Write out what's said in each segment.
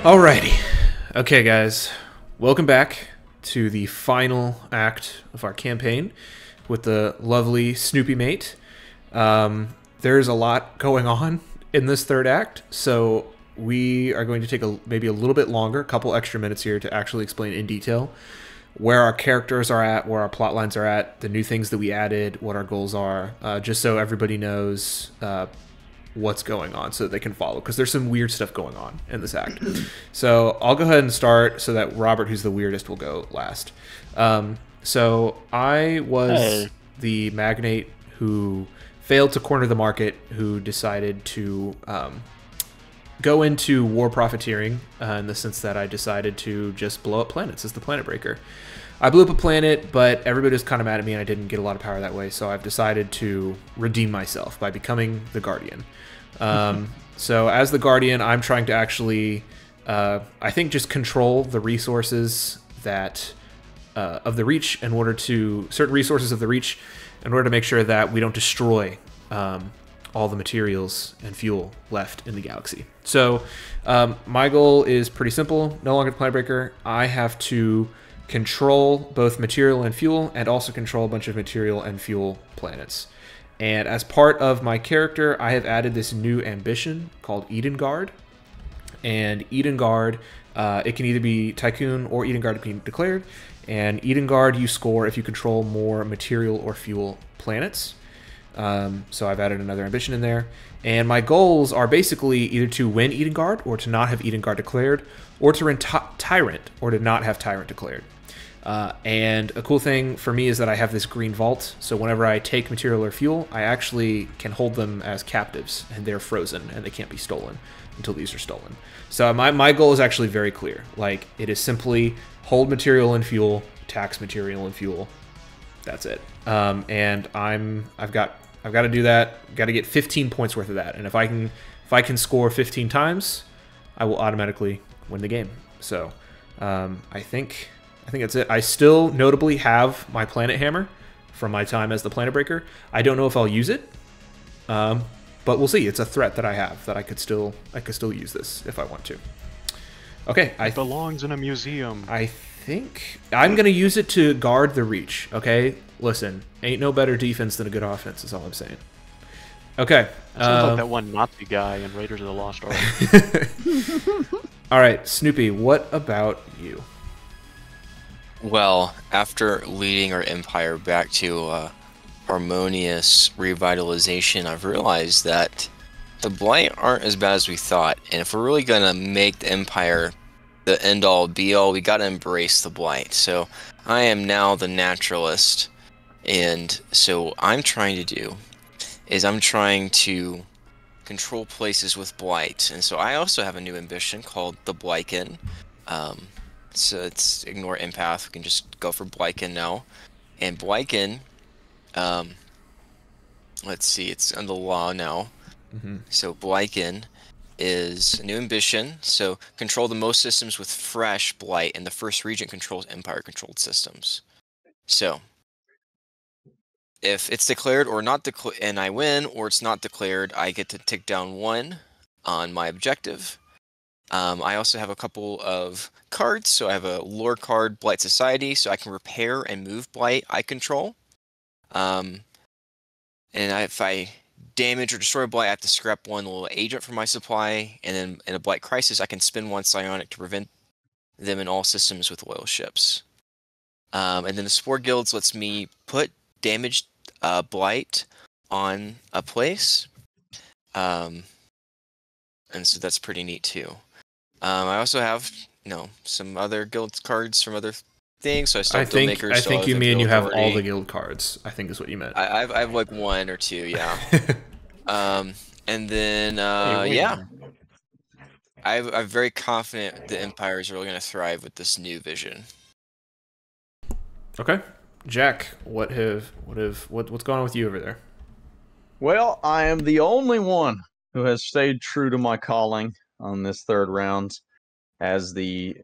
Alrighty. Okay, guys. Welcome back to the final act of our campaign with the lovely Snoopy Mate. There's a lot going on in this third act, so we are going to take maybe a little bit longer, a couple extra minutes here to actually explain in detail where our characters are at, where our plot lines are at, the new things that we added, what our goals are, just so everybody knows what's going on so that they can follow, because there's some weird stuff going on in this act. So I'll go ahead and start so that Robert, who's the weirdest, will go last. So I was the magnate who failed to corner the market, who decided to go into war profiteering in the sense that I decided to just blow up planets as the planet breaker. I blew up a planet, but everybody was kind of mad at me and I didn't get a lot of power that way, so I've decided to redeem myself by becoming the Guardian. So as the Guardian, I'm trying to actually, I think, just control the resources that of the Reach in order to, certain resources of the Reach in order to make sure that we don't destroy all the materials and fuel left in the galaxy. So my goal is pretty simple. No longer the planet breaker. I have to control both material and fuel, and also control a bunch of material and fuel planets. And as part of my character, I have added this new ambition called Edengard. And Edengard, it can either be Tycoon or Edengard can be declared. And Edengard you score if you control more material or fuel planets. So I've added another ambition in there. And my goals are basically either to win Edengard, or to not have Edengard declared, or to win Tyrant, or to not have Tyrant declared. And a cool thing for me is that I have this green vault, so whenever I take material or fuel, I actually can hold them as captives, and they're frozen, and they can't be stolen until these are stolen. So my goal is actually very clear. Like, it is simply hold material and fuel, tax material and fuel. That's it. And I've got to do that. Got to get 15 points worth of that, and if I can score 15 times, I will automatically win the game. So I think that's it. I still notably have my planet hammer from my time as the planet breaker. I don't know if I'll use it, but we'll see. It's a threat that I have, that I could still use this if I want to. Okay, it belongs in a museum. I think I'm gonna use it to guard the Reach. Okay, listen, ain't no better defense than a good offense. Is all I'm saying. Okay. Sounds like that one Nazi guy in Raiders of the Lost Ark. All right, Snoopy, what about you? Well, after leading our empire back to harmonious revitalization, I've realized that the Blight aren't as bad as we thought. And if we're really going to make the empire the end-all, be-all, we got to embrace the Blight. So I am now the naturalist. And so I'm trying to control places with Blight. And so I also have a new ambition called the Blyken. So it's ignore empath. We can just go for Blyken now. And Blyken, let's see, it's on the law now. So Blyken is a new ambition. So control the most systems with fresh Blight, and the first regent controls empire-controlled systems. So if it's declared or not declared, and I win, or it's not declared, I get to tick down 1 on my objective. I also have a couple of cards, so I have a lore card, Blight Society, so I can repair and move Blight I control. And if I damage or destroy Blight, I have to scrap 1 little agent from my supply, and then in a Blight Crisis, I can spin 1 Psionic to prevent them in all systems with loyal ships. And then the Spore Guilds lets me put damaged Blight on a place. And so that's pretty neat too. I also have, some other guild cards from other things. So I think you mean you have all the guild cards. I think is what you meant. I have like 1 or 2, yeah. And then yeah, I'm very confident the Empire is really going to thrive with this new vision. Okay, Jack, what's going on with you over there? Well, I am the only one who has stayed true to my calling on this third round as the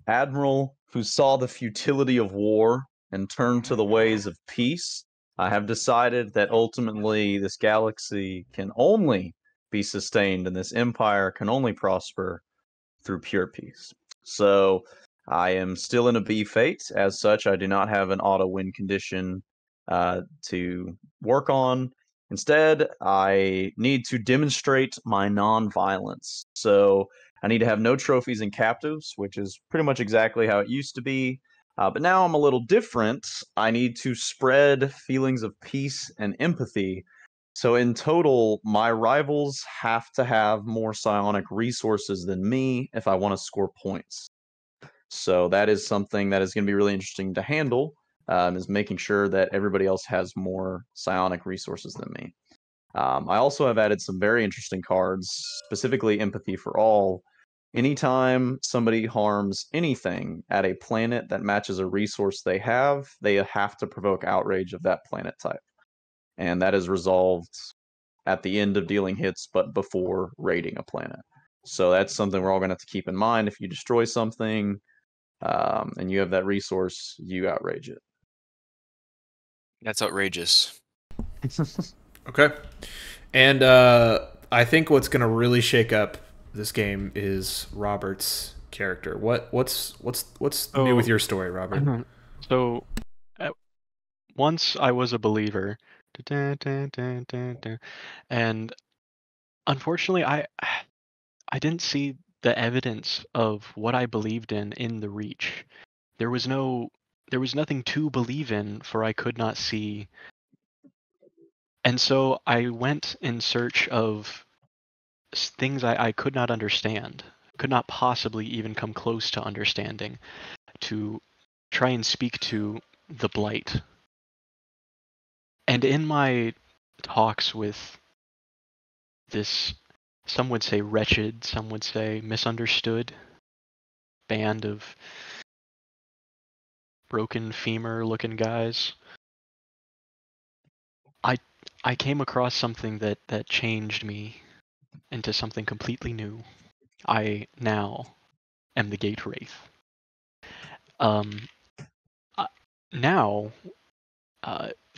admiral who saw the futility of war and turned to the ways of peace. I have decided that ultimately this galaxy can only be sustained and this empire can only prosper through pure peace. So I am still in a B fate. As such, I do not have an auto win condition to work on. Instead, I need to demonstrate my non-violence. So I need to have no trophies and captives, which is pretty much exactly how it used to be. But now I'm a little different. I need to spread feelings of peace and empathy. So in total, my rivals have to have more psionic resources than me if I want to score points. So that is something that is going to be really interesting to handle, is making sure that everybody else has more psionic resources than me. I also have added some very interesting cards, specifically Empathy for All. Anytime somebody harms anything at a planet that matches a resource they have to provoke outrage of that planet type. And that is resolved at the end of dealing hits, but before raiding a planet. So that's something we're all going to have to keep in mind. If you destroy something and you have that resource, you outrage it. That's outrageous. Okay. And I think what's going to really shake up this game is Robert's character. What's new with your story, Robert? So, once I was a believer, and unfortunately, I didn't see the evidence of what I believed in the Reach. There was nothing to believe in, for I could not see. And so I went in search of things I could not understand, could not possibly even come close to understanding, to try and speak to the Blight. And in my talks with this, some would say wretched, some would say misunderstood band of broken femur looking guys, I came across something that changed me into something completely new. I now am the Gate Wraith. Now,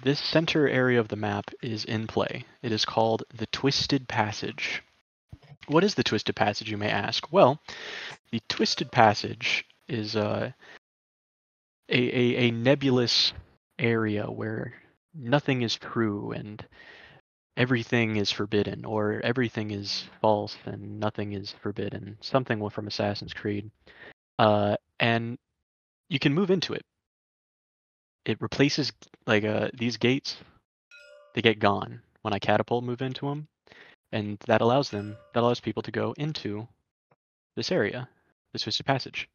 this center area of the map is in play. It is called the Twisted Passage. What is the Twisted Passage, you may ask? Well, the Twisted Passage is a nebulous area where nothing is true and everything is forbidden, or everything is false and nothing is forbidden. Something from Assassin's Creed. And you can move into it. It replaces, like, these gates. They get gone when I catapult move into them, and that allows people to go into this area, the Twisted Passage.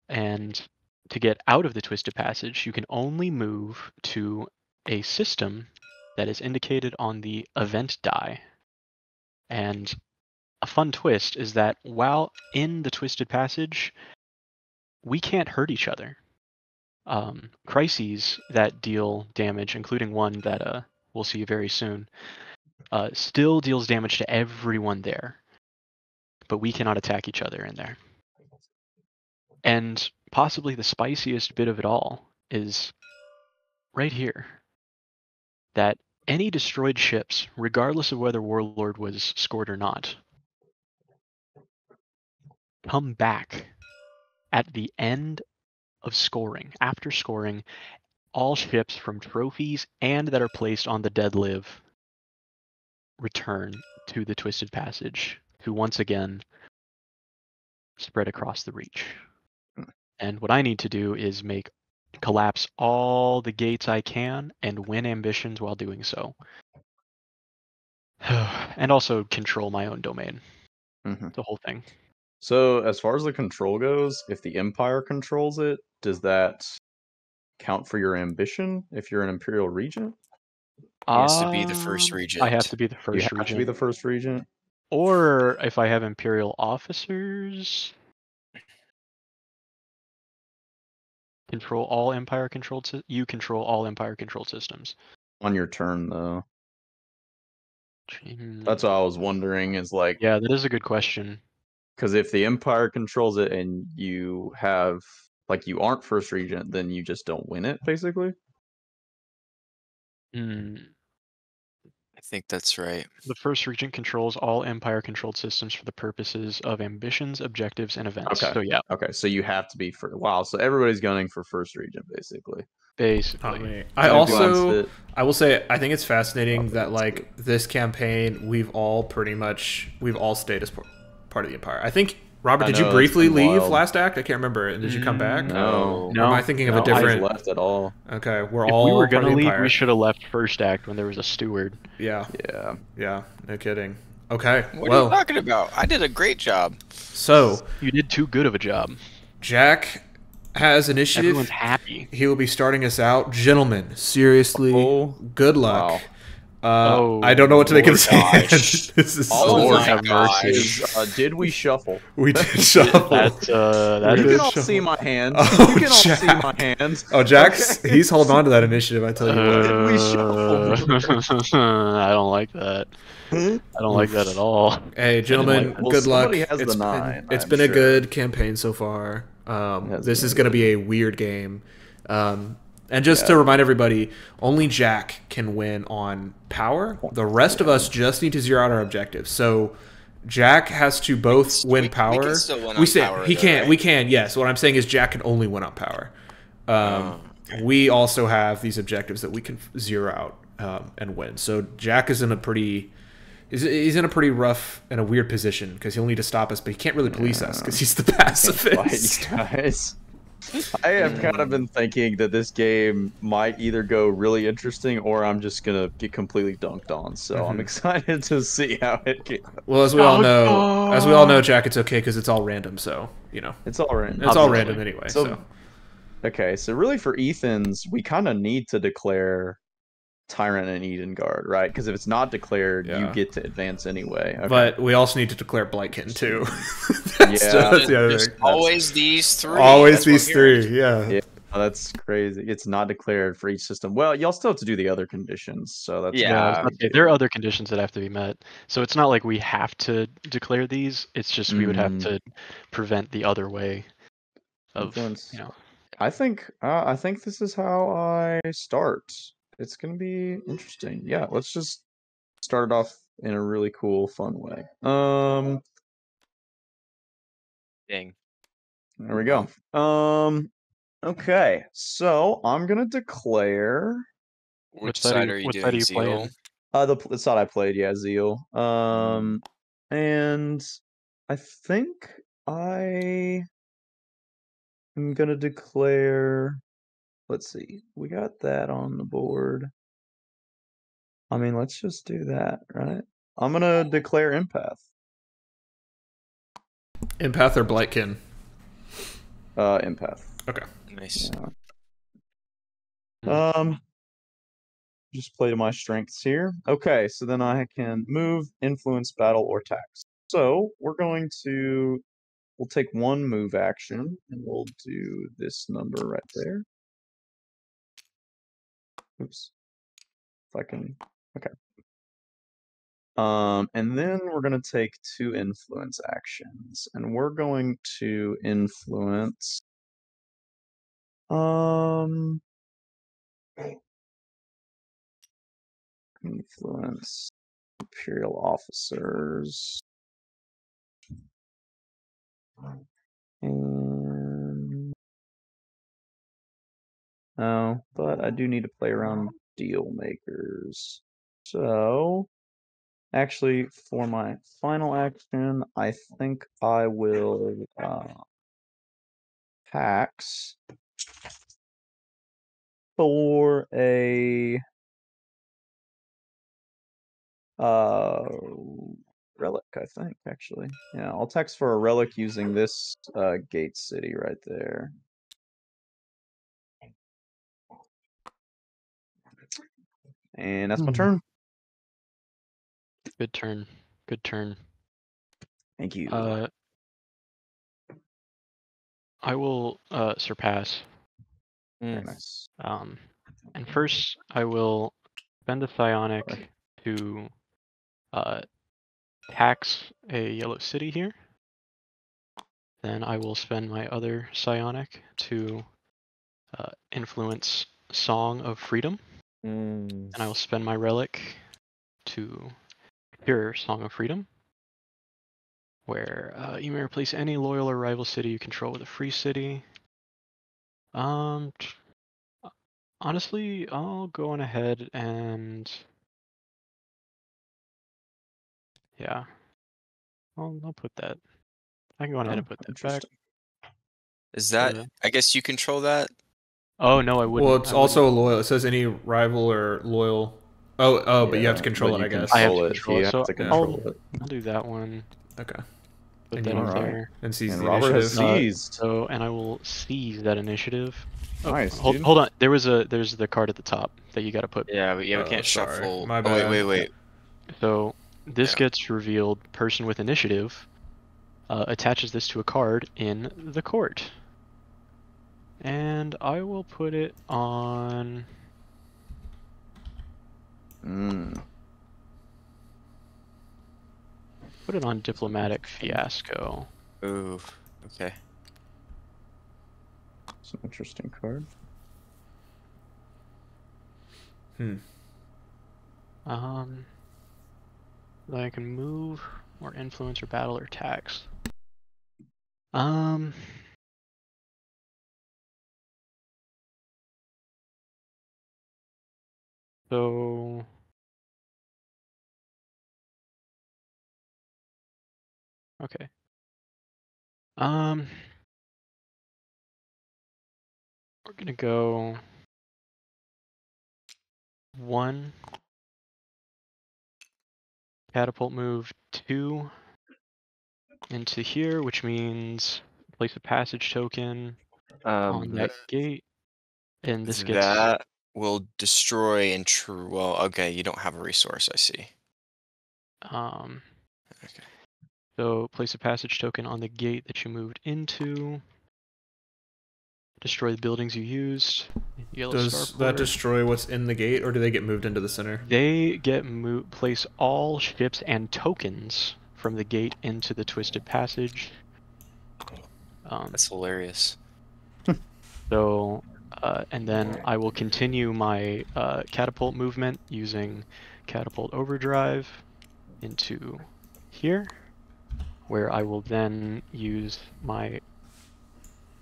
And to get out of the Twisted Passage, you can only move to a system that is indicated on the event die. And a fun twist is that while in the Twisted Passage, we can't hurt each other. Crises that deal damage, including one that we'll see very soon, still deals damage to everyone there, but we cannot attack each other in there. And possibly the spiciest bit of it all is right here, that any destroyed ships, regardless of whether Warlord was scored or not, come back at the end of scoring. After scoring, all ships from trophies and that are placed on the dead live return to the Twisted Passage to once again spread across the Reach. And what I need to do is collapse all the gates I can and win ambitions while doing so. And also control my own domain. The whole thing. So as far as the control goes, if the Empire controls it, does that count for your ambition if you're an Imperial Regent? He has to be the first regent. I have to be the first You have regent. to be the first regent? Or if I have Imperial officers, control all Empire controlled you control all Empire controlled systems. On your turn, though. That's what I was wondering, is like... Yeah, that is a good question. Because if the Empire controls it and you have, like, you aren't first regent, then you just don't win it, basically? I think that's right. The first regent controls all Empire-controlled systems for the purposes of ambitions, objectives, and events. Okay. So yeah, Okay, so you have to be for wow. So everybody's gunning for first region basically. Not basically. me. I Who wants also, it? I will say, I think it's fascinating that that's like this campaign, we've all stayed as part of the Empire. I think Robert, I did know, you that's briefly been leave wild. last act? I can't remember. And did you come back? No. Or am I thinking of a No, different? left at all. Okay, we're If all we were part of gonna the leave, Empire. we should have left first act when there was a steward. Yeah, Yeah. yeah, no kidding. Okay, What are well, you talking about? I did a great job. so You did too good of a job. Jack has initiative. Everyone's happy. He will be starting us out, gentlemen. Seriously, Oh, good luck. Oh, I don't know what to make of this Lord hand. gosh. This is all Oh of Lord this my have mercy. is, did we shuffle? we did shuffle. That We You did can all shuffle. see my hands. Oh, you can all see Jack. my hands. Oh, Jack's Okay. he's holding on to that initiative. I tell you what. Did we shuffle? I don't like that. I don't like that at all. Hey, gentlemen, Well, good luck. somebody has the It's been, 9, it's I'm been a sure. good campaign so far. has This been is going to good. be a weird game. And just Yeah. to remind everybody, only Jack can win on power. The rest of us just need to zero out our objectives. So Jack has to both win power. We can still win on power, he though, can't. right? We can. Yes. What I'm saying is Jack can only win on power. Okay. We also have these objectives that we can zero out and win. So Jack is in a pretty. He's in a pretty rough and a weird position because he'll need to stop us, but he can't really police us because he's the pacifist. Right, guys. I have kind of been thinking that this game might either go really interesting or I'm just gonna get completely dunked on. So I'm excited to see how it goes. Well, as we all know, Jack, it's okay because it's all random. So you know, It's all right. it's all random anyway. So- So Okay, so really for Ethan's, we kind of need to declare Tyrant and Edengard, right? Because if it's not declared, you Yeah. get to advance anyway. Okay. but we also need to declare Blightkin too. Yeah. That's the other There's thing. always these three. Always That's what these I'm hearing. three. Yeah. Yeah. That's crazy. It's not declared for each system. Well, y'all still have to do the other conditions, so that's Yeah. I was about to say, there are other conditions that have to be met. So it's not like we have to declare these. It's just we would have to prevent the other way of, Influence. you know. I think this is how I start. It's gonna be interesting. Yeah, let's just start it off in a really cool, fun way. Dang. There we go. Okay, so I'm gonna declare Which side side are are you- you what side doing, are you Zeal? playing? the side I played, yeah, Zeal. And I think I am gonna declare. Let's see, we got that on the board. I mean, let's just do that, right? I'm gonna declare empath. Empath or Blightkin. Empath. Okay. Nice. Yeah. Just play to my strengths here. Okay, so then I can move, influence, battle, or tax. So we'll take one move action, and we'll do this number right there. Oops. If I can, okay. And then we're gonna take 2 influence actions, and we're going to influence. Influence Imperial officers. And no, but I do need to play around deal makers. So actually, for my final action, I think I will tax for a relic, I think, actually. Yeah, I'll tax for a relic using this gate city right there. And that's my turn. Good turn. Good turn. Thank you. I will surpass. Very nice. And first I will spend a psionic to tax a yellow city here. Then I will spend my other psionic to influence Song of Freedom. And I will spend my relic to Pure Song of Freedom, where you may replace any loyal or rival city you control with a free city. Honestly, I'll go on ahead and yeah, I'll put that. I can go on ahead and put that back. Interesting. Is that? Uh, I guess you control that. Oh no, I wouldn't. Well, it's also loyal. It says any rival or loyal. Oh, but you have to Yeah, control but it, you I guess. I have control to it. control You it. have So to control it. I'll do that one. Okay. Put And that you- up Alright. there. And seize And the Robert has initiative. seized. And I will seize that initiative. Oh, Nice, hold, dude. hold on. There's the card at the top that you got to put. Yeah, we Oh, can't sorry. shuffle. My Oh, wait, bad. wait, wait. So this Yeah. gets revealed. Person with initiative attaches this to a card in the court, and I will put it on. Put it on diplomatic fiasco. Ooh. Okay. It's an interesting card. I can move or influence or battle or tax. So okay. We're gonna go 1 catapult move 2 into here, which means place a passage token on that gate, and this gets That will destroy and true. Well, okay, you don't have a resource. I see. Okay. So place a passage token on the gate that you moved into. Destroy the buildings you used. Yellow Does starport. that destroy what's in the gate, or do they get moved into the center? They get place all ships and tokens from the gate into the twisted passage. That's hilarious. So, and then I will continue my catapult movement using catapult overdrive into here, where I will then use my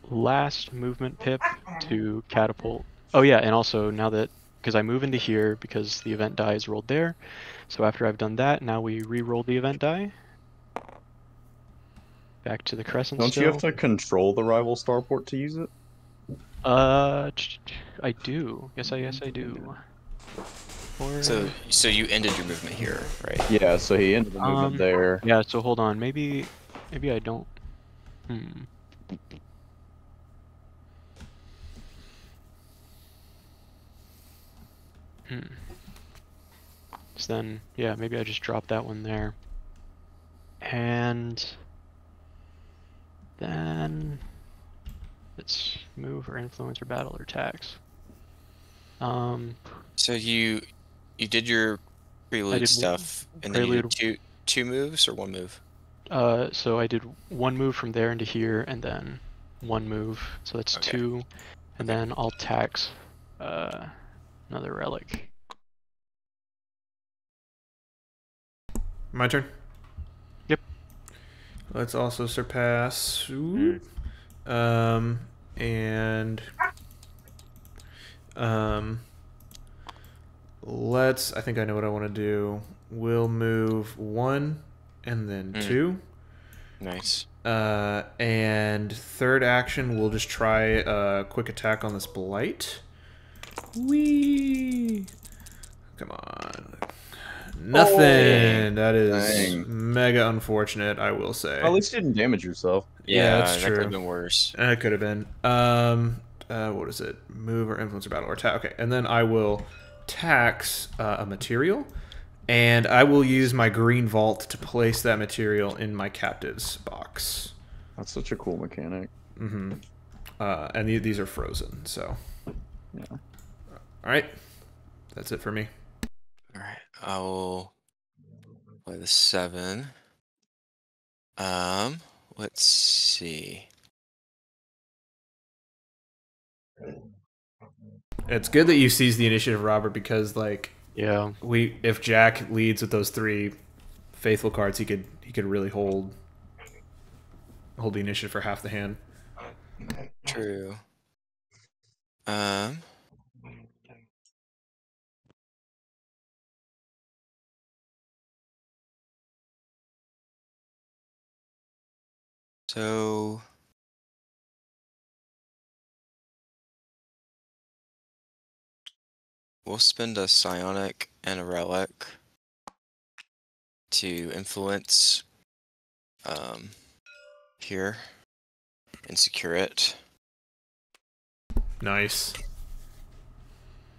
last movement pip to catapult. Oh yeah, and also now that, because I move into here because the event die is rolled there, so after I've done that, now we re-roll the event die. Back to the crescent. Don't still. you have to control the rival starport to use it? I do. Yes, I do. Or, So you ended your movement here, right? Yeah, so he ended the movement there. yeah, so hold on. Maybe I don't. So then, yeah, maybe I just drop that one there. And then let's move or influence or battle or tax. So you did your prelude stuff, and then you did two moves or one move? So I did one move from there into here, and then one move. So that's Okay. 2, and then I'll tax another relic. My turn. Yep. Let's also surpass. And let's. I think I know what I want to do. We'll move 1 and then 2. Nice. And third action, we'll just try a quick attack on this blight. Whee! Come on. Nothing. That is mega unfortunate, I will say. Well, at least you didn't damage yourself. Yeah, that's that true. could have been worse. It could have been. What is it? Move or influence or battle or attack. Okay, and then I will tax a material, and I will use my green vault to place that material in my captive's box. That's such a cool mechanic. Mm-hmm. And these are frozen, so. Yeah. All right, that's it for me. All right, I will play the 7. Let's see. It's good that you seized the initiative, Robert, because like Yeah. if Jack leads with those 3 faithful cards, he could really hold the initiative for half the hand. True. So we'll spend a psionic and a relic to influence here and secure it. Nice.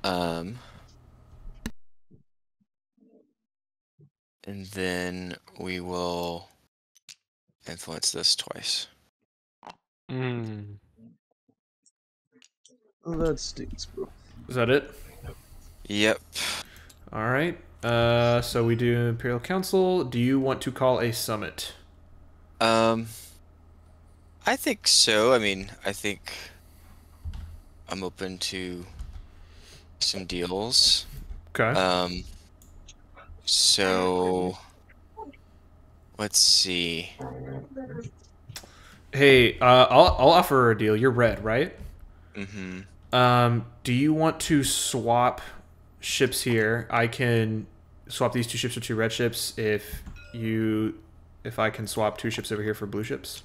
And then we will influence this twice. Mm. That stinks, bro. Is that it? Yep. All right. So we do Imperial Council. Do you want to call a summit? I think so. I mean, I think I'm open to some deals. Okay. So let's see. Hey, I'll offer a deal. You're red, right? Mm-hmm. Do you want to swap ships here? I can swap these 2 ships for 2 red ships if I can swap 2 ships over here for blue ships.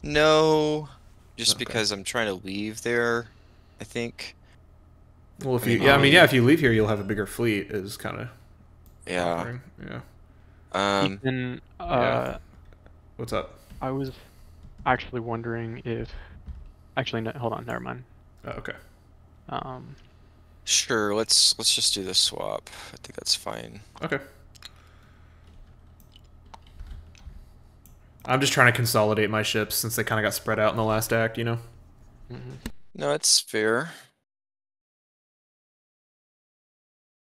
No, just Okay. because I'm trying to leave there, I think. Well, if I mean, if you leave here, you'll have a bigger fleet. Is kind of yeah. offering. Yeah. Ethan, Yeah. What's up? I was actually wondering if... Actually, no, hold on, never mind. Oh, okay. Sure, let's just do the swap. I think that's fine. Okay. I'm just trying to consolidate my ships since they kind of got spread out in the last act, you know? No, it's fair.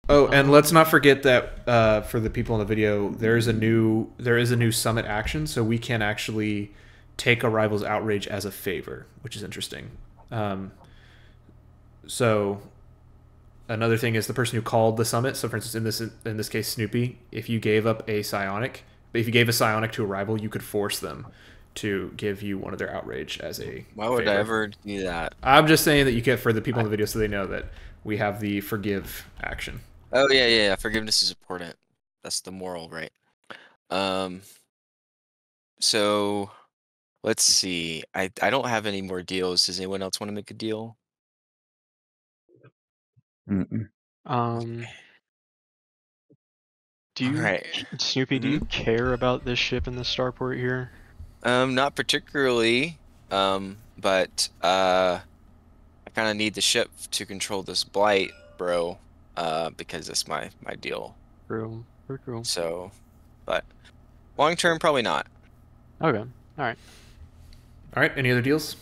Oh, and let's not forget that for the people in the video, there is a new summit action, so we can actually take a rival's outrage as a favor, which is interesting. So another thing is the person who called the summit. So, for instance, in this case, Snoopy, if you gave up a psionic, if you gave a psionic to a rival, you could force them to give you one of their outrage as a Why would favor. I ever do that? I'm just saying that you get for the people in the video so they know that we have the forgive action. Oh yeah. Forgiveness is important. That's the moral, right? So let's see. I don't have any more deals. Does anyone else want to make a deal? Mm-mm. Do you, Alright. Snoopy, do you care about this ship in the starport here? Not particularly. But I kind of need the ship to control this blight, bro. Because that's my deal. True. True. So, but long term, probably not. Okay. All right. All right. Any other deals?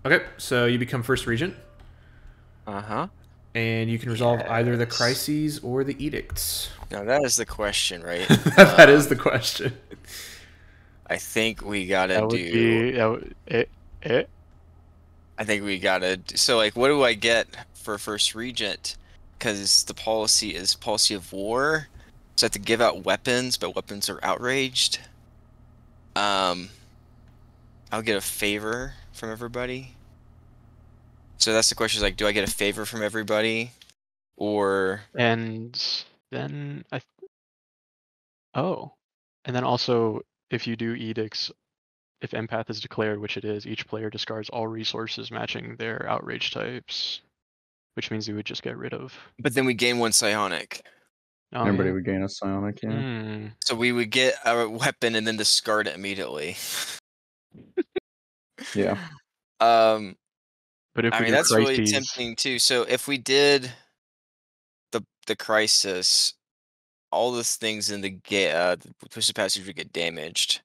Okay. So you become first regent. Uh-huh. And you can resolve either the crises or the edicts. Now that is the question, right? That is the question. I think we gotta That would be I think we gotta so like what do I get for first regent? Because the policy is policy of war. So I have to give out weapons, but weapons are outraged. I'll get a favor from everybody. So that's the question, is like, do I get a favor from everybody? Or and then and then also if you do edicts, if empath is declared, which it is, each player discards all resources matching their outrage types, which means you would just get rid of. but then we gain 1 psionic. Oh, Everybody yeah. would gain a psionic, yeah. So we would get a weapon and then discard it immediately. Yeah. But if I we mean do that's crises, really tempting too. So if we did the crisis, all those things in the push the passage would get damaged.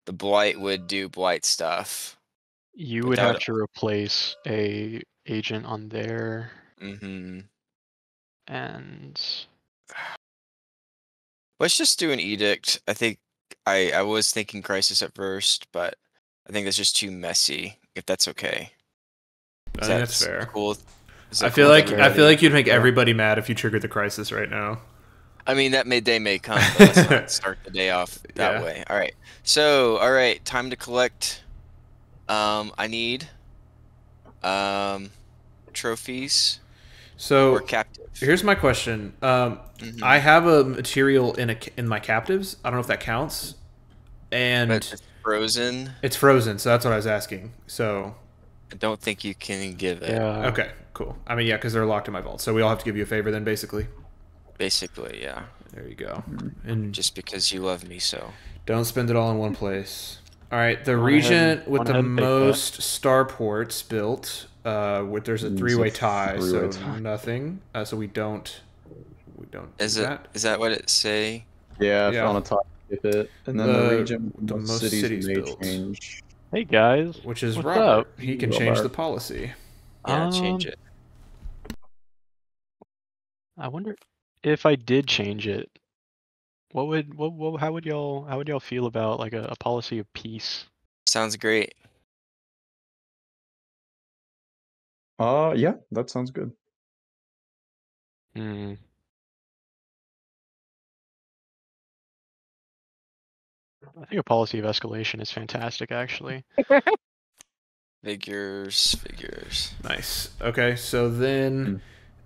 The blight would do blight stuff. you but would that have would- to replace a agent on there, Mhm. and Let's just do an edict. I think I was thinking crisis at first, but I think that's just too messy. If that's okay. I think that's fair. Cool? I feel like everybody? you'd make everybody mad if you triggered the crisis right now. I mean, that day may come, but let's not start the day off that Yeah. way. All right. So, all right, time to collect. I need trophies So or captive. here's my question. Mhm. I have a material in my captives. I don't know if that counts. And But it's frozen. it's frozen, so that's what I was asking. So I don't think you can give it. Yeah. okay, cool. I mean, yeah, because they're locked in my vault. So we all have to give you a favor then, basically. Basically, yeah. There you go. And Just because you love me, so. don't spend it all in one place. All right, the Go region ahead with the and take that. most starports built. There's a There's three-way a tie, three-way so tie. nothing. So we don't. Is do it? that. Is that what it say? Yeah, if Yeah. you're on a top, skip it. And then the region with the the most cities cities may built. change. Hey guys. Which is What's Robert. up? He can change Robert. the policy. Yeah, change it. I wonder if I did change it. How would y'all feel about like a policy of peace? Sounds great. Yeah, that sounds good. Hmm. I think a policy of escalation is fantastic, actually. Figures. Nice. Okay, so then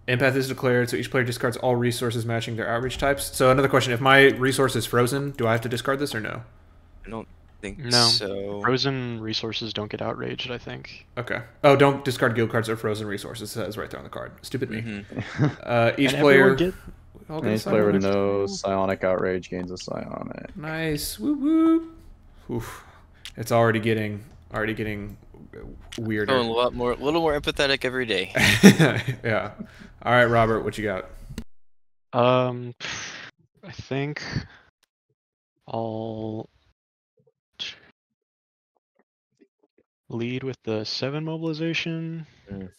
empath is declared, so each player discards all resources matching their outreach types. So another question, if my resource is frozen, do I have to discard this or no? I don't think No. so. Frozen resources don't get outraged, I think. Okay. Oh, don't discard guild cards or frozen resources. It says right there on the card. Stupid me. Mhm. Each And player... everyone all get a Any player with psionic. no psionic outrage gains a psionic. Nice. Woo woo. Oof. It's already getting weirder. Feeling a little more empathetic every day. Yeah. All right, Robert, what you got? I think I'll lead with the 7 mobilization. Mm.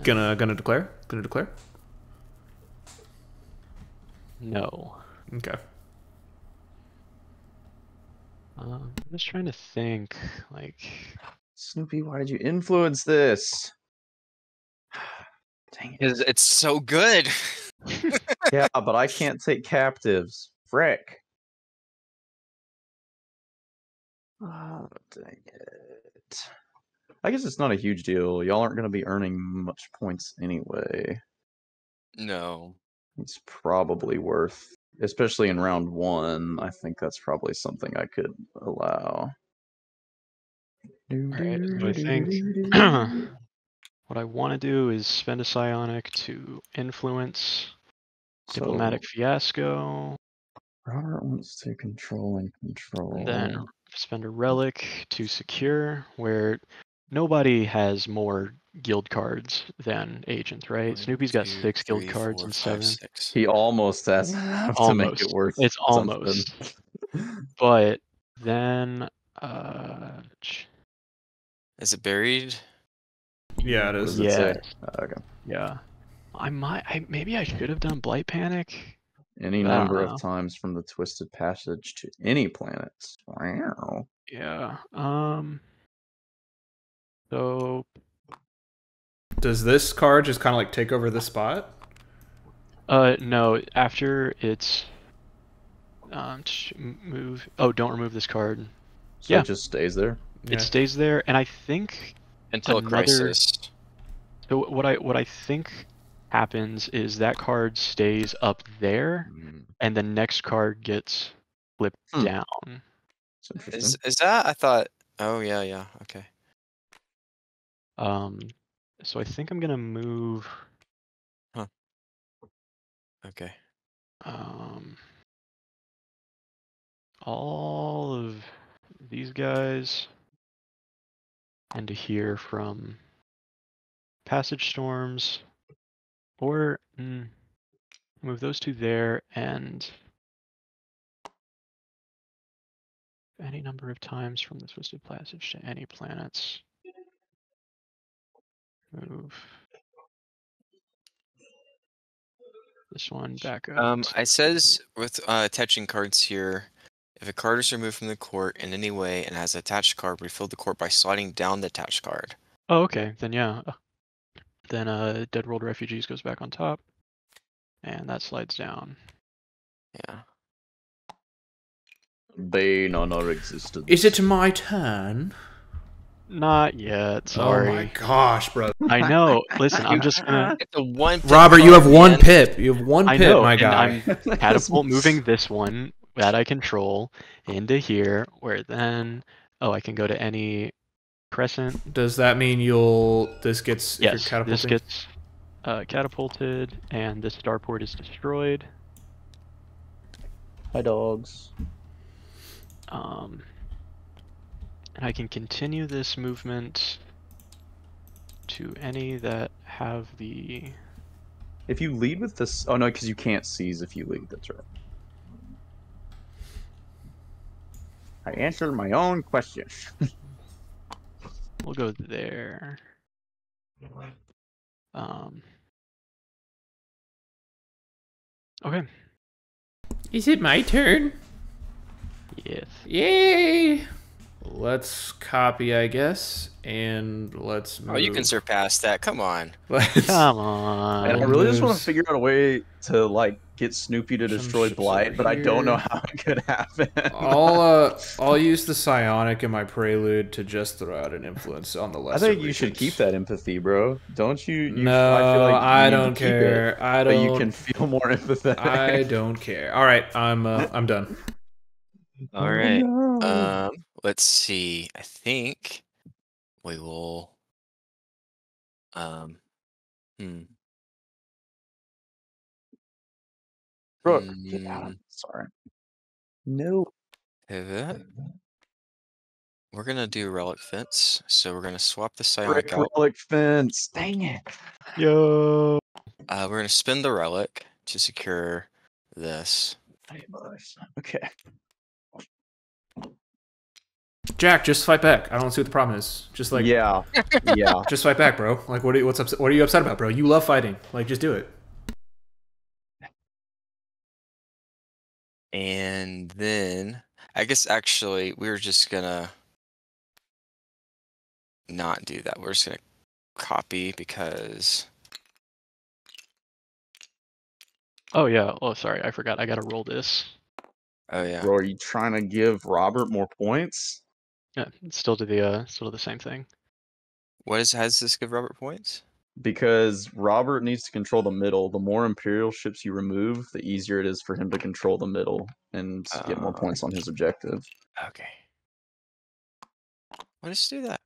Gonna declare? Gonna declare? No. Okay. I'm just trying to think, like... Snoopy, why did you influence this? Dang it. Because it's so good. Yeah, but I can't take captives. Frick. Oh, dang it. I guess it's not a huge deal. Y'all aren't going to be earning much points anyway. No. It's probably worth, especially in round 1, I think that's probably something I could allow. Alright, so I think what I want to do is spend a psionic to influence diplomatic fiasco, Robert wants to control and control. and then spend a relic to secure, where nobody has more guild cards than agents, right? 1, Snoopy's got 2, 6 guild 3, cards 4, and 5, 7. 6. He almost has enough to make it worth It's something. almost. But then, Is it buried? Yeah, it What is. does it say? Yes. Okay. Yeah. Maybe I should have done Blight Panic. Any I don't number know. of times from the Twisted Passage to any planets. Wow. Yeah. So Does this card just kind of like take over this spot? no, after it's move. Oh, don't remove this card. So Yeah. it just stays there? It stays there, and I think Until a crisis. so what I think happens is that card stays up there, and the next card gets flipped down. That's interesting. Is that? I thought. Oh yeah. Okay. So I think I'm gonna move. Huh. Okay. All of these guys into here from Passage Storms, or move those two there, and any number of times from the Twisted Passage to any planets. Move this one back up. It says with attaching cards here, if a card is removed from the court in any way and has an attached card, refill the court by sliding down the attached card. Oh, okay. Then yeah. Then Dead World Refugees goes back on top, and that slides down. Yeah. Bane on our existence. Is it my turn? Not yet. Oh Sorry. my gosh, bro. I know. Listen, I'm just gonna. It's a one. Robert, you have one pip. You have one I pip, know, my and guy. I'm catapult moving this one that I control into here, where then I can go to any crescent. Does that mean this gets if you're Yes, catapulting? this gets catapulted, and this starport is destroyed. Hi, dogs. And I can continue this movement to any that have the. If you lead with this, oh no, because you can't seize if you lead. That's right. I answered my own question. We'll go there. Okay. Is it my turn? Yes. Yay! Let's copy, I guess, and let's move. Oh, you can surpass that. Come on. Come on. And I really just want to figure out a way to like get Snoopy to destroy ships Blight, over but I don't know here. how it could happen. I'll use the psionic in my prelude to just throw out an influence on the I lesser think you should regents. keep that empathy, bro. Don't you? No, I feel like you I need to don't keep care. It, I but don't. you can feel more empathetic. I don't care. All right, I'm done. All right. No. Let's see. I think we will. Brooke, get out. Sorry. No. Pivot. We're gonna do relic fence, so we're gonna swap the Brick psionic out. relic fence. Dang it. Yo. We're gonna spin the relic to secure this. Okay. Jack, just fight back. I don't see what the problem is. Just like yeah. just fight back, bro. Like what are you upset about, bro? You love fighting. Like just do it. And then I guess actually we're just gonna not do that. We're just gonna copy because. Oh yeah. Oh, sorry. I forgot. I gotta roll this. Oh yeah. Bro, are you trying to give Robert more points? Yeah. It's still to the same thing. Has this give Robert points? Because Robert needs to control the middle. The more Imperial ships you remove, the easier it is for him to control the middle and get more points on his objective. Okay. I'll just do that.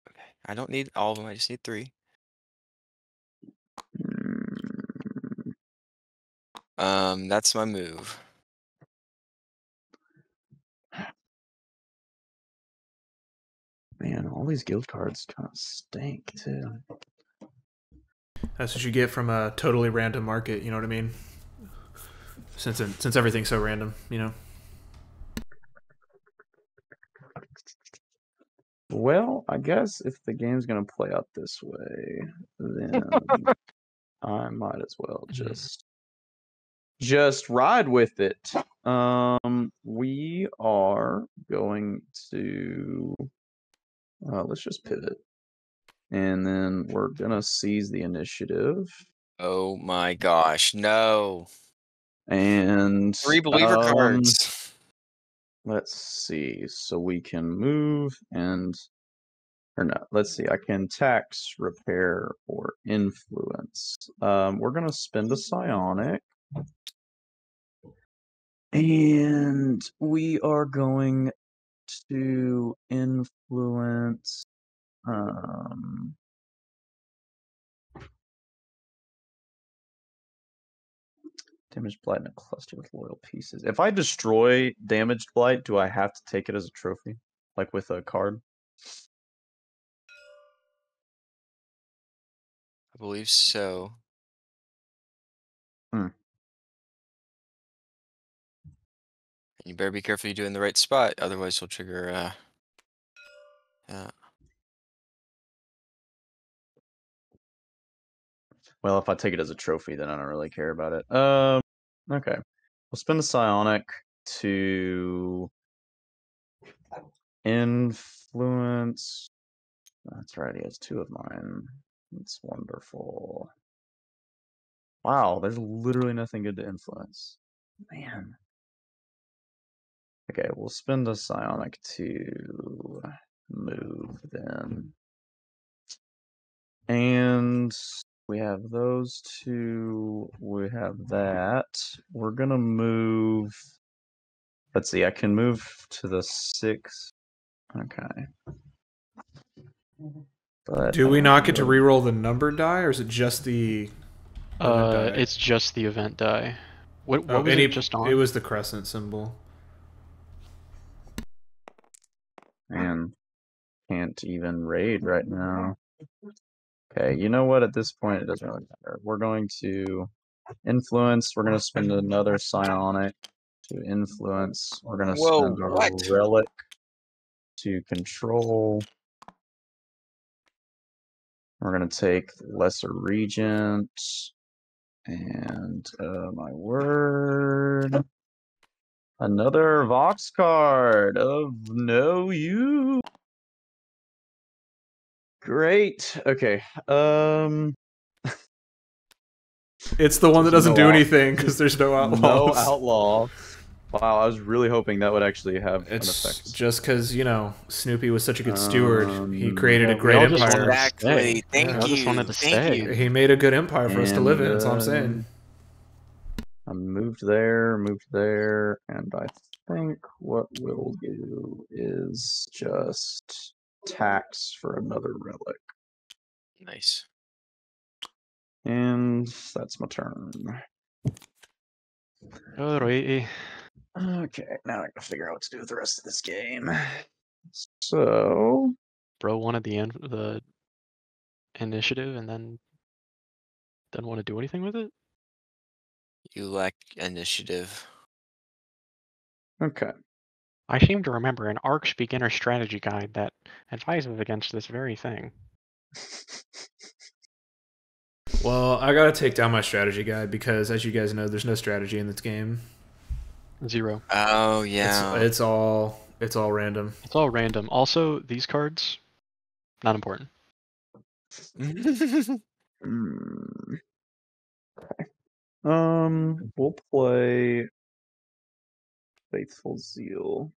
Okay. I don't need all of them. I just need 3. That's my move. Man, all these guild cards kind of stink too. That's what you get from a totally random market. You know what I mean? Since everything's so random, you know. Well, I guess if the game's gonna play out this way, then I might as well just ride with it. We are going to let's just pivot, and then we're gonna seize the initiative. Oh my gosh, no! And 3 believer cards. Let's see. So we can move and or no, let's see. I can tax, repair, or influence. We're gonna spend a psionic. And we are going to influence damaged blight in a cluster with loyal pieces. If I destroy damaged blight, do I have to take it as a trophy? Like with a card? I believe so. You better be careful you do it in the right spot, otherwise you'll trigger Well, if I take it as a trophy, then I don't really care about it. Okay. We'll spend the psionic to influence. That's right, he has 2 of mine. That's wonderful. Wow, there's literally nothing good to influence. Man. Okay, we'll spend a psionic to move then. And we have those 2. We have that. We're gonna move. Let's see, I can move to the 6. Okay. But Do I we don't not get to really- reroll the numbered die, or is it just the event die? It's just the event die. What Oh, was it just on? It was the crescent symbol. Man, can't even raid right now. Okay, you know what? At this point, it doesn't really matter. We're going to influence. We're going to spend another psionic to influence. We're going to Whoa, spend a what? relic to control. We're going to take lesser regent. And, my word. Another Vox card of no use. Great. Okay. It's the one that There's doesn't no do out- anything because there's no outlaws. No outlaw. Wow, I was really hoping that would actually have an It's effect. just because, you know, Snoopy was such a good steward. He created Yeah, a we great all just wanted empire. to Exactly. stay. Thank We all just you. wanted to Thank stay. you. He made a good empire for us to live in. That's all I'm And, saying. I moved there, and I think what we'll do is just tax for another relic. Nice. And that's my turn. Alrighty. Okay, now I gotta figure out what to do with the rest of this game. So, Bro wanted the initiative and then didn't want to do anything with it? You lack initiative. okay. I seem to remember an ARCS beginner strategy guide that advises against this very thing. Well, I gotta take down my strategy guide because, as you guys know, there's no strategy in this game. 0. Oh yeah. It's all random. It's all random. Also, these cards, not important. Hmm. We'll play Faithful Zeal.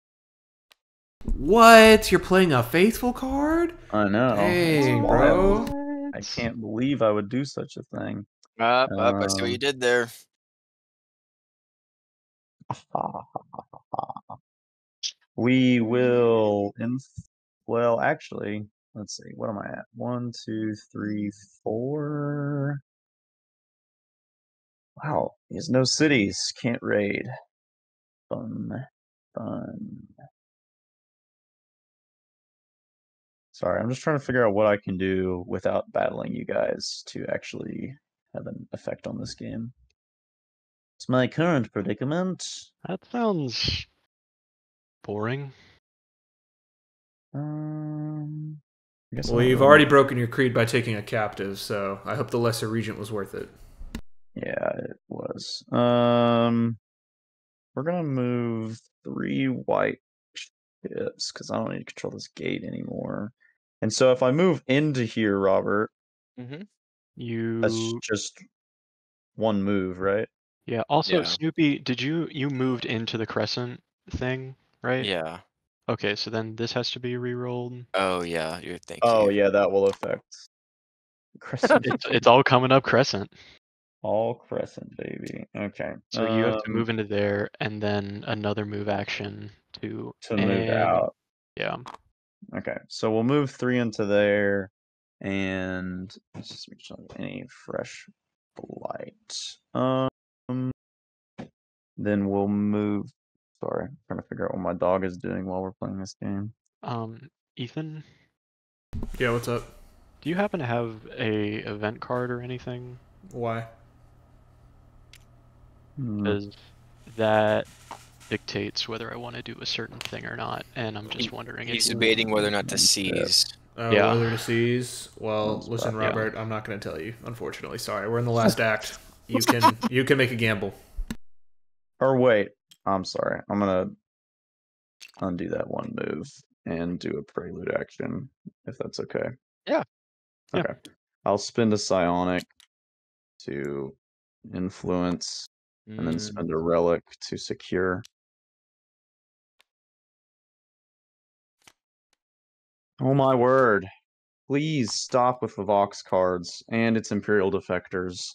What? You're playing a faithful card? I know. Dang, it's bro. wild. I can't believe I would do such a thing. Up, I see what you did there. We will. Well, actually, let's see. What am I at? 1, 2, 3, 4. Wow, he has no cities. Can't raid. Fun. Sorry, I'm just trying to figure out what I can do without battling you guys to actually have an effect on this game. It's my current predicament. That sounds boring. I guess I Well, don't you've really already know. broken your creed by taking a captive, so I hope the lesser regent was worth it. Yeah, it was. We're gonna move 3 white ships because I don't need to control this gate anymore. And so if I move into here, Robert, that's You just one move, right? yeah, also Yeah. Snoopy, did you moved into the crescent thing, right? Yeah. Okay, so then this has to be re-rolled. Oh yeah. Thank Oh you. yeah, that will affect crescent. It's all coming up crescent. All crescent, baby. Okay. So you have to move into there and then another move action to move out. Yeah. Okay, so we'll move 3 into there, and let's just make sure any fresh blight. Then we'll move. Sorry, I'm trying to figure out what my dog is doing while we're playing this game. Ethan, Yeah, what's up? do you happen to have a event card or anything? Why? Because that dictates whether I want to do a certain thing or not, and I'm just wondering if He's you... debating whether or not to One step. seize. Yeah. Whether to seize? Well, Sounds listen, about- Robert, I'm not going to tell you. Unfortunately, sorry. We're in the last act. You can make a gamble. Or wait, I'm sorry. I'm gonna undo that one move. and do a prelude action, if that's okay. Yeah. Yeah. Okay. I'll spend a psionic to influence, and then spend a relic to secure. Oh my word. Please stop with the Vox cards and its Imperial Defectors.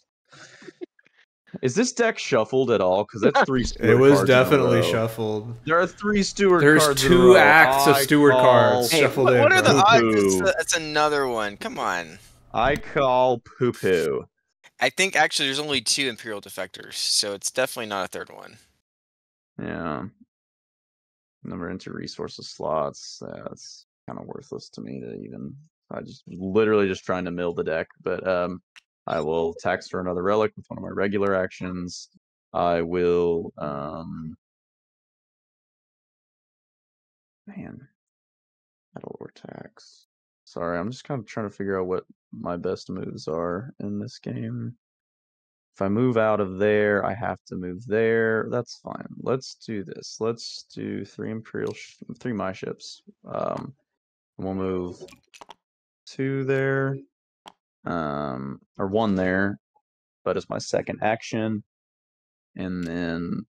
Is this deck shuffled at all? Because that's 3 Steward It was cards in a definitely row. shuffled. There are 3 Steward There's cards in a 2 row. acts of I Steward cards call- Hey, shuffled in. what are the bro. odds? Poo-poo. That's another one. Come on. I call poo-poo. I think actually there's only 2 Imperial Defectors, so it's definitely not a third one. Yeah. Number into resources slots. That's kind of worthless to me to even. I just literally just trying to mill the deck, but I will tax for another relic with one of my regular actions. I will man, metal or tax. Sorry, I'm just kind of trying to figure out what my best moves are in this game. If I move out of there, I have to move there. That's fine. Let's do this. Let's do 3 3 my ships. We'll move 2 there, or 1 there, but it's my second action. And then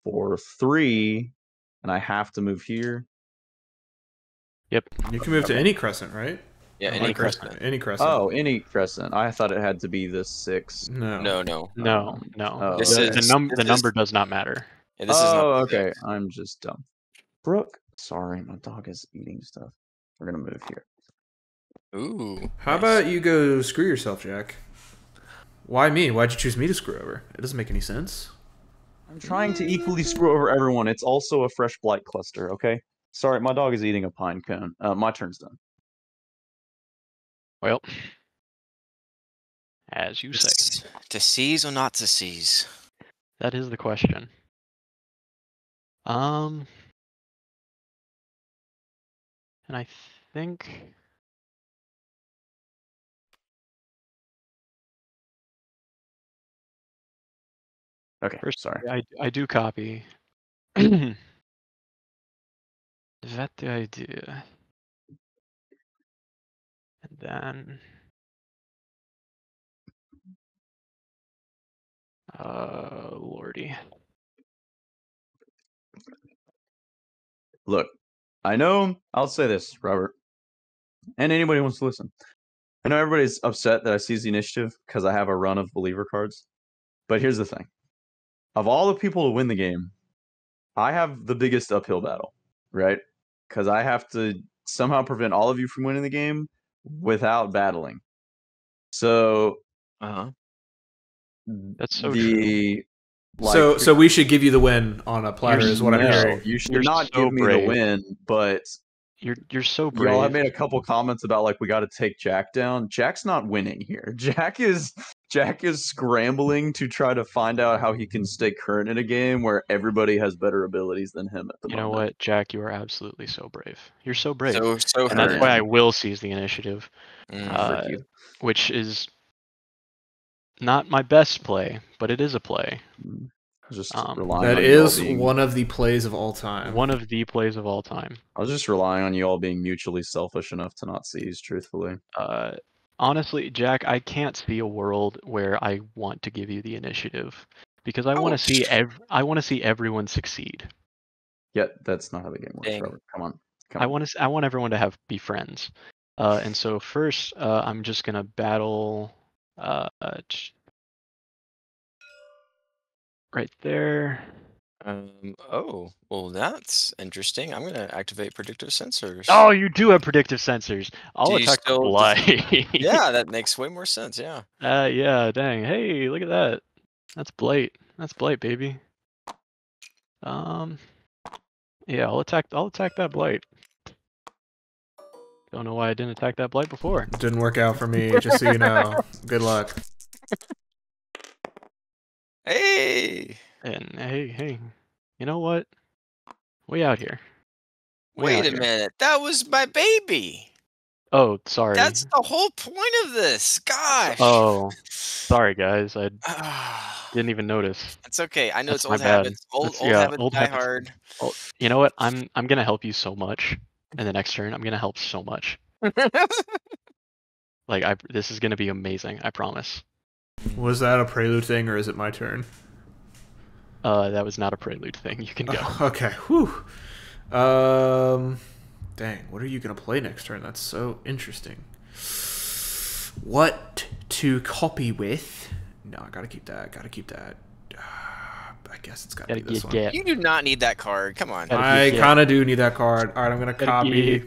for 3, and I have to move here. Yep. You can move to any crescent, right? Yeah, Oh, any like crescent. Any crescent. Oh, any crescent. I thought it had to be this 6. No. No. No. oh, This okay. is- the this number is- does not matter. Yeah, this is not. Oh, the okay. deck. I'm just dumb. Brooke, sorry, my dog is eating stuff. We're gonna move here. Ooh. How nice. about you go screw yourself, Jack? Why me? Why'd you choose me to screw over? It doesn't make any sense. I'm trying to equally screw over everyone. It's also a fresh blight cluster, okay? Sorry, my dog is eating a pine cone. My turn's done. Well, as you say, To seize or not to seize? that is the question. And I think Okay, first sorry. I do copy. Vet the idea. And then lordy. Look, I know, I'll say this, Robert, and anybody who wants to listen. I know everybody's upset that I seize the initiative because I have a run of believer cards. But here's the thing. Of all the people to win the game, I have the biggest uphill battle, right? Because I have to somehow prevent all of you from winning the game without battling. So That's so true. So we should give you the win on a platter, is what I'm hearing. You should You're not so give me brave. the win, but You're so brave. y'all have made a couple comments about like we got to take Jack down. Jack's not winning here. Jack is scrambling to try to find out how he can stay current in a game where everybody has better abilities than him at the You moment. know what, Jack? You are absolutely so brave. You're so brave, So and that's why I will seize the initiative, Frick you. which is not my best play, but it is a play. Just Um, relying That on you all is being, one of the plays of all time. One of the plays of all time. I was just relying on you all being mutually selfish enough to not seize, truthfully. Honestly, Jack, I can't see a world where I want to give you the initiative because I want to see everyone succeed. Yet that's not how the game works, Dang. Robert. Come on. I want everyone to be friends. And so first, I'm just gonna battle right there. Oh, well, that's interesting. I'm gonna activate predictive sensors. Oh, you do have predictive sensors. I'll Do you attack still- Blight. Yeah, that makes way more sense. Yeah. Yeah, dang. Hey, look at that. That's Blight. That's Blight, baby. Yeah, I'll attack that Blight. Don't know why I didn't attack that Blight before. It didn't work out for me, just so you know. Good luck. Hey. And hey, you know what? We out here. Wait a minute. That was my baby. Oh, sorry. That's the whole point of this. Gosh. Oh, sorry guys. I Ah, didn't even notice. it's okay. I know That's it's my old bad. habits. Old Yeah, habits old die habits. hard. Oh, you know what? I'm gonna help you so much and the next turn I'm gonna help so much. Like this is gonna be amazing. I promise. Was that a prelude thing, or is it my turn? That was not a prelude thing. You can go. Okay. Whew. Dang. What are you gonna play next turn? That's so interesting. What to copy with? No, I gotta keep that. Gotta keep that. I guess it's gotta be this one. You do not need that card. Come on. I kind of do need that card. All right, I'm gonna copy.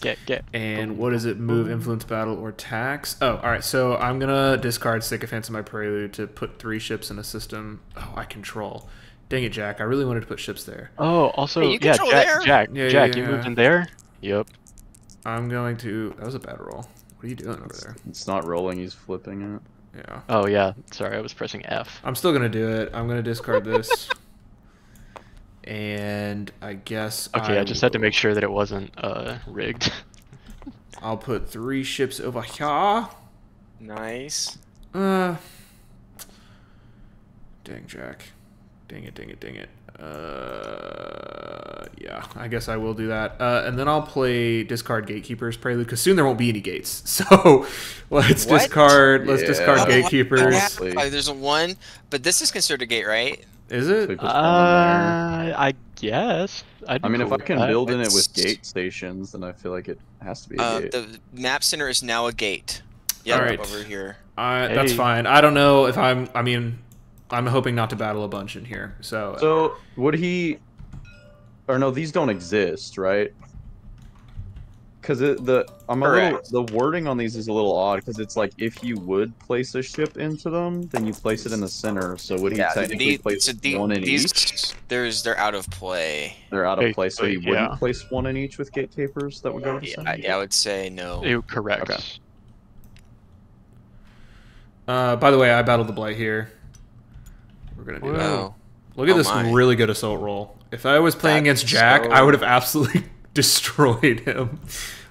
Get. And what does it? Move, influence, battle, or tax? Oh, all right. So I'm gonna discard Sycophants in my prelude to put 3 ships in a system. Oh, I control. Dang it, Jack! I really wanted to put ships there. Oh, also, hey, you control there? Jack, Yeah, you moved in there. Yep. I'm going to. That was a bad roll. What are you doing over there? It's not rolling. He's flipping it. Yeah. Oh yeah. Sorry, I was pressing F. I'm still gonna do it. I'm gonna discard this. And I guess. Okay, I just had to make sure that it wasn't rigged. I'll put 3 ships over here. Nice. Dang, Jack. Dang it. Yeah, I guess I will do that. And then I'll play discard Gatekeeper's Prelude, because soon there won't be any gates. So let's discard Gatekeepers. There's a 1, but this is considered a gate, right? Is it? I guess. I mean, if I can build in it with gate stations, then I feel like it has to be a gate. The map center is now a gate. Yeah, right. over here. That's fine. I don't know if I'm hoping not to battle a bunch in here. So would he? Or no, these don't exist, right? Because the wording on these is a little odd, because it's like if you would place a ship into them, then you place it in the center. So would he technically place one in each? They're out of play. They're out of play, so he wouldn't place one in each with Gatekeepers that would go to the center? Yeah, I would say no. Correct. Okay. By the way, I battled the Blight here. We're gonna do that. Look at this really good assault roll. If I was playing against Jack, I would have absolutely destroyed him.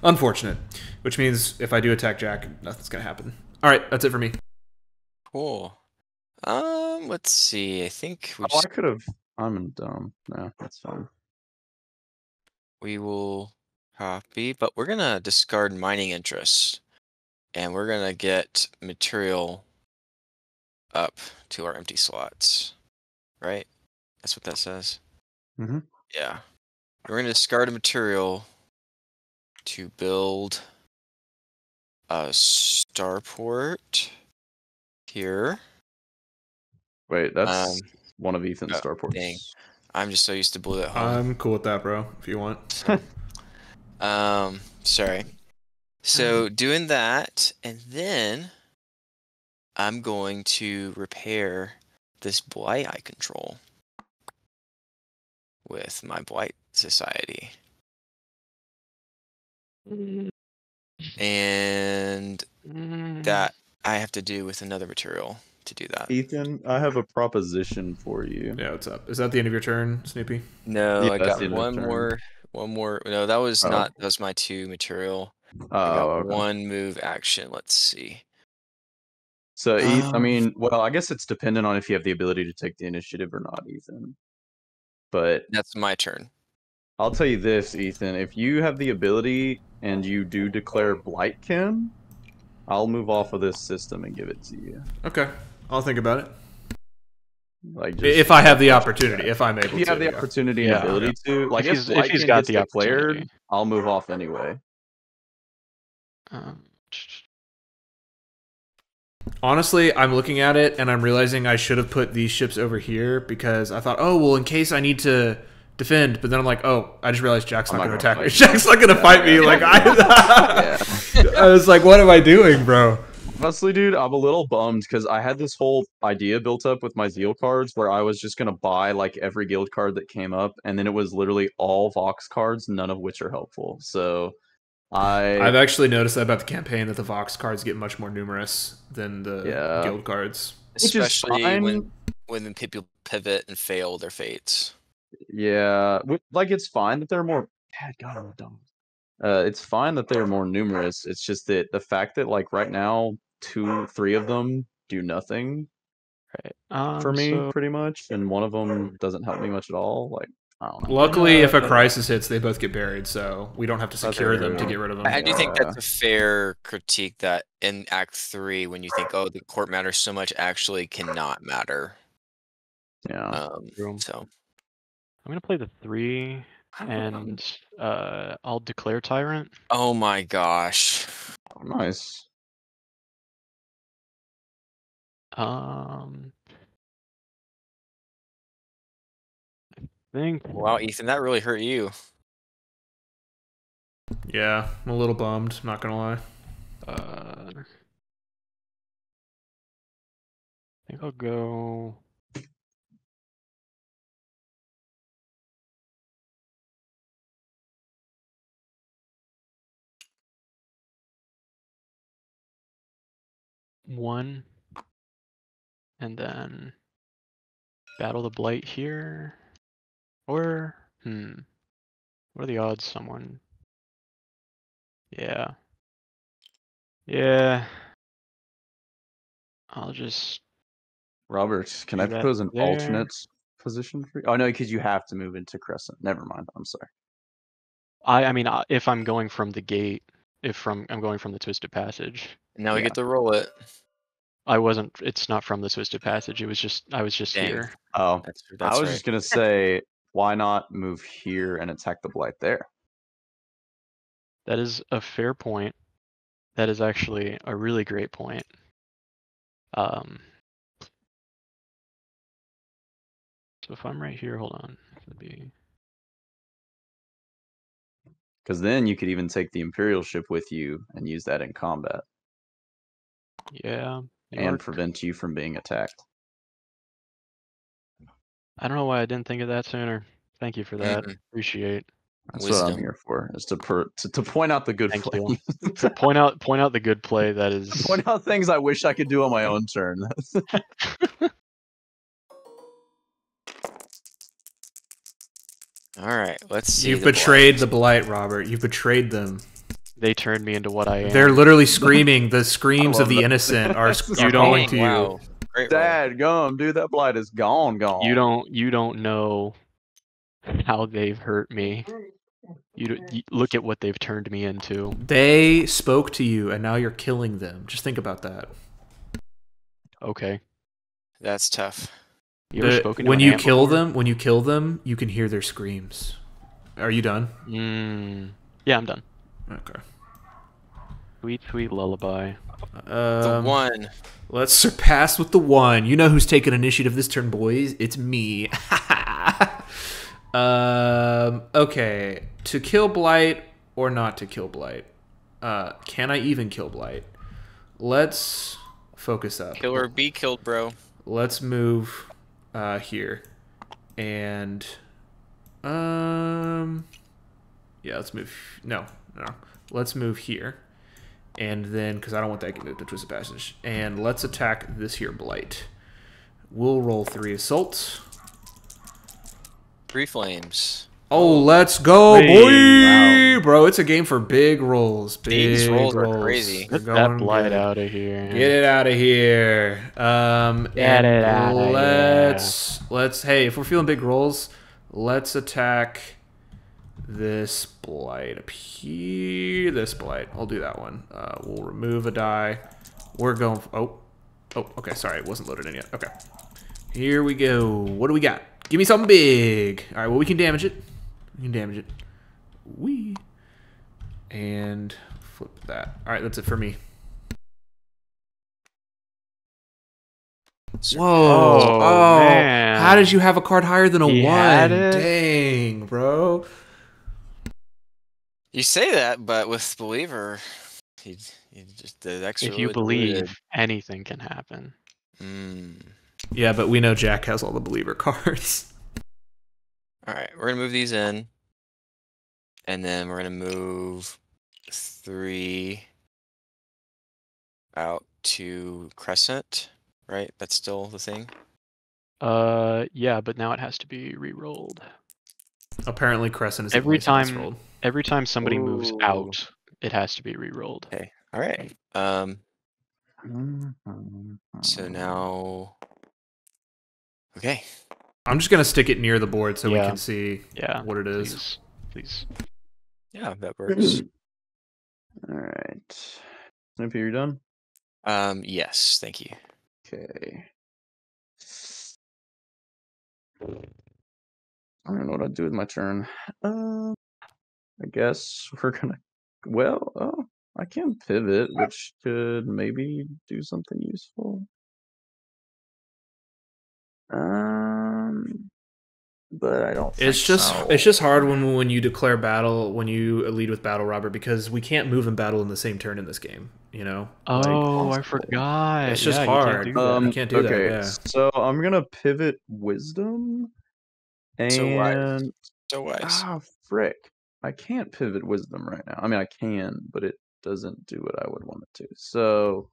Unfortunate. Which means if I do attack Jack, nothing's gonna happen. All right, that's it for me. Cool. Let's see. I think we I could have. I'm dumb. No, that's fine. We will copy, but we're gonna discard mining interests, and we're gonna get material up to our empty slots. Right? That's what that says. Mm-hmm. Yeah. We're gonna discard a material to build a starport here. Wait, that's one of Ethan's starports. Dang. I'm just so used to blue at home. I'm cool with that, bro, if you want. Sorry. So doing that, and then I'm going to repair this blight I control with my blight society. And that I have to do with another material to do that. Ethan, I have a proposition for you. Yeah, what's up? Is that the end of your turn, Snoopy? No, Yeah, I that's got the end of one turn. more. No, that was not. That was my 2 material. I got Okay. 1 move action. Let's see. So, I mean, well, I guess it's dependent on if you have the ability to take the initiative or not, Ethan. But that's my turn. I'll tell you this, Ethan. If you have the ability and you do declare Blightkin, I'll move off of this system and give it to you. Okay, I'll think about it. Like, just, if I have the opportunity, if I'm able to. If you have the opportunity and ability to, like, if he's got the declared, I'll move off anyway. Honestly, I'm looking at it and I'm realizing I should have put these ships over here, because I thought, oh, well, in case I need to defend, but then I'm like, oh, I just realized Jack's not going to attack me. Jack's not going to fight me. Like, I was like, what am I doing, bro? Honestly, dude, I'm a little bummed because I had this whole idea built up with my Zeal cards where I was just going to buy like every guild card that came up, and then it was literally all Vox cards, none of which are helpful. So I've actually noticed that about the campaign, that the Vox cards get much more numerous than the guild cards. Especially when people pivot and fail their fates. Yeah, like it's fine that they're more. God, I'm dumb. It's fine that they're more numerous. It's just that the fact that like right now 2, 3 of them do nothing, right? For me, pretty much, and one of them doesn't help me much at all. Like, I don't know. Luckily, if a crisis hits, they both get buried, so we don't have to secure them to true. get rid of them. I do think Yeah. that's a fair critique that in Act 3, when you think, oh, the court matters so much, actually cannot matter. Yeah. So I'm gonna play the 3, and I'll declare Tyrant. oh my gosh. Oh, nice. I think Wow, Ethan, that really hurt you. Yeah, I'm a little bummed, not gonna lie. I think I'll go. One, and then battle the blight here, or what are the odds? Someone, yeah. I'll just Robert, can I do that propose an there. alternate position for you? Oh no, because you have to move into Crescent. Never mind. I'm sorry. I mean, if I'm going from the gate, I'm going from the Twisted Passage. Now we Yeah. get to roll it. It's not from the Twisted Passage. I was just Dang. here. Oh, That's I was right. just gonna say, why not move here and attack the blight there? That is a fair point. That is actually a really great point. So if I'm right here, hold on. That'd be... Because then you could even take the Imperial ship with you and use that in combat Yeah. and prevent you from being attacked. I don't know why I didn't think of that sooner. Thank you for that. Appreciate. That's what I'm here for, is to point out the good Thank play. you. To point out the good play that is. Point out things I wish I could do on my own turn. All right, let's see. You've betrayed the blight, Robert. You've betrayed them. They turned me into what I am. They're literally screaming. The screams of the innocent are calling to you. Great Dad, gum, dude, that blight is gone. You don't know how they've hurt me. You look at what they've turned me into. They spoke to you, and now you're killing them. Just think about that. Okay. That's tough. When you kill them, you can hear their screams. Are you done? Yeah, I'm done. Okay. Sweet, sweet lullaby. The 1. Let's surpass with the 1. You know who's taking initiative this turn, boys? It's me. Okay. To kill blight or not to kill blight? Can I even kill blight? Let's focus up. Kill or be killed, bro. Let's move here. And yeah, let's move. No. Let's move here. And then, because I don't want that to get into Twisted Passage. And let's attack this here blight. We'll roll 3 assaults. 3 flames. Oh, let's go, Hey, boy! wow. Bro, it's a game for big rolls. These rolls are crazy. Get that blight out of here. Get it out of here. Get it out of here. Let's. Hey, if we're feeling big rolls, let's attack this blight up here. This blight. I'll do that one. We'll remove a die. We're going. Oh, okay. Sorry, it wasn't loaded in yet. Okay. Here we go. What do we got? Give me something big. All right. Well, we can damage it. We can damage it. Wee. And flip that. All right. That's it for me. Whoa. Oh, man. How did you have a card higher than a 1? had it? Dang, bro. You say that, but with Believer, he just the extra. If you believe, anything can happen. Yeah, but we know Jack has all the Believer cards. All right, we're gonna move these in, and then we're gonna move 3 out to Crescent. Right, that's still the thing. Yeah, but now it has to be re-rolled. Apparently, Crescent is Every the only thing that's time. rolled. Every time somebody moves Ooh. out, it has to be re-rolled. Okay. All right. So now. Okay. I'm just gonna stick it near the board so we Yeah. can see what it is. Please. Yeah, that works. All right. Snoopy, you're done? Yes, thank you. Okay. I don't know what I'd do with my turn. I guess we're gonna. Well, I can pivot, which could maybe do something useful. But I don't think It's just so. it's just hard when you declare battle, when you lead with battle, Robert, because we can't move in battle in the same turn in this game. You know. Oh, I possible. forgot. It's just yeah, hard. You can't do that. You can't do that. Okay, Yeah. so I'm gonna pivot wisdom, So wise. and So wise. frick, I can't pivot wisdom right now. I mean, I can, but it doesn't do what I would want it to. So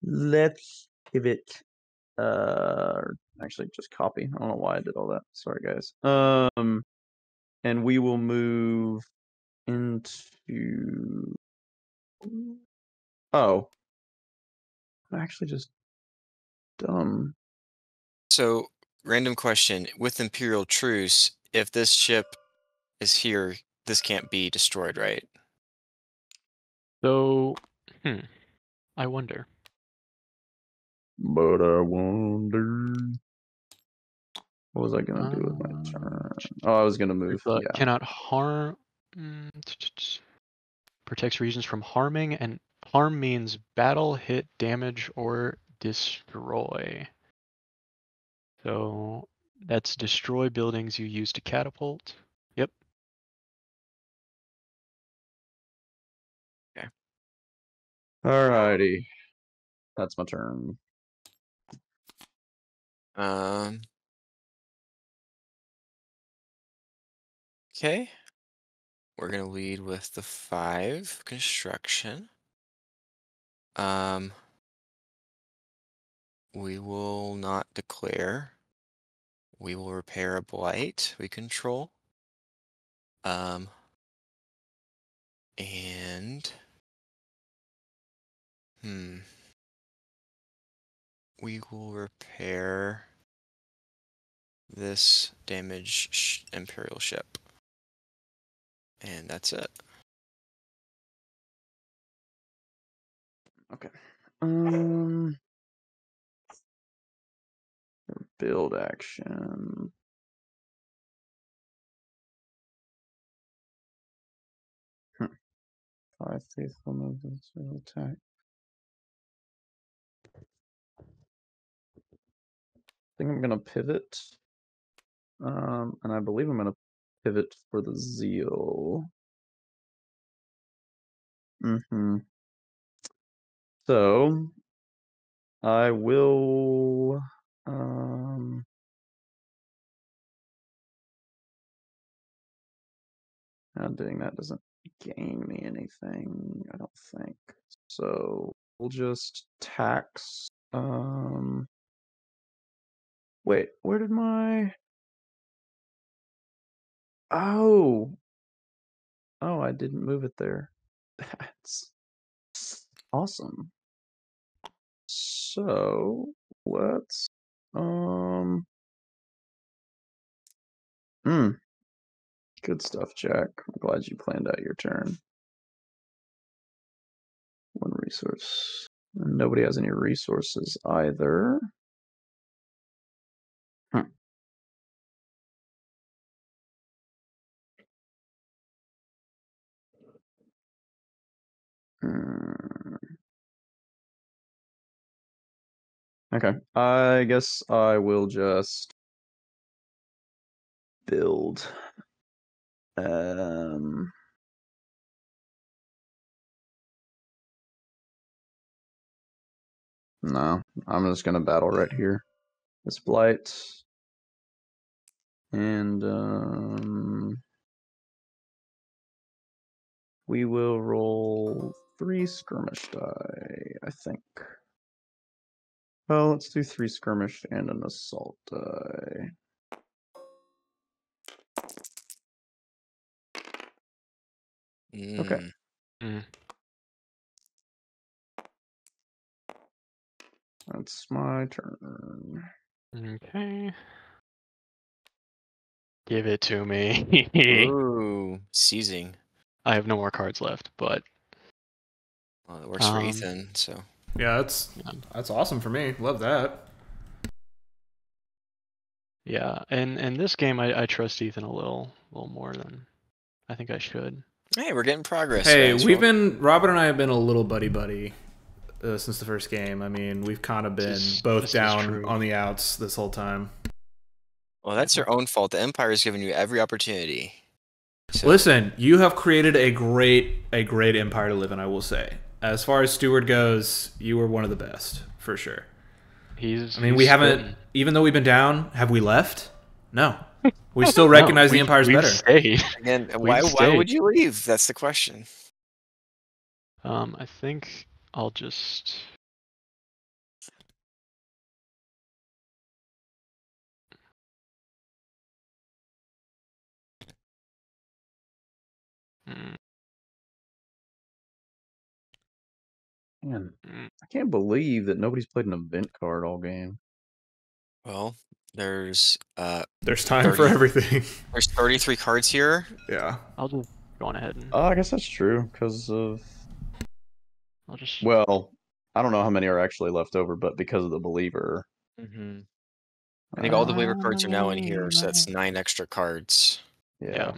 let's pivot. Actually, just copy. I don't know why I did all that. Sorry, guys. And we will move into. Oh, I'm actually just dumb. So, random question. With Imperial Truce, if this ship is here, this can't be destroyed, right? So, I wonder. But I wonder. What was I gonna do with my turn? Oh, I was gonna move. Yeah. Cannot harm. Protects regions from harming, and harm means battle, hit, damage, or destroy. So that's destroy buildings you use to catapult. Yep. Okay. Alrighty. That's my turn. Okay. We're gonna lead with the 5 construction. We will not declare. We will repair a blight we control. And we will repair this damaged Imperial ship. And that's it. Okay. Build action. Hmm. 5 faithful movements to attack. I think I'm gonna pivot. And I believe I'm gonna pivot for the zeal. So I will doing that doesn't gain me anything, I don't think. So we'll just tax wait, where did my Oh, I didn't move it there. That's awesome. So let's good stuff, Jack. I'm glad you planned out your turn. 1 resource. Nobody has any resources either. Okay, I guess I will just build. No, I'm just gonna battle right here. This blight. And we will roll 3 skirmish die, I think. Well, let's do 3 skirmish and an assault die. Okay. That's my turn. Okay. Give it to me. Ooh, seizing. I have no more cards left, but Well, that works for Ethan, so. Yeah, that's awesome for me. Love that. yeah. And in this game, I trust Ethan a little more than I think I should. Hey, we're getting progress. Hey, guys. Robert and I have been a little buddy since the first game. I mean, we've kind of been both down on the outs this whole time. Well, that's your own fault. The Empire's given you every opportunity. So. Listen, you have created a great empire to live in, I will say. As far as Steward goes, you were one of the best, for sure. We haven't, even though we've been down, have we left? No. We still recognize the Empire's better. Stayed. Again, why would you leave? That's the question. I think I'll just... Man, I can't believe that nobody's played an event card all game. Well, there's time for everything. There's 33 cards here. Yeah. I'll just go on ahead and... I guess that's true, because of... I'll just... Well, I don't know how many are actually left over, but because of the Believer. Mm-hmm. I think all the Believer cards are now in here, so that's 9 extra cards. Yeah.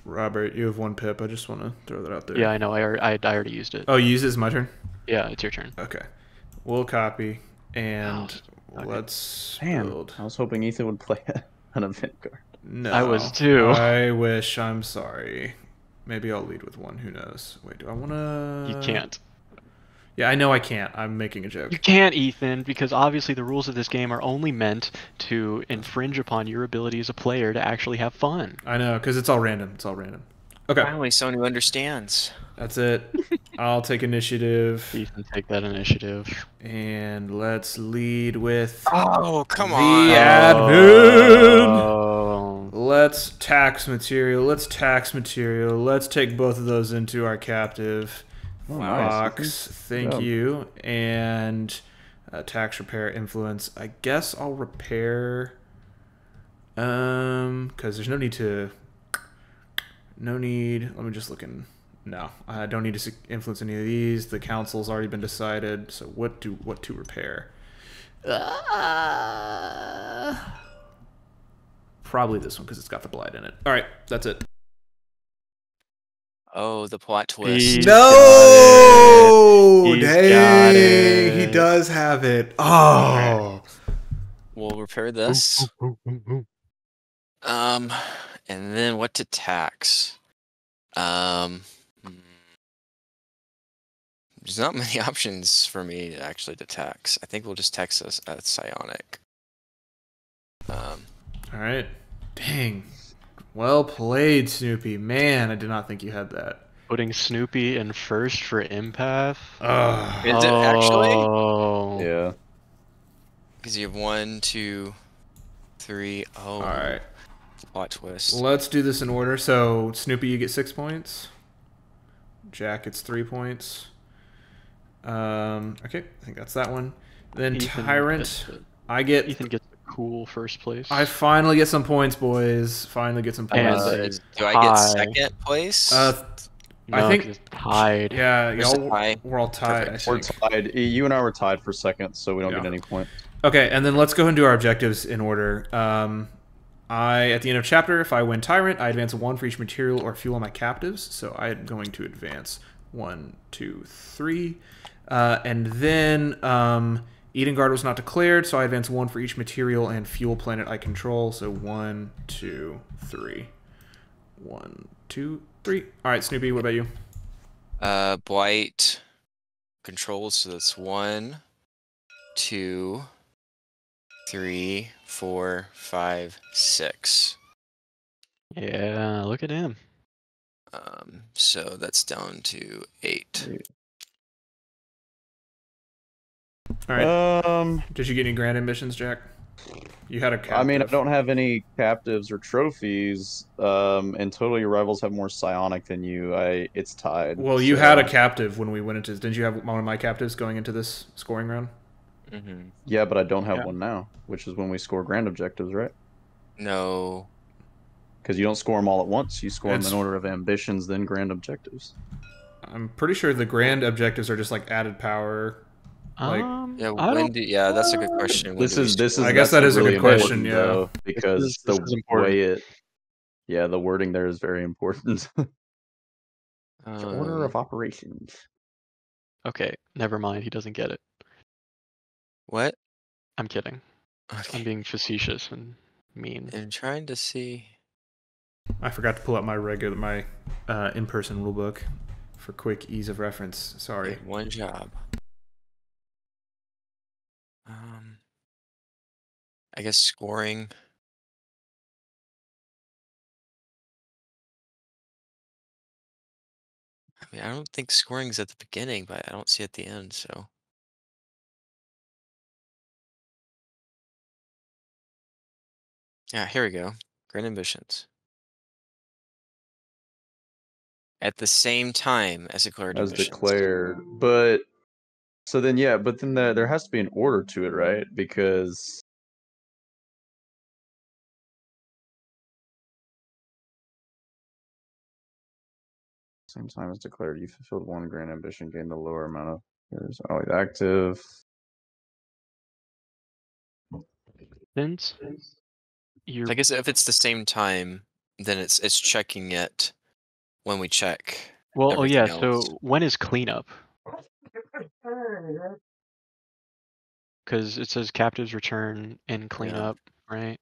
Robert, you have 1 pip. I just want to throw that out there. Yeah, I know. I already used it. Oh, you used it? It's my turn? Yeah, it's your turn. Okay. We'll copy, and let's build. I was hoping Ethan would play an event card. No. I was too. I wish. I'm sorry. Maybe I'll lead with 1. Who knows? Wait, do I want to... You can't. Yeah, I know I can't. I'm making a joke. You can't, Ethan, because obviously the rules of this game are only meant to infringe upon your ability as a player to actually have fun. I know, because it's all random. It's all random. Okay. Finally, someone who understands. That's it. I'll take initiative. Ethan, take that initiative. And let's lead with... Oh, come the on. admin. Oh. Let's tax material. Let's take both of those into our captive box. Nice. Thank you. And tax, repair, influence. I guess I'll repair... because there's no need to... Let me just look in... No, I don't need to influence any of these. The council's already been decided. So what to repair? Probably this one because it's got the blight in it. All right, that's it. Oh, the plot twist. No, dang, he does have it. Oh, We'll repair this. And then what to tax? There's not many options for me actually to tax. I think we'll just tax us at psionic. All right. Dang. Well played, Snoopy. Man, I did not think you had that. Putting Snoopy in first for empath. Is it actually? Oh. Yeah. Because you have 1, 2, 3. Oh. All right. Plot twist. Let's do this in order. So, Snoopy, you get 6 points. Jack gets 3 points. Okay, I think that's that one. Then Ethan Tyrant, Ethan gets the cool first place. I finally get some points, boys. Finally get some points. Do I get second place? No, I think it's tied. Yeah, tie. we're all tied. Perfect. We're tied. You and I were tied for second, so we don't get any point. Okay, and then let's go and do our objectives in order. At the end of chapter, if I win Tyrant, I advance 1 for each material or fuel on my captives. So I'm going to advance 1, 2, 3. And then Edengard was not declared, so I advance 1 for each material and fuel planet I control. So 1, 2, 3. 1, 2, 3. All right, Snoopy, what about you? Blight controls, so that's 1, 2, 3, 4, 5, 6. Yeah, look at him. So that's down to 8. All right. Did you get any grand ambitions, Jack? You had a captive. I mean, I don't have any captives or trophies. And total, your rivals have more psionic than you. It's tied. Well, you had a captive when we went into. Didn't you have one of my captives going into this scoring round? Mm-hmm. Yeah, but I don't have one now, which is when we score grand objectives, right? No. Because you don't score them all at once. You score them It's- in order of ambitions, then grand objectives. I'm pretty sure the grand objectives are just like added power. Like, Yeah, I when don't. do? Yeah, that's a good question. When This do we is this is. score? I guess that's that is a really good question, important, yeah. though, because This the is important. way it, yeah, the wording there is very important. Order of operations. Okay, never mind. He doesn't get it. What? I'm kidding. Okay. I'm being facetious and mean. I'm trying to see. I forgot to pull out my in-person rulebook for quick ease of reference. Sorry. Okay, one job. I guess scoring. I mean, I don't think scoring's at the beginning, but I don't see it at the end, so. Yeah, here we go. Grand ambitions. At the same time as declared As ambitions. declared, but so then yeah, but then there has to be an order to it, right? Because same time as declared, you fulfilled one grand ambition, gained a lower amount of. There's always active. Since you're I guess if it's the same time, then it's checking it when we check well, oh yeah. everything else. So when is cleanup? Because it says captives return and cleanup, right?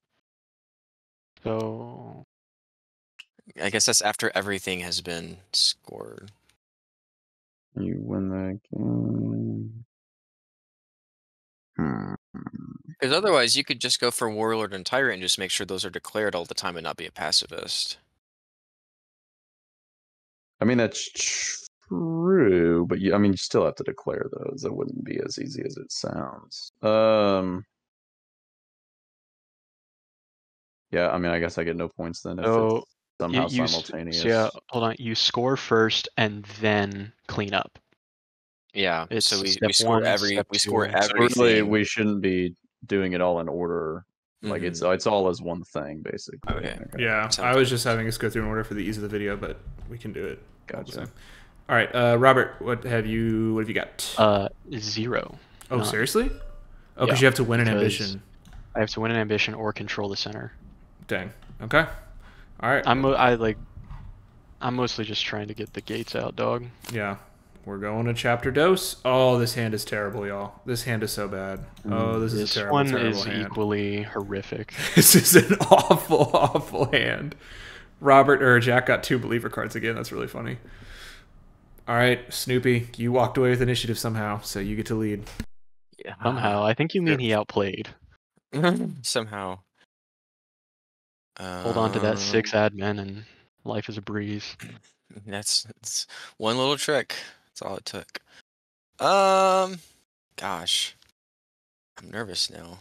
So I guess that's after everything has been scored. You win the game. Because otherwise, you could just go for Warlord and Tyrant and just make sure those are declared all the time and not be a pacifist. I mean, that's true, but I mean, you still have to declare those. It wouldn't be as easy as it sounds. Yeah, I mean, I guess I get no points then if so it's somehow you simultaneous. so yeah, hold on. You score first and then clean up. Yeah, It's so we step score one, step we score two. So really, everything. we shouldn't be doing it all in order. Like it's all as one thing, basically. Okay. Yeah, Sounds I was good. just having us go through an order for the ease of the video, but we can do it. all the Gotcha. same. All right, Robert, what have you got? 0. Oh, none. seriously? Oh, because Yeah, you have to win an because ambition. I have to win an ambition or control the center. Dang. Okay. All right. I'm mostly just trying to get the gates out, dog. Yeah. We're going to chapter dose. Oh, this hand is terrible, y'all. This hand is so bad. Oh, this is a terrible, one terrible is hand. equally horrific. This is an awful, awful hand. Jack got 2 believer cards again. That's really funny. All right, Snoopy, you walked away with initiative somehow, so you get to lead. Yeah. Somehow, I think you mean he outplayed. Somehow. Hold on to that 6 admin and life is a breeze. That's one little trick. That's all it took. Gosh, I'm nervous now.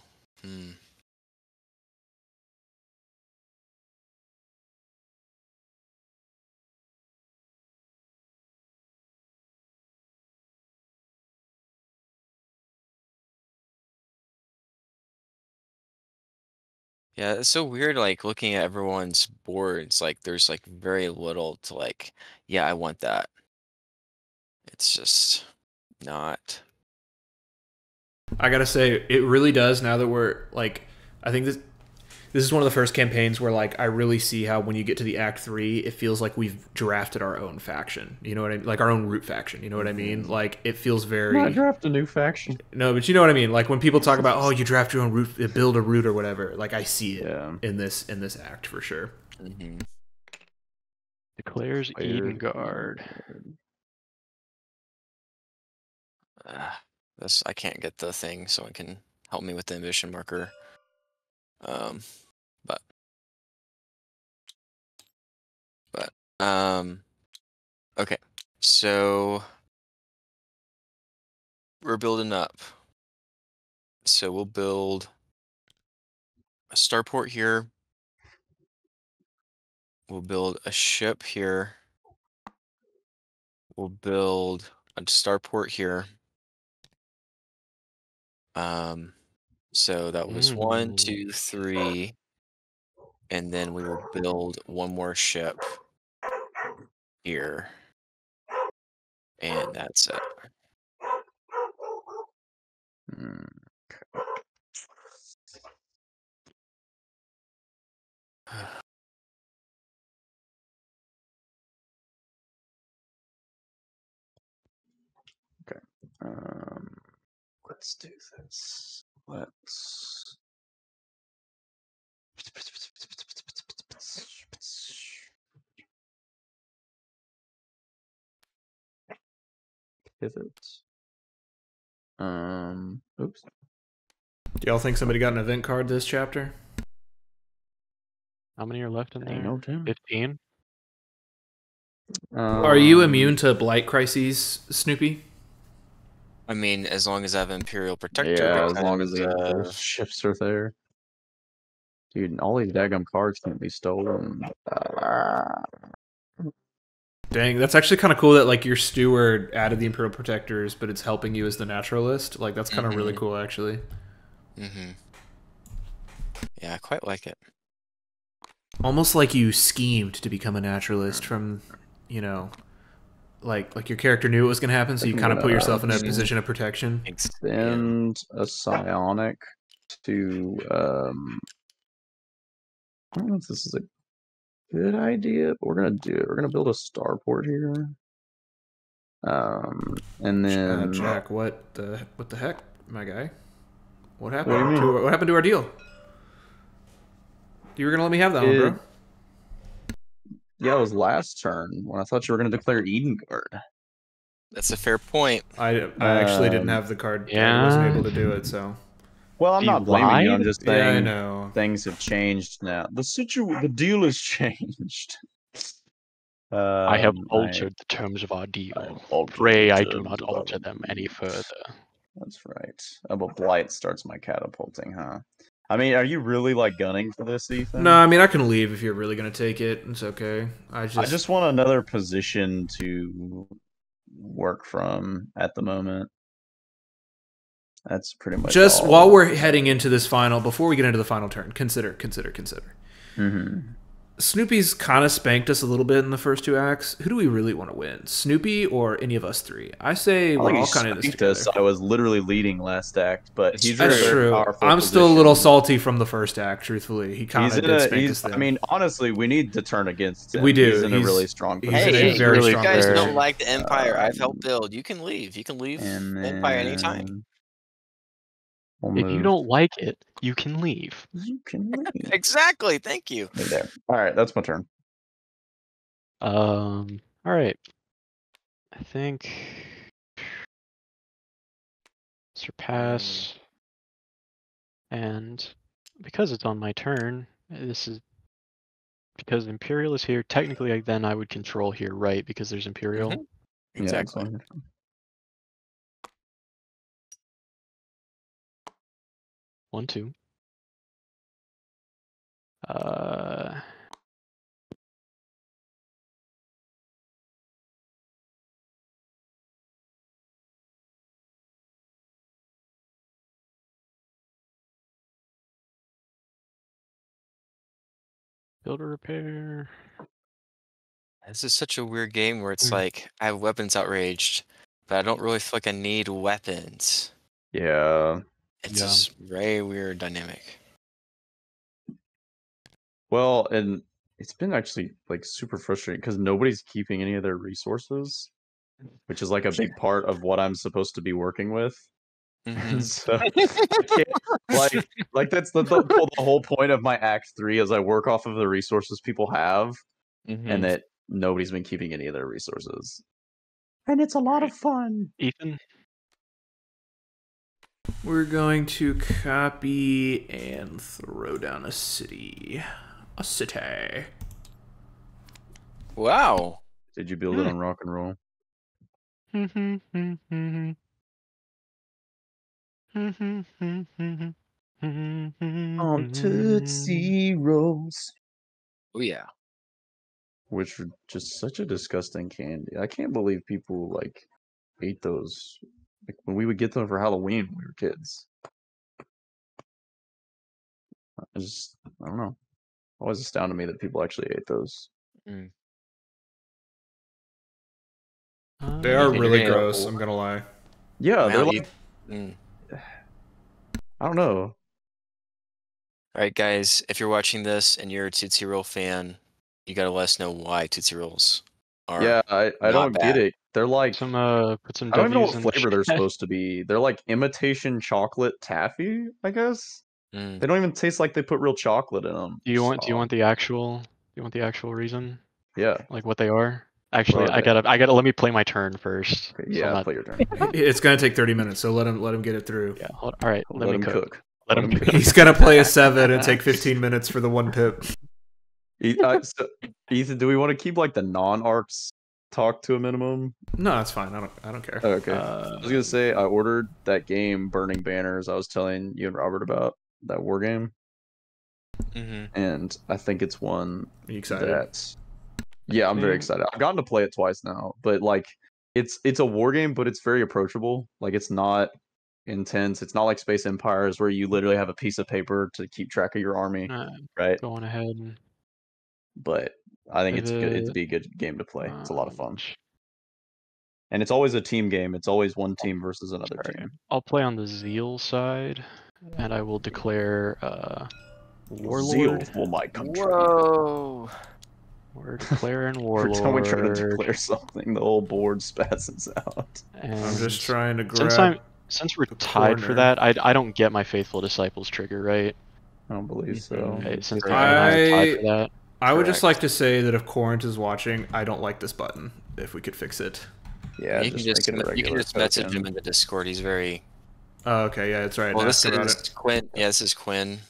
Yeah, it's so weird, like, looking at everyone's boards, like, there's, like, very little to, like, yeah, I want that. It's just not. I gotta say, it really does. Now that we're like, I think this is one of the first campaigns where like I really see how when you get to the Act 3, it feels like we've drafted our own faction. You know what I mean? Like our own root faction. You know what I mean? Like it feels very. Not draft a new faction. No, but you know what I mean. Like when people talk about, oh, you draft your own root, build a root or whatever. Like I see it in this act for sure. Declares Eden Guard. I can't get the thing, so it can help me with the ambition marker. Okay, so we're building up. So we'll build a starport here. We'll build a ship here. We'll build a starport here. So that was 1, 2, 3, and then we will build one more ship here, and that's it. Hmm. Okay. Let's do this. Let's. Pivot. Oops. Do y'all think somebody got an event card this chapter? How many are left in Ain't there? no telling. 15? Are you immune to blight crises, Snoopy? I mean, as long as I have Imperial Protector, Yeah, as long as because, the Imperial ships are there. Dude, all these daggum cards can't be stolen. Dang, that's actually kind of cool that like your steward added the Imperial Protectors, but it's helping you as the naturalist. Like that's kind of really cool, actually. Yeah, I quite like it. Almost like you schemed to become a naturalist from, you know, like your character knew it was going to happen, so you kind of put yourself in a position of protection. Send a psionic to I don't know if this is a good idea, but we're gonna do it. We're gonna build a starport here. And then Jack, what the heck, my guy? What What do you happened mean? to what happened to our deal? You were gonna let me have that one, bro. Yeah, it was last turn when I thought you were gonna declare Edengard. That's a fair point. I actually didn't have the card. Yeah. I wasn't able to do it, so. Well, I'm You not blaming you. I'm lied? just Yeah, I saying know. things have changed now. The deal has changed. I have Um, altered the terms of our I deal. altered Pray the I do terms not of our alter them any deal. further. That's right. Oh, but Blight starts my catapulting, huh? I mean, are you really like gunning for this, Ethan? No, I mean I can leave if you're really gonna take it. It's okay. I just want another position to work from at the moment. That's pretty much just all. while we're heading into this final, before we get into the final turn, consider. Mm-hmm. Snoopy's kind of spanked us a little bit in the first two acts. Who do we really want to win, Snoopy or any of us three? I say we're all kind of in this together. I was literally leading last act, but he's That's in a very true. powerful I'm still a little position. salty from the first act. Truthfully, he kind of did spank us then. I mean, honestly, we need to turn against him. We do. He's in a really strong position. He's in a very really If you strong guys position. don't like the Empire I've helped build, you can leave. You can leave Empire anytime. We'll If you don't like it, you can leave. You can leave. Exactly. Thank you. Right there. All right, that's my turn. All right. I think surpass, and because it's on my turn, this is because Imperial is here. Technically, then I would control here, right? Because there's Imperial. Exactly. Yeah, 1, 2. Build a repair. This is such a weird game where it's like I have weapons outraged, but I don't really feel like I need weapons. yeah. It's this very weird dynamic. Well, and it's been actually like super frustrating because nobody's keeping any of their resources, which is like a big part of what I'm supposed to be working with. So I can't, like that's the whole point of my Act 3 is I work off of the resources people have, and that nobody's been keeping any of their resources. And it's a lot of fun. Ethan? We're going to copy and throw down a city. A city. Wow. Did you build it on rock and roll? On Tootsie Rolls. Oh yeah. Which are just such a disgusting candy. I can't believe people like ate those. Like when we would get them for Halloween when we were kids. I don't know. Always astounded me that people actually ate those. Mm. They are You're really gonna- gross. I'm gonna lie. Yeah, Wow, they're you- like Mm. I don't know. All right, guys, if you're watching this and you're a Tootsie Roll fan, you gotta let us know why Tootsie Rolls are. Yeah, I not don't get bad. it. They're like Some put some I don't even know W's what in the flavor they're chat. supposed to be. They're like imitation chocolate taffy, I guess. Mm. They don't even taste like they put real chocolate in them. Do you want the actual reason? Yeah. Like what they are? Actually, are I they? gotta let me play my turn first. Okay, so yeah, I'm not- play your turn. It's gonna take 30 minutes, so let him get it through. Yeah. All right. Let me him cook. Let him cook. He's gonna play a 7 and take 15 minutes for the 1 pip. So, Ethan, do we want to keep like the non-arcs talk to a minimum? No, that's fine. I don't care. Okay. I was gonna say I ordered that game, Burning Banners. I was telling you and Robert about that war game, Mm-hmm. and I think it's one Are you excited? that. Yeah, I'm very excited. I've gotten to play it twice now, but like it's a war game, but it's very approachable. Like it's not intense. It's not like Space Empires where you literally have a piece of paper to keep track of your army, right? Going ahead and But I think it's good. It'd be a good game to play. It's a lot of fun, and it's always a team game. It's always one team versus another team. I'll play on the Zeal side, and I will declare Warlord. Zeal will my country. Whoa! We're declaring Every Warlord. time we try to declare something, the whole board spasms out. I'm just trying to Since grab. since we're the tied for corner. that, I don't get my Faithful Disciples trigger, right? I don't believe so. Okay, since Correct. we're tied for that. I would just Correct. like to say that if Corinth is watching, I don't like this button. If we could fix it. Yeah, you can just just make it a you can regular just message token. him in the Discord. He's very Oh, okay, yeah, that's right. well. This Ask about is it. Quinn. Yeah, this is Quinn.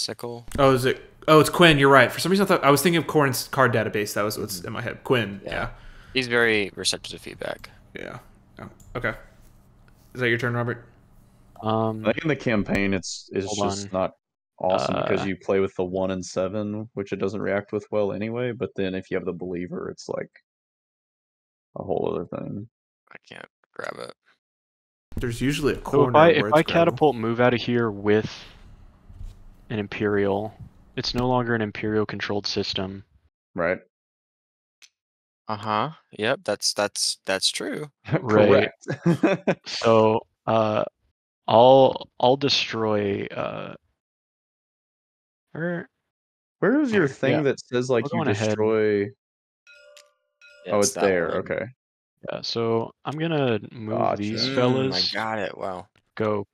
Sickle. Oh, is it? Oh, it's Quinn. You're right. For some reason, I was thinking of Corinth's card database. That was what's in my head. Quinn. Yeah. He's very receptive to feedback. Yeah. Oh, okay. Is that your turn, Robert? I think in the campaign, it's Hold just on. not awesome because Uh, you play with the 1 and 7, which it doesn't react with well anyway. But then if you have the believer, it's like a whole other thing. I can't grab it. There's usually a So corner if where I it's grabbable. catapult move out of here with an Imperial, it's no longer an Imperial controlled system. Right? Yep. That's true. Right. Correct. So I'll destroy or Where is your thing Yeah. that says like We're you going ahead. destroy? Oh, it's that there. one. Okay. yeah, so I'm gonna move Gotcha. these I fellas, got it. Wow. go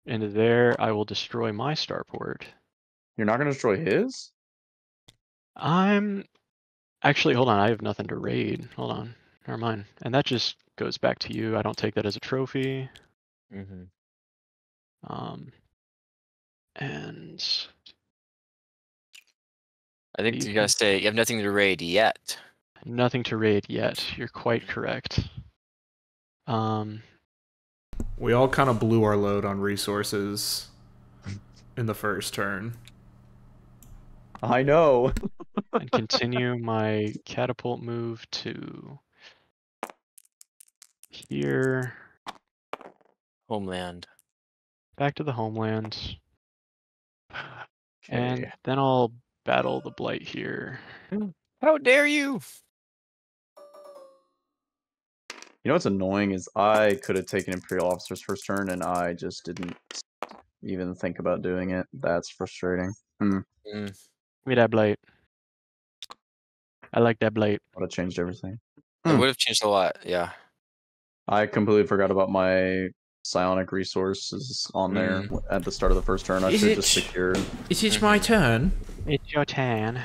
into there. I will destroy my starport. You're not gonna destroy his? I'm actually hold on, I have nothing to raid. Hold on. Never mind. And that just goes back to you. I don't take that as a trophy. Mm-hmm. And I think You you gotta say you have nothing to raid yet. nothing to raid yet. You're quite correct. We all kind of blew our load on resources in the first turn. I know. And continue my catapult move to here, Homeland. back to the homeland, and Okay. then I'll battle the blight here. How dare you? You know what's annoying is I could have taken Imperial Officer's first turn and I just didn't even think about doing it. That's frustrating. Mm. Give me that blight. I like that blight. Would have changed everything. It would have changed a lot. Yeah. I completely forgot about my psionic resources on there at the start of the first turn. I Is should it- have just secured. Is it my turn? It's your turn.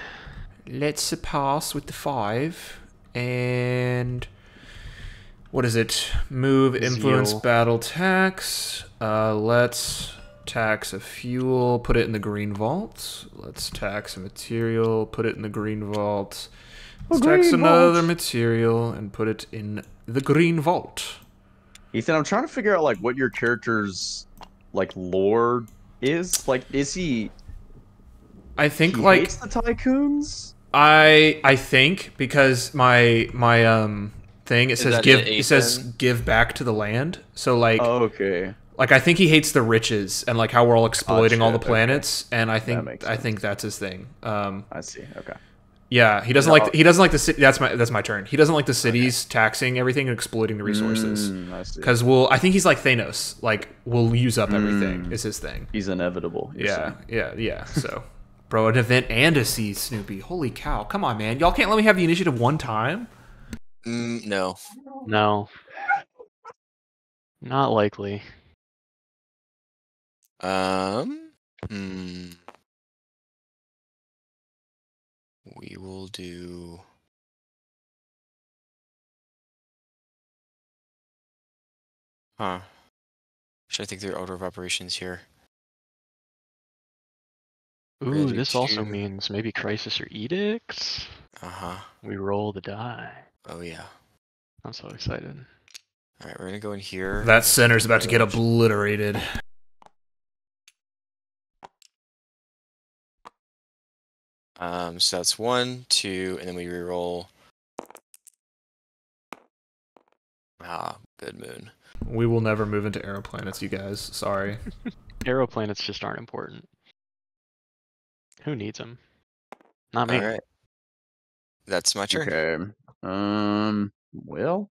Let's pass with the 5 and what is it? Move, influence, Zeal. battle, tax. Let's tax a fuel, put it in the green vault. Let's tax a material, put it in the green vault. Let's tax another material and put it in the green vault. Ethan, I'm trying to figure out like what your character's like lore is. Like, is he? I think He like hates the tycoons. I think because my thing it says that give it, it says Ethan? give back to the land. So like Oh, okay. Like, I think he hates the riches and like how we're all exploiting all the shit, planets, and I makes think that's his thing. I see. Okay. Yeah, he doesn't like the city. That's my turn. He doesn't like the cities taxing everything and exploiting the resources. I see. Because I think he's like Thanos. Like, we'll use up everything. Is his thing. He's inevitable. Yeah. So, bro, an event and a sea Snoopy. Holy cow! Come on, man. Y'all can't let me have the initiative one time. No. No. Not likely. We will do. Huh. Should I think through order of operations here? Ooh, this also means maybe crisis or edicts. We roll the die. Oh yeah. I'm so excited. All right, we're gonna go in here. That center's about to get obliterated. So that's 1, 2, and then we reroll. Good moon. We will never move into aeroplanets, you guys. Sorry. Aeroplanets just aren't important. Who needs them? Not me. All right. That's my turn. Okay. Well.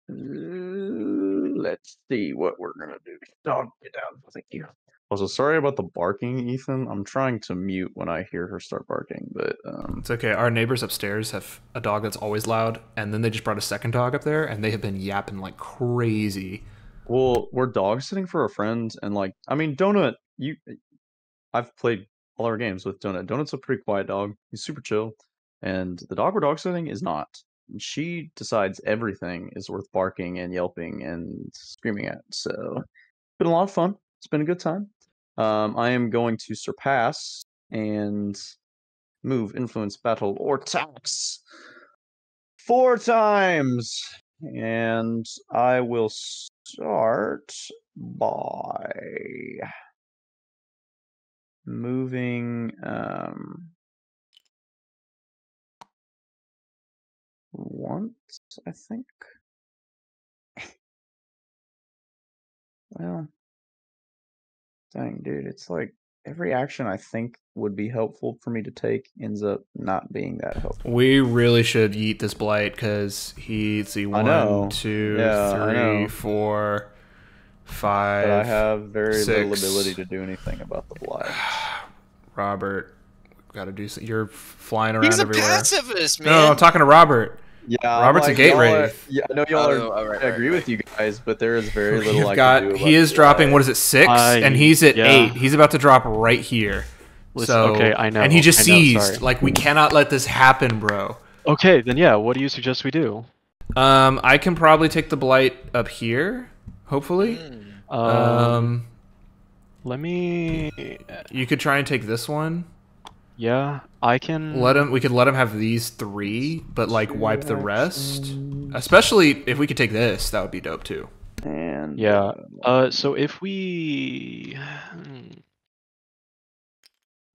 Let's see what we're gonna do. Dog, get down. Thank you. Also, sorry about the barking, Ethan. I'm trying to mute when I hear her start barking, but It's okay. Our neighbors upstairs have a dog that's always loud, and then they just brought a second dog up there, and they have been yapping like crazy. well, we're dog sitting for a friend, and like, I mean, Donut, I've played all our games with Donut. Donut's a pretty quiet dog. He's super chill, and the dog we're dog sitting is not. She decides everything is worth barking and yelping and screaming at. So, it's been a lot of fun. It's been a good time. I am going to surpass and move, influence, battle, or tax 4 times. And I will start by moving once, I think. Well, dang, dude, it's like every action I think would be helpful for me to take ends up not being that helpful. We really should yeet this blight because he's the 1, 2, 3, 4, 5. But I have very 6. little ability to do anything about the blight. Robert, got to do something. You're flying around He's a everywhere. pacifist, man. No, I'm talking to Robert. Yeah, Robert's a gate wraith. Yeah, I know y'all are. I agree with you guys, but there is very little I can do about he is dropping. What is it, 6? And he's at 8. He's about to drop right here. Listen, so okay, I know. And he just seized. Sorry. Like, we cannot let this happen, bro. Okay, then yeah. What do you suggest we do? I can probably take the blight up here. Hopefully. Let me. You could try and take this one. Yeah, I can. We could let him have these 3, but like wipe the rest. Especially if we could take this, that would be dope too. And yeah. So if we.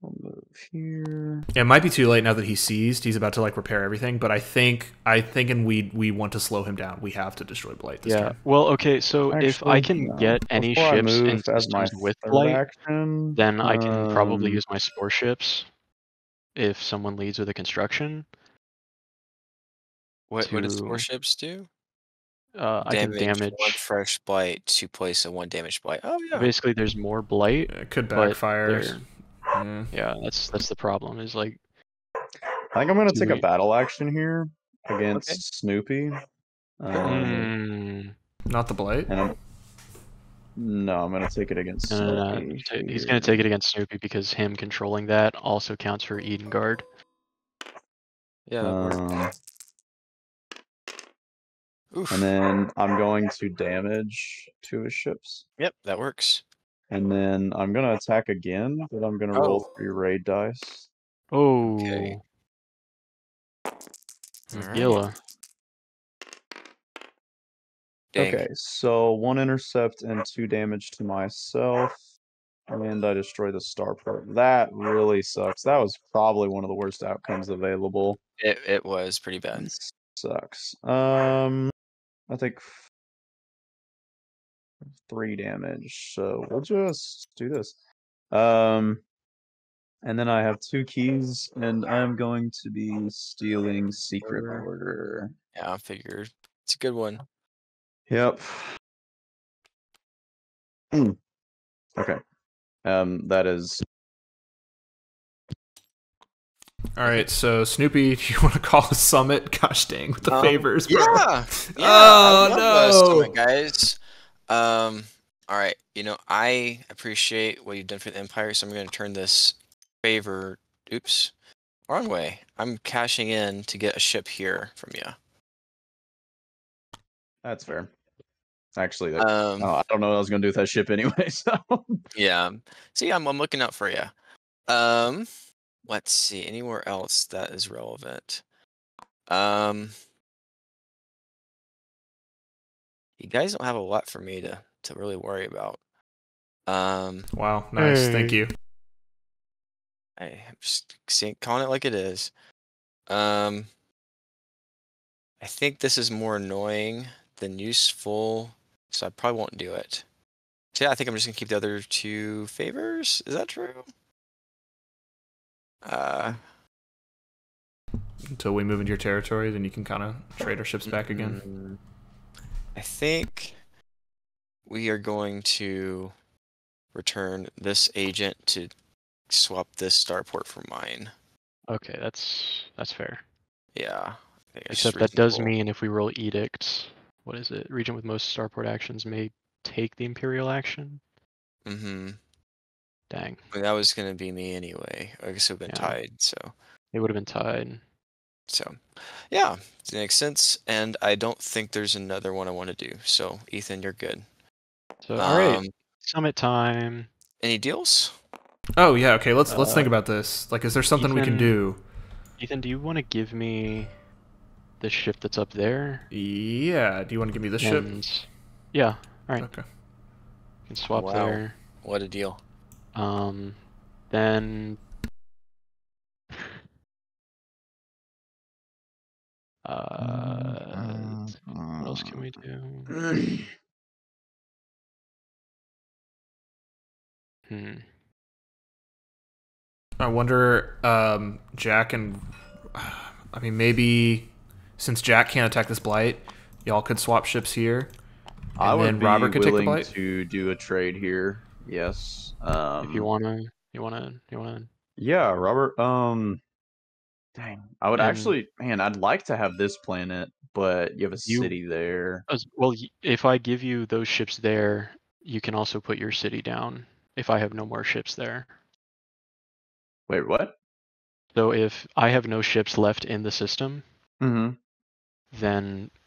I'll move here. It might be too late now that he's seized. He's about to like repair everything, but I think we want to slow him down. We have to destroy blight this turn. Well, okay. So if I can get any ships and systems with blight, then I can probably use my spore ships. If someone leads with a construction. What does spore ships do? I can damage 1 fresh blight to place a 1 damaged blight. Oh yeah. Basically, there's more blight. It could backfire. Yeah, that's the problem. Is like. I think I'm gonna take a battle action here against Snoopy. Not the blight. No, I'm gonna take it against Snoopy. No. He's gonna take it against Snoopy because him controlling that also counts for Eden Guard. Yeah. And then I'm going to damage 2 of his ships. Yep, that works. And then I'm gonna attack again, but I'm gonna roll 3 raid dice. Oh. Okay. Gilla. Dang. Okay, so 1 intercept and 2 damage to myself. And I destroy the star part. That really sucks. That was probably one of the worst outcomes available. It was pretty bad. It sucks. I think 3 damage. So we'll just do this. And then I have 2 keys, and I'm going to be stealing Secret Order. Yeah, I figured. It's a good one. Yep. Okay. That is. All right, so Snoopy, do you want to call a summit? Gosh dang, with the favors, bro. Yeah, Oh, I love summit, guys. All right, I appreciate what you've done for the Empire, so I'm going to turn this favor. Oops, wrong way. I'm cashing in to get a ship here from you. That's fair. Actually, I don't know what I was going to do with that ship anyway. So yeah. See, I'm looking out for you. Let's see. Anywhere else that is relevant? You guys don't have a lot for me to really worry about. Wow, nice. Thank you. I'm just calling it like it is. I think this is more annoying than useful, so I probably won't do it. So yeah, I think I'm just gonna keep the other 2 favors. Is that true? Until we move into your territory, then you can kind of trade our ships back again. I think we are going to return this agent to swap this starport for mine. Okay, that's fair. Yeah. Except that does mean if we roll Edict, what is it? Region with most starport actions may take the Imperial action. Mm-hmm. Dang. That was gonna be me anyway. I guess it would have been tied, so. It would have been tied. So, yeah, it makes sense. And I don't think there's another one I want to do. So, Ethan, you're good. So, all right, summit time. Any deals? Oh yeah, okay. Let's think about this. Like, is there something we can do? Ethan, do you want to give me the ship that's up there? Yeah. Do you want to give me this ship? Yeah. All right. Okay. You can swap there. What a deal. Then. What else can we do? I wonder, Jack and I mean, maybe since Jack can't attack this blight, y'all could swap ships here. I would be Robert could willing take the blight. to do a trade here. Yes. If you wanna. Yeah, Robert. Dang. I would actually, man, I'd like to have this planet, but you have a city there. Well, if I give you those ships there, you can also put your city down. If I have no more ships there. Wait, what? So if I have no ships left in the system, then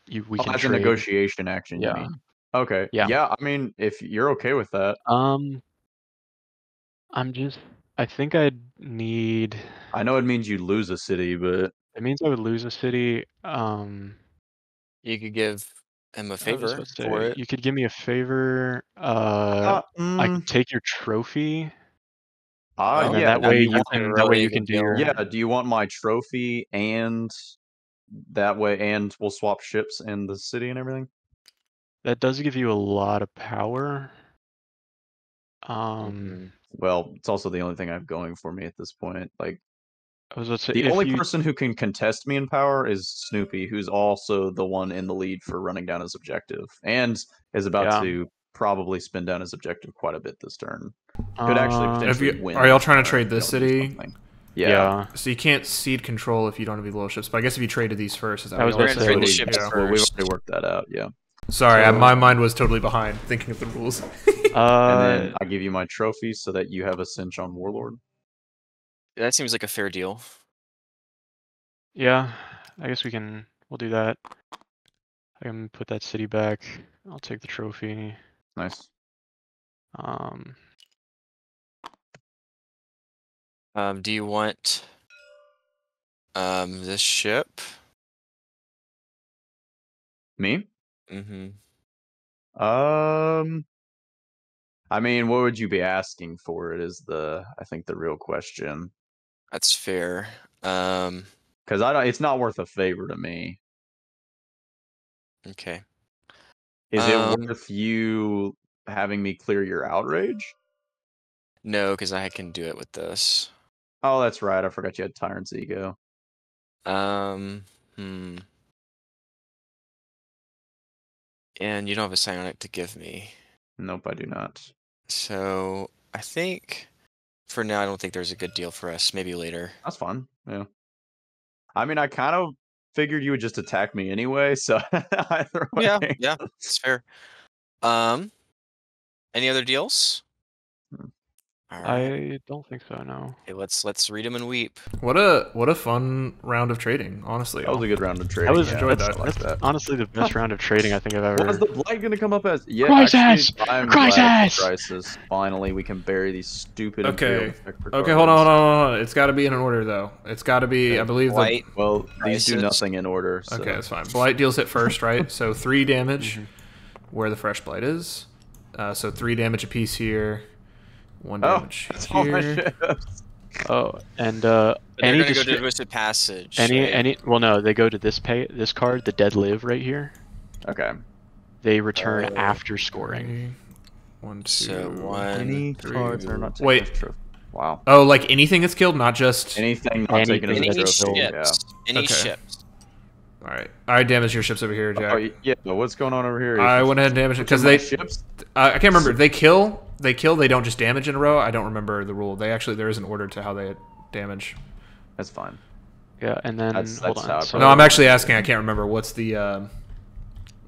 we can as trade. A negotiation action, you mean? Okay. Yeah, I mean, if you're okay with that. I think I'd need. I know it means you lose a city, but it means I would lose a city. You could give him a favor for it. You could give me a favor. I could take your trophy. And yeah. that way you can do your. Yeah. Do you want my trophy and that way, and we'll swap ships in the city and everything? That does give you a lot of power. Well, it's also the only thing I have going for me at this point. Like, I was about to say, the only person who can contest me in power is Snoopy, who's also the one in the lead for running down his objective, and is about to probably spin down his objective quite a bit this turn. Could actually potentially win. Are y'all trying to trade this city? Yeah. So you can't cede control if you don't have any little ships, but I guess if you traded these first, is that we're going to trade the ships first. Well, we've already worked that out. Yeah. Sorry, my mind was totally behind thinking of the rules. And then I give you my trophy so that you have a cinch on Warlord. That seems like a fair deal. Yeah, I guess we'll do that. I can put that city back. I'll take the trophy. Nice. Do you want this ship? Me? I mean, what would you be asking for it is I think the real question. That's fair. Because it's not worth a favor to me. Okay. Is it worth you having me clear your outrage? No, because I can do it with this. Oh, that's right. I forgot you had Tyrant's Ego. Hmm. And you don't have a psionic to give me. Nope, I do not. So I think for now, I don't think there's a good deal for us. Maybe later. That's fine. Yeah. I mean, I kind of figured you would just attack me anyway, so either Yeah, way. yeah, it's fair. Any other deals? All right. I don't think so. No. Okay, let's read them and weep. What a fun round of trading, honestly. That was a good round of That trading. was yeah, enjoyed that's, that. I like that's that. honestly the best round of trading I think I've ever. What is the blight going to come up as? Yeah, Crisis! actually, I'm Crisis! glad it's Crisis. Finally, we can bury these stupid Imperial Okay. Effect Okay, hold on, hold Recordings. on, hold on. It's got to be in an order, though. It's got to be, I believe, the... Blight. Well, these do Crisis. nothing in order. So. Okay, that's fine. Blight deals hit first, right? So 3 damage Mhm. where the fresh blight is. So 3 damage apiece here. 1 Oh, damage that's all my here. ships. Oh, and But they're any gonna go to descri- Twisted Passage. any right? any well no, they go to this card, the Dead Live right here. Okay. They return Oh. after scoring. 3, 1, 2. So 1, Any 3. cards are not taken Wait. as trophy. Wow. Oh, like anything that's killed, not just... Anything not taken as Anything. a Any trophy. Yeah. ships. Any Okay. ships. Alright. I damaged your ships over here, Jack. Oh, yeah, but what's going on over here? I went ahead and damaged it because my they... ships. I can't remember. They kill, they don't just damage in a row. I don't remember the rule. They actually... There is an order to how they damage. That's fine. Yeah, and then That's hold how on. it So, No, I'm actually asking. I can't remember. What's the... I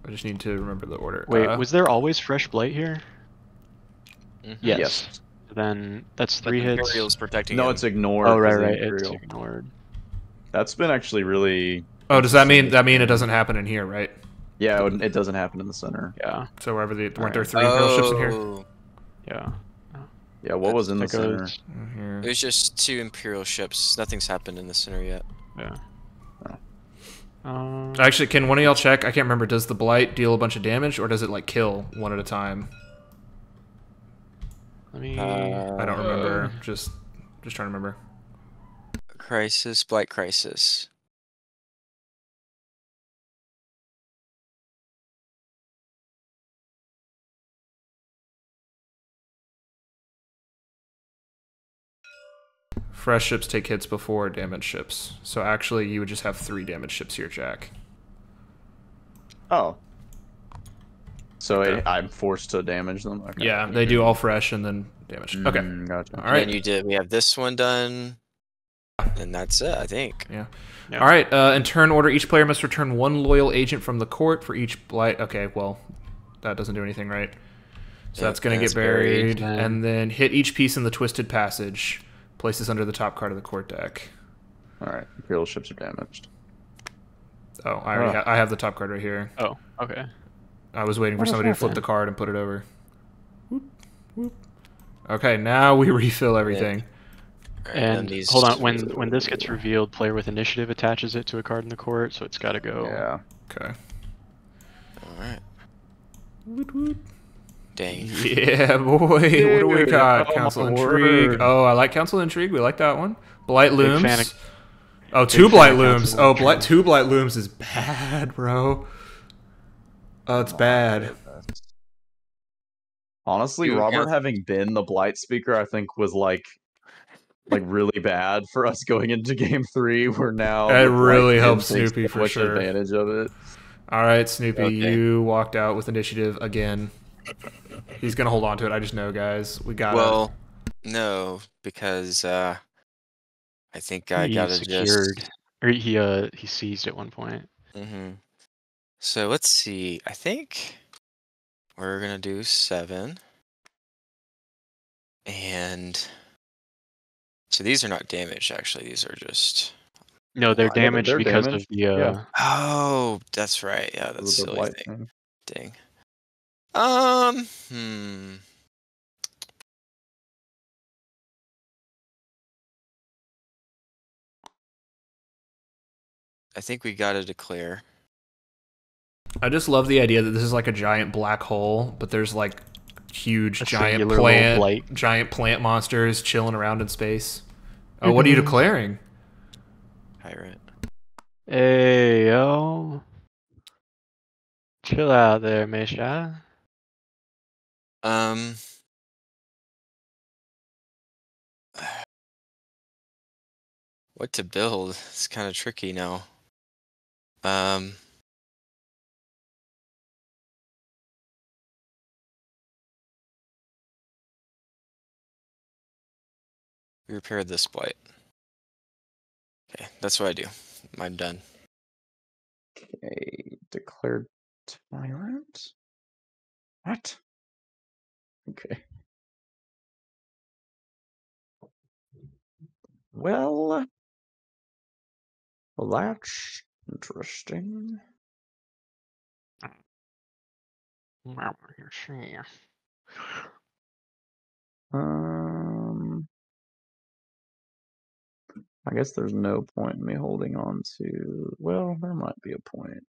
just need to remember the order. wait, was there always fresh blight here? Mhm. Yes. Yes. Then that's But 3 hits. Imperial's protecting No, him. it's ignored. Oh right, 'cause of right. Imperial. It's ignored. That's been actually really. Oh, does that mean interesting. it doesn't happen in here, right? Yeah, it doesn't happen in the center. Yeah, So wherever the weren't there Alright. 3 Imperial ships in here? Oh, yeah. Yeah, what was in the That center? goes. In here. it was just 2 Imperial ships. Nothing's happened in the center yet. Yeah. Oh. Actually, can one of y'all check? I can't remember. Does the blight deal a bunch of damage, or does it like kill one at a time? Let me. I don't remember. Just trying to remember. Crisis, Blight Crisis. Fresh ships take hits before damaged ships. So actually, you would just have 3 damaged ships here, Jack. Oh. So Okay. I'm forced to damage them. Okay. Yeah, they do all fresh and then damage. Okay. Gotcha. All And right. then we have this one done. And that's it, I think. Yeah. Yeah. All right. In turn order, each player must return 1 loyal agent from the court for each blight. Okay, well, that doesn't do anything, right? So Yep, that's going to that's get buried. buried. And then hit each piece in the Twisted Passage. Place this under the top card of the court deck. All right. Imperial ships are damaged. Oh, I already I have the top card right here. Oh, okay. I was waiting for What is somebody to flip the happening? card and put it over. Whoop, whoop. Okay, now we refill everything. All right, then And these hold on, when this gets revealed, player with initiative attaches it to a card in the court, so it's got to go. Yeah. Okay. Alright. Woot, woot. Dang. Yeah, boy. What do we Dude, got? oh Council my Intrigue. word. Oh, I like Council Intrigue. We like that one. Blight Big Looms. fan of- Oh, big 2 fan Blight of Looms. Council Oh, Intrigue. 2 Blight Looms is bad, bro. Oh, it's bad. Honestly, You Robert have- having been the blight speaker, I think was like really bad for us going into game 3. We're now It the blight really kid helped takes Snoopy so for much sure. advantage of it. All right, Snoopy, Okay. you walked out with initiative again. He's going to hold on to it. I just know, guys. We got Well, no, because I think I He gotta secured, just. or he seized at one point. So let's see. I think we're gonna do 7. And so these are not damaged, actually. These are just. No, they're Yeah, they're damaged because damaged. of the. Yeah. Oh, that's right. Yeah, that's a With the silly blight thing. thing. Dang. I think we gotta declare. I just love the idea that this is like a giant black hole, but there's like huge A giant singular little blight. plant monsters chilling around in space. Oh, what are you declaring? Pirate. Hey yo, chill out there, Misha. Um. What to build? It's kind of tricky now. Repair this blight. Okay, that's what I do. I'm done. Okay, declared tyrant. What? Okay. Well, that's interesting. I guess there's no point in me holding on to. Well, there might be a point.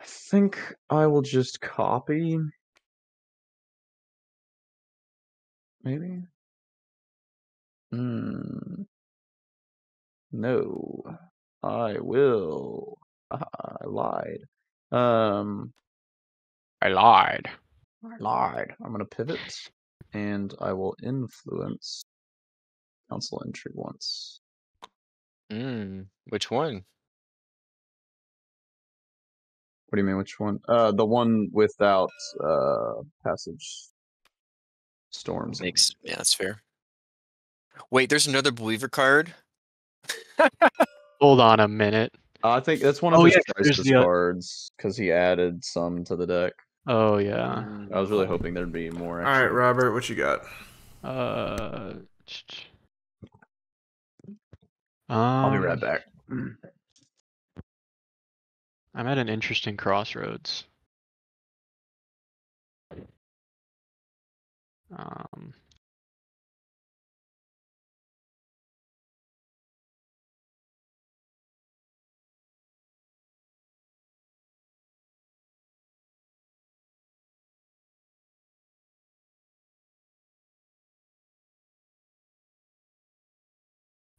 I think I will just copy. Maybe. No, I will. I lied. I lied. I lied. I'm gonna pivot, and I will influence council entry once. Which one? What do you mean? Which one? The one without passage storms. Yeah, that's fair. Wait, there's another believer card. Hold on a minute. I think that's one of Oh, his yeah, 'cause there's crisis the cards because he added some to the deck. Oh yeah. I was really hoping there'd be more. All right, Actually. Robert, what you got? I'll be right back. I'm at an interesting crossroads.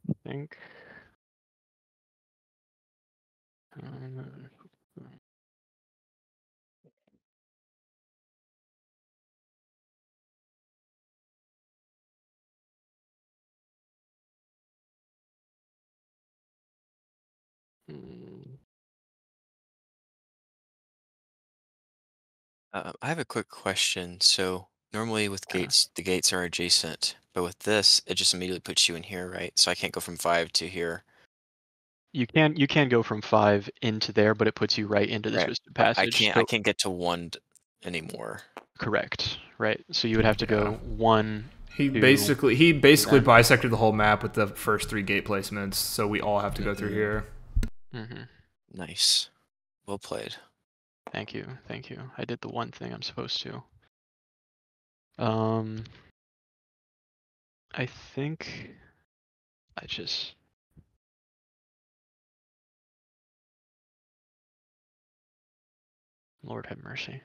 I think. I have a quick question. So normally with gates, the gates are adjacent, but with this, it just immediately puts you in here, right? So I can't go from 5 to here. You can go from 5 into there, but it puts you right into the Right. twisted But passage. I can't get to 1 anymore. Correct. Right. So you would have to go 1. He basically bisected the whole map with the first 3 gate placements, so we all have to go through here. Nice. Well played. Thank you. Thank you. I did the one thing I'm supposed to. I think I just Lord have mercy.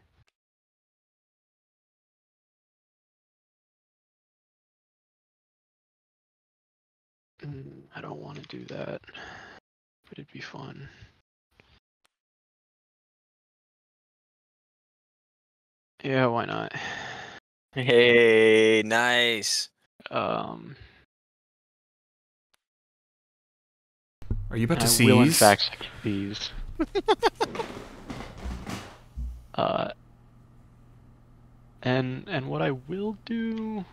I don't want to do that, but it'd be fun. Yeah, why not? Hey, nice. Are you about to I seize? will in fact seize. And what I will do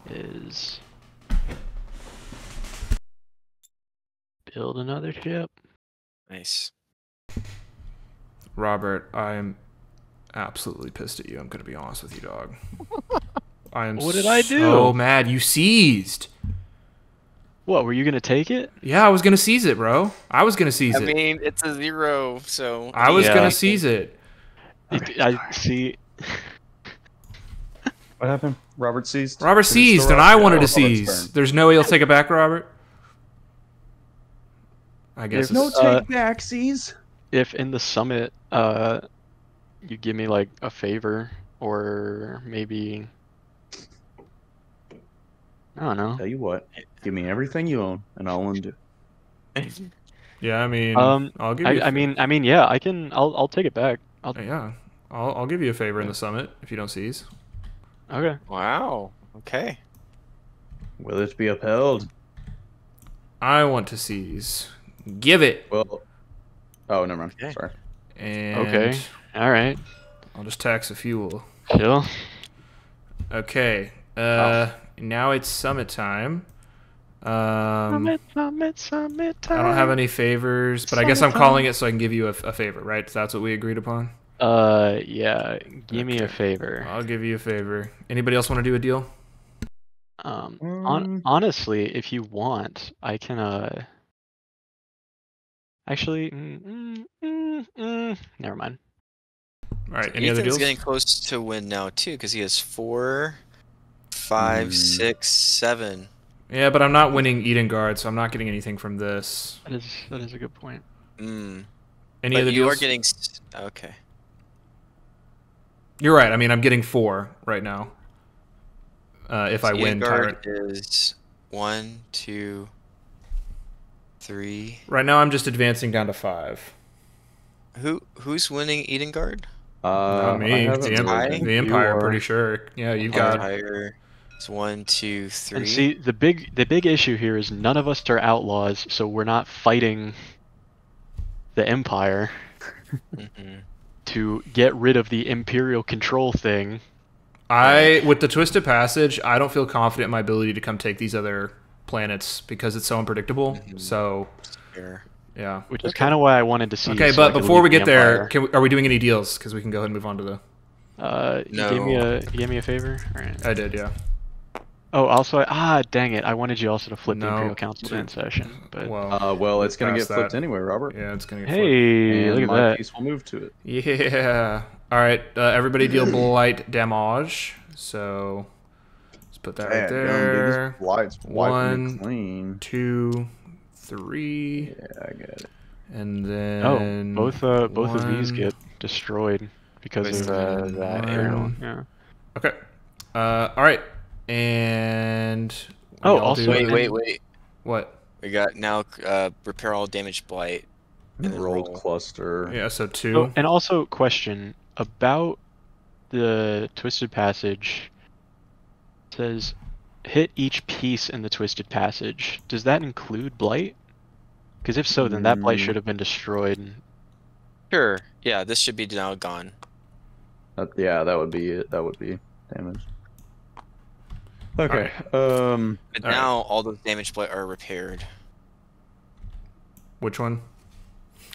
is build another ship. Nice. Robert, I'm absolutely pissed at you. I'm gonna be honest with you, dog. I am What did I do? so mad. You seized. What, were you gonna take it? Yeah, I was gonna seize it, bro. I was gonna seize I it. mean, it's a 0, so I was gonna seize it. Okay, I see. What happened? Robert seized. Robert seized, and I wanted to seize. Turn. There's no way you'll take it back, Robert. I guess No it's, take back seize. If in the summit, you give me like a favor, or maybe I don't know. Tell you what, give me everything you own, and I'll undo. Yeah, I mean, I'll give you. I mean, yeah, I can. I'll take it back. Yeah, I'll give you a favor in the summit if you don't seize. Okay. Wow. Okay. Will it be upheld? I want to seize. Give it. Well, oh, never mind. Okay. Sorry. And Okay. All right. I'll just tax a fuel. Chill. Okay. Now it's summit time. Summit time. I don't have any favors, but I guess I'm calling it so I can give you a favor, right? That's what we agreed upon. Yeah. Give me a Okay. favor. I'll give you a favor. Anybody else want to do a deal? Honestly, if you want, I can. Actually, never mind. All right. So Any other Ethan's deals? getting close to win now too, because he has 4, 5, 6, 7. Yeah, but I'm not winning Edengard, so I'm not getting anything from this. That is a good point. Mm. Any But other you deals? are getting okay. You're right. I mean, I'm getting 4 right now. If I win Tyrant. Is 1, 2, 3. Right now, I'm just advancing down to 5. Who's winning Edengard? Not me. I haven't The really Empire? been- The Empire, You pretty are. sure. Yeah, you've got. Empire. It's 1, 2, 3. And see, the big issue here is none of us are outlaws, so we're not fighting the Empire Mhm. to get rid of the Imperial control thing. With the Twisted Passage, I don't feel confident in my ability to come take these other planets because it's so unpredictable. Mhm. So, Fair. yeah. Which is kind of why I wanted to see. Okay, so I but could before leave we the get there, Empire. are we doing any deals? Because we can go ahead and move on to the. You gave me a favor. All right. I did, yeah. Oh, also, dang it! I wanted you also to flip the No, Imperial Council in session, but Well, it's gonna get past flipped that. anyway, Robert. Yeah, it's gonna get flipped. hey, And look at my that. piece will move to it. Yeah. All right, everybody deal blight damage. So let's put that right there. This light's wiping me 1, clean. 2, 3, Yeah, I get it. and then. Oh, both of these 1, get destroyed because With, of that arrow. Yeah. Okay. All right. And. Oh, we all also- do- Wait. What? We got now repair all damaged blight. And then Rolled roll. cluster. Yeah, so 2. Oh, and also, question about the Twisted Passage. It says, hit each piece in the Twisted Passage. Does that include blight? Because if so, then that blight should have been destroyed. Sure. Yeah, this should be now gone. Yeah, that would be it. That would be damage. Okay. But All now all those damaged blight are repaired. Which one?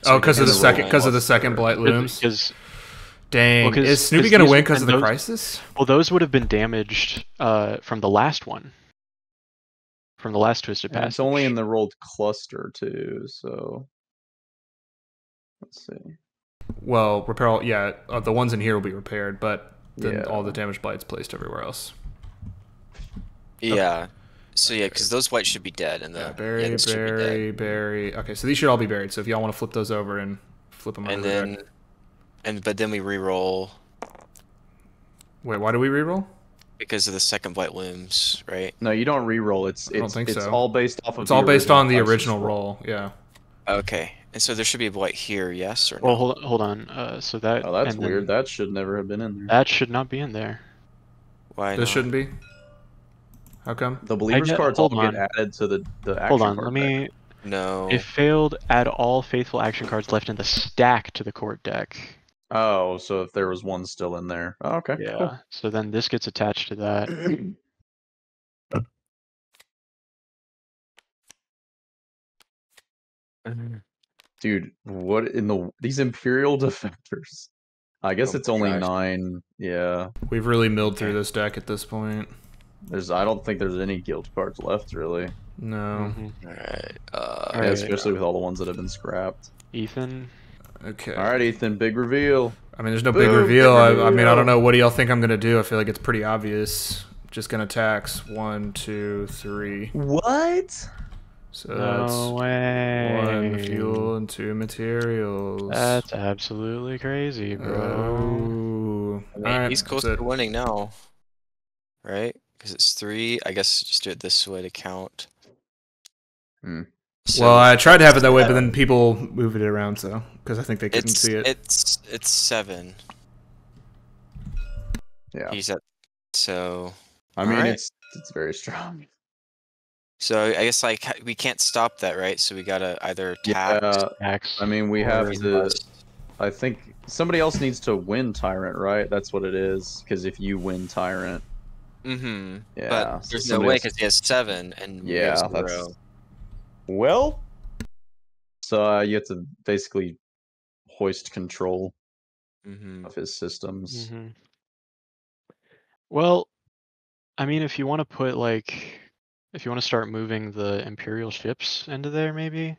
So Oh, because of the roll second, one. because of the second blight looms. Because Dang, well, 'cause- is Snoopy 'cause gonna these- win because of and the those- crisis? well, those would have been damaged from the last one. From the last Twisted And Passage. it's only in the rolled cluster too, so let's see. Well, repair all. Yeah, the ones in here will be repaired, but then Yeah. all the damage blights placed everywhere else. Yeah. So yeah, because those blights should be dead, and Yeah, the bury, this should be dead. bury. Okay, so these should all be buried. So if y'all want to flip those over and flip them over And the then, deck. but then we re-roll Wait, why do we reroll? because of the second blight looms, right? No, you don't re-roll. It's I don't think it's so. all based off of. It's all based on the crisis original roll. Yeah. Okay. And so there should be a blight here, yes or no? Well, hold on. So that. Oh, that's and then weird. That should never have been in there. That should not be in there. Why This not? shouldn't be. How come? The believers get- cards all hold get on. added to the action Hold on. card Let deck. me. No. If failed, add all faithful action cards left in the stack to the court deck. Oh, so if there was one still in there. Oh, okay. Yeah. Cool. So then this gets attached to that. Dude, what in these Imperial defectors? I guess Oh it's my only gosh. 9. Yeah. We've really milled through this deck at this point. I don't think there's any guild cards left really. No. Mhm. Alright. Yeah, Alright. especially with all the ones that have been scrapped. Ethan. Okay. All right, Ethan, big reveal. I mean, there's no big Boom, reveal. big I mean, I don't reveal. know. What do y'all think I'm gonna do? I feel like it's pretty obvious. Just gonna tax 1, 2, 3. What? So No that's way. 1 fuel and 2 materials. That's absolutely crazy, bro. Oh. I mean, Alright, he's close that's to it. winning now. Right? Because it's 3. I guess just do it this way to count. So Well, I tried to have it that way, but it's, then people moved it around, so because I think they couldn't it's see it. it's 7. Yeah. He's at so. I mean, Alright. it's very strong. So I guess like we can't stop that, right? So we gotta either tax. Yeah. Axe. I mean, we or- have He's to. less. I think somebody else needs to win Tyrant, right? That's what it is. Because if you win Tyrant, Mm-hmm. yeah. But so there's no somebody way else- because he has 7 and we Yeah, have 0. that's. Well. So you have to basically hoist control Mm-hmm. of his systems. Mhm. Well, I mean, if you want to put like, if you want to start moving the Imperial ships into there, maybe.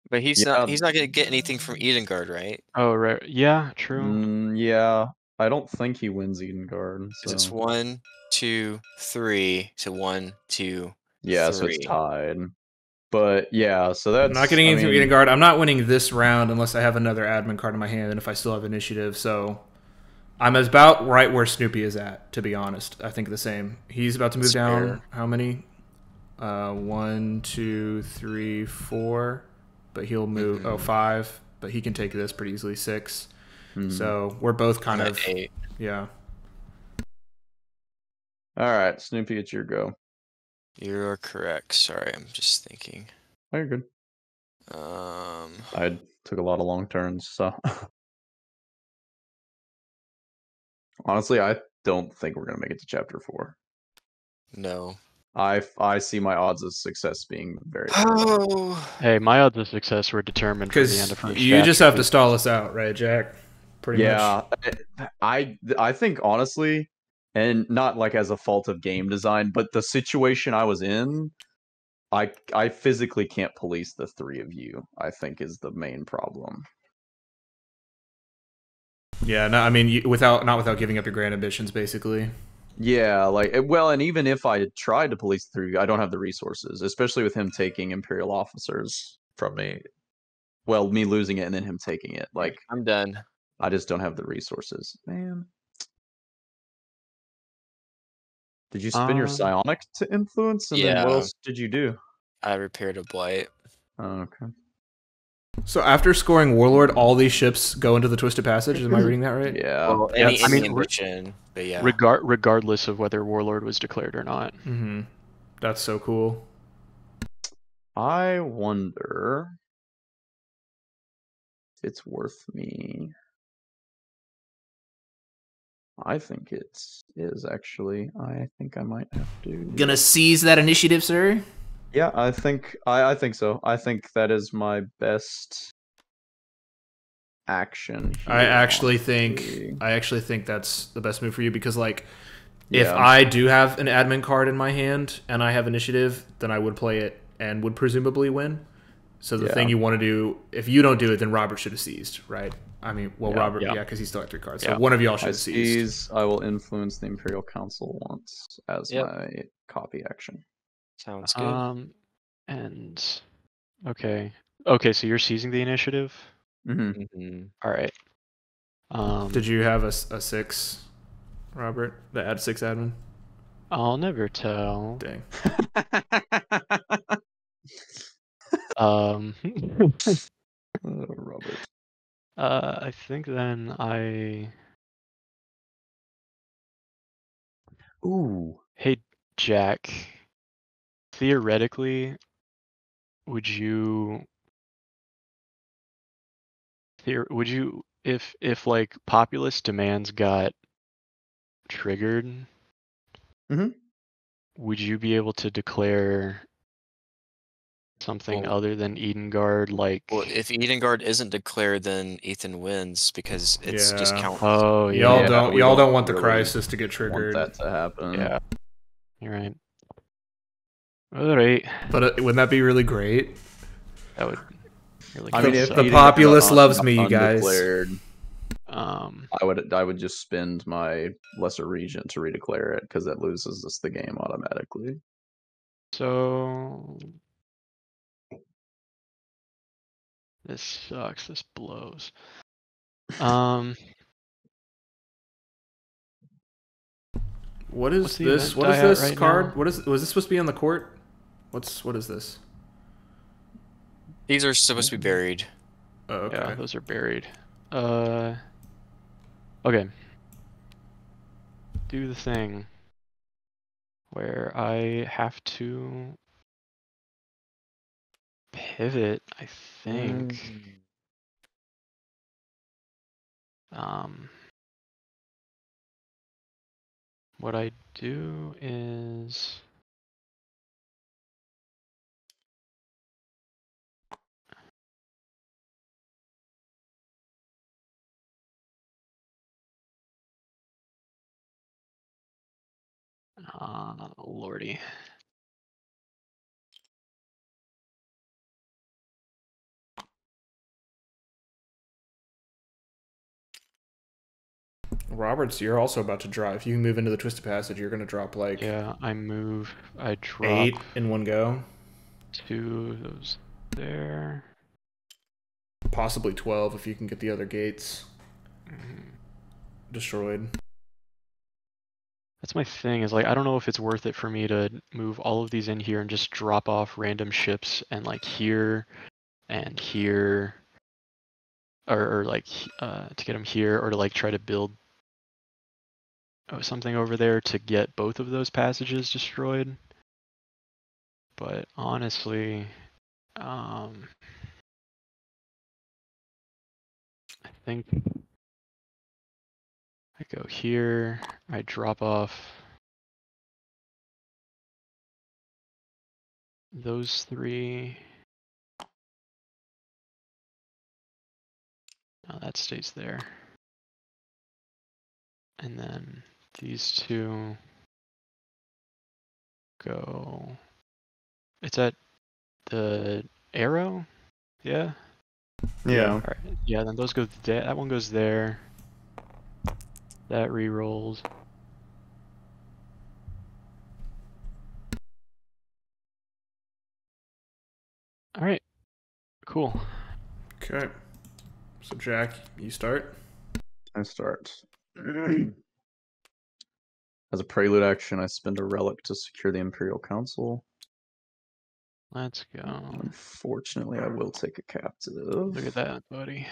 But he's Yeah. not gonna get anything from Edengard, right? Oh, right. Yeah, true. Yeah, I don't think he wins Edengard. Because it's So 1, 2, 3. So 1, 2, yeah, so it's 3. tied. But yeah, so that's. I'm not getting I anything from mean, Eden Guard. I'm not winning this round unless I have another admin card in my hand and if I still have initiative. So I'm about right where Snoopy is at, to be honest. I think the same. He's about to move That's down. fair. How many? 1, 2, 3, 4. But he'll move. Mhm. Oh, 5. But he can take this pretty easily. 6. hmm. So we're both kind I'm of. at 8. Yeah. All right, Snoopy, it's your go. You're correct. Sorry, I'm just thinking. Oh, you're good. I took a lot of long turns, so honestly, I don't think we're gonna make it to chapter 4. No. I see my odds of success being very. Oh. Hey, my odds of success were determined for the end Because of first you just chapter. have to stall us out, right, Jack? Pretty much. Yeah, I think honestly, and not like as a fault of game design, but the situation I was in, I physically can't police the 3 of you. I think is the main problem. Yeah. No, I mean, not without giving up your grand ambitions, basically. Yeah, like well, and even if I had tried to police the 3 of you, I don't have the resources, especially with him taking Imperial officers from me. Well, me losing it and then him taking it. Like I'm done. I just don't have the resources, man. Did you spin your psionic to influence, and then what Yeah. else did you do? I repaired a blight. Oh, okay. So after scoring Warlord, all these ships go into the Twisted Passage. Am I reading that right? Yeah. Well, any I mean, ambition, but yeah. Regardless of whether Warlord was declared or not. Mm-hmm. That's so cool. I wonder if it's worth me. I think it is actually. I think I might have to. Gonna seize that initiative, sir? Yeah, I think so. I think that is my best action here, I actually honestly. think that's the best move for you because, like, if Yeah. I do have an admin card in my hand and I have initiative, then I would play it and would presumably win. So the Yeah. thing you want to do, if you don't do it, then Robert should have seized, right? I mean, well, Yeah. Robert, Yeah. yeah, because he's still at 3 cards. So Yeah. one of y'all should I have seized. seize. I will influence the Imperial Council once as Yep. my copy action. Sounds good. And okay, so you're seizing the initiative. Mm-hmm. Mhm. All right. Did you have a 6, Robert? The add 6 admin? I'll never tell. Dang. Robert. I think then Ooh. Hey, Jack. Theoretically, would you if like populist demands got triggered, Mhm. would you be able to declare something Well- other than Edengard, like? Well, if Edengard isn't declared, then Ethan wins because it's just Yeah. count. Oh yeah, Y'all Yeah, don't we y'all don't don't want the really crisis to get Want triggered. that to happen? yeah. You're right. All right, But wouldn't that be really great? that would really. I mean, if The Edengard populace un- loves me, you guys. undeclared, um, I would just spend my lesser regent to redeclare it because that loses us the game automatically. so this sucks. This blows. What is What's the this? event What is die at this right card? now? Was this supposed to be on the court? What is this? These are supposed to be buried. Oh, okay. Yeah, those are buried. Okay. Do the thing where I have to pivot, I think. What I do is lordy. Roberts, you're also about to drop. If you move into the Twisted Passage, you're going to drop like Yeah, I drop 8 in one go. 2 of those there. Possibly 12 if you can get the other gates destroyed. That's my thing, is like, I don't know if it's worth it for me to move all of these in here and just drop off random ships and like here and here, or like to get them here, or to like try to build something over there to get both of those passages destroyed. But honestly, I think I go here, I drop off those 3. No, that stays there. And then these 2 go. It's at the arrow? Yeah? Yeah. Alright. Yeah, then those go there. That one goes there. That re-rolls. Alright. Cool. Okay. So, Jack, you start. I start. As a prelude action, I spend a relic to secure the Imperial Council. Let's go. Unfortunately, I will take a captive. Look at that, buddy.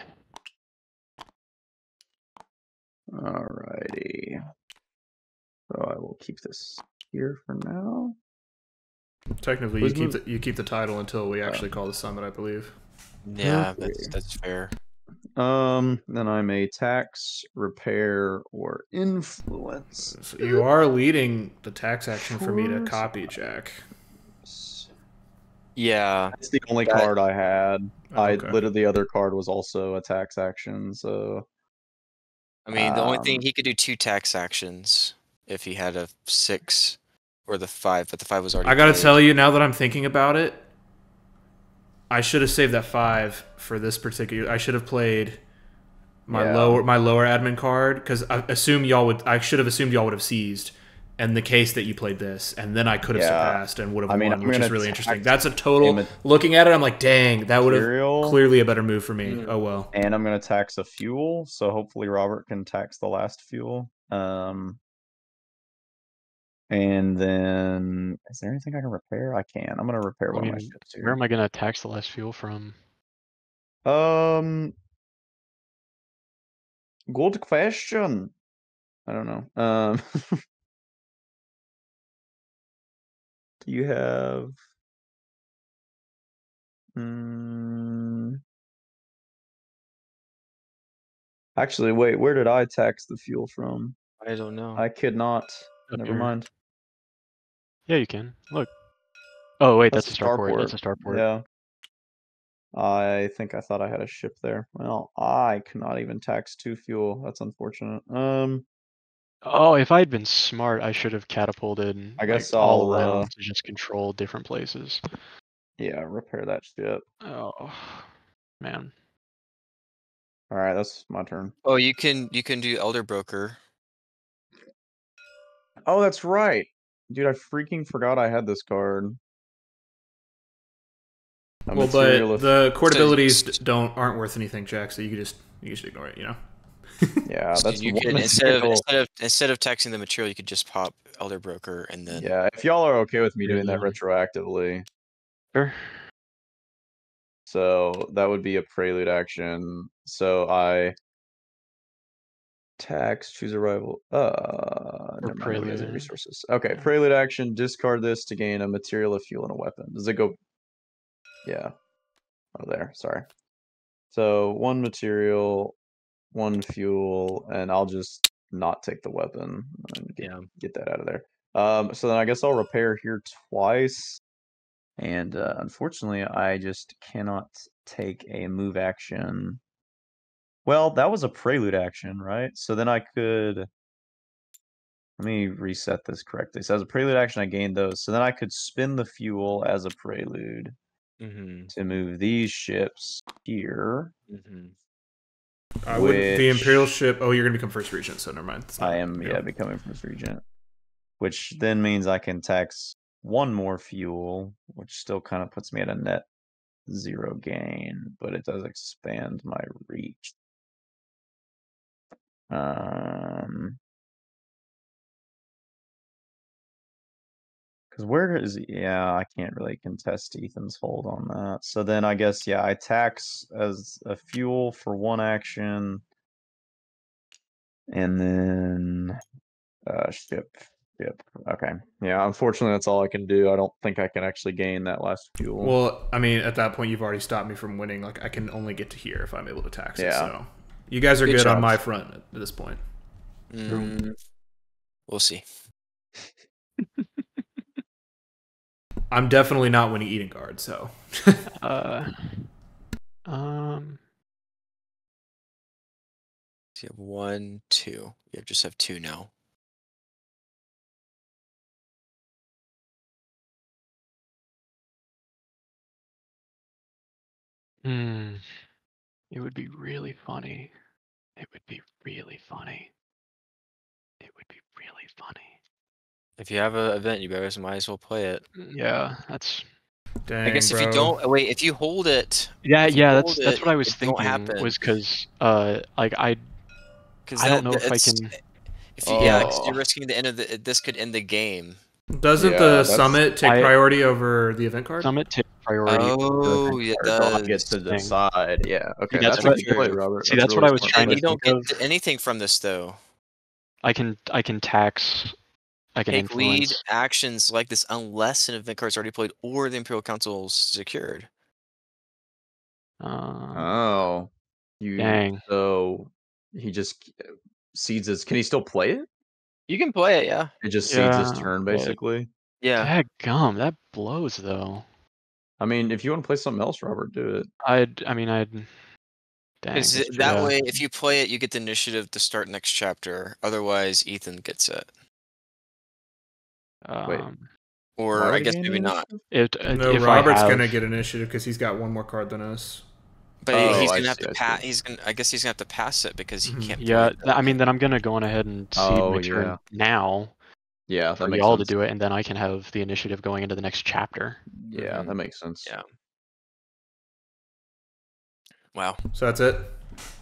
Alrighty. So I will keep this here for now. Technically, you keep the title until we actually call the summit, I believe. Yeah, Okay. that's fair. Then I may tax, repair, or influence. So you are leading the tax action for me to copy, Jack. Yeah. That's the only card I had. Oh, okay. Literally the other card was also a tax action, so I mean, the only thing, he could do 2 tax actions if he had a 6 or the 5, but the 5 was already I gotta played. tell you, now that I'm thinking about it, I should have saved that 5 for this particular. I should have played my lower admin card, because I should have assumed y'all would have seized in the case that you played this, and then I could have surpassed and would have won, which is really interesting. That's a total. Looking at it, I'm like, dang, that would have clearly a better move for me. Oh well. And I'm gonna tax a fuel, so hopefully Robert can tax the last fuel. And then, is there anything I can repair? I can. I'm gonna repair one of my ships here. Where am I gonna tax the last fuel from? Good question. I don't know. Do you have? Actually, wait. Where did I tax the fuel from? I don't know. I could not. Never mind. Yeah, you can. Look. Oh wait, that's a starport. That's a starport. Yeah. I think I thought I had a ship there. Well, I cannot even tax 2 fuel. That's unfortunate. Oh, if I'd been smart, I should have catapulted I guess all around to just control different places. Yeah, repair that ship. Oh, man. All right, that's my turn. Oh, you can do Elder Broker. Oh, that's right. Dude, I freaking forgot I had this card. Well, but the court abilities aren't worth anything, Jack. So you should ignore it. You know. Yeah, So that's you can, instead of taxing the material, you could just pop Elder Broker and then. Yeah, if y'all are okay with me doing that retroactively. Sure. So that would be a prelude action. So I tax, choose a rival. Never mind. Nobody has any prelude. resources. Okay, Yeah. prelude action. Discard this to gain a material, a fuel, and a weapon. Does it go? Yeah. Oh, there. Sorry. So 1 material, 1 fuel, and I'll just not take the weapon and get that out of there. So then I guess I'll repair here twice. And unfortunately, I just cannot take a move action. Well, that was a prelude action, right? So then I could. Let me reset this correctly. So as a prelude action, I gained those. So then I could spin the fuel as a prelude to move these ships here. I wouldn't. The Imperial ship. Oh, you're gonna become first regent, so never mind. I am, becoming first regent. Which then means I can tax 1 more fuel, which still kind of puts me at a net 0 gain, but it does expand my reach. Because where is he? Yeah, I can't really contest Ethan's hold on that. So then I guess, yeah, I tax as a fuel for 1 action. And then ship. Okay. Yeah, unfortunately that's all I can do. I don't think I can actually gain that last fuel. Well, I mean, at that point you've already stopped me from winning. Like I can only get to here if I'm able to tax it. So you guys are good on my front at this point. We'll see. I'm definitely not winning eating guard, so. So you have 1, 2. You just have 2 now. It would be really funny. It would be really funny. It would be really funny. If you have an event, you might as well play it. Yeah, that's. Dang, I guess if you don't wait, if you hold it. Yeah, that's what I was thinking. Was because like I don't know if I can. If you, yeah, because you're risking the end of the. This could end the game. Doesn't the summit take priority over the event card? Summit takes priority. Oh, yeah, it does. I get to decide. Yeah. Okay. See, that's what play, Robert. See, that's what I was trying to. You don't get anything from this though. I can tax. I can take influence. lead actions like this unless an event card is already played or the Imperial Council is secured. Oh. Dang. So he just cedes his. Can he still play it? You can play it, yeah. It just cedes his turn, basically. Yeah. Dadgum, that blows though. I mean, if you want to play something else, Robert, do it. I'd. Dang. That way, if you play it, you get the initiative to start next chapter. Otherwise, Ethan gets it. Wait. Or I guess maybe not. No, Robert's gonna get initiative because he's got 1 more card than us. But he's gonna have to pass. I guess he's gonna have to pass it because he can't. Yeah, I mean, then I'm gonna go on ahead and cede my turn now. Yeah, for y'all to do it, and then I can have the initiative going into the next chapter. Yeah, that makes sense. Yeah. Wow. So that's it.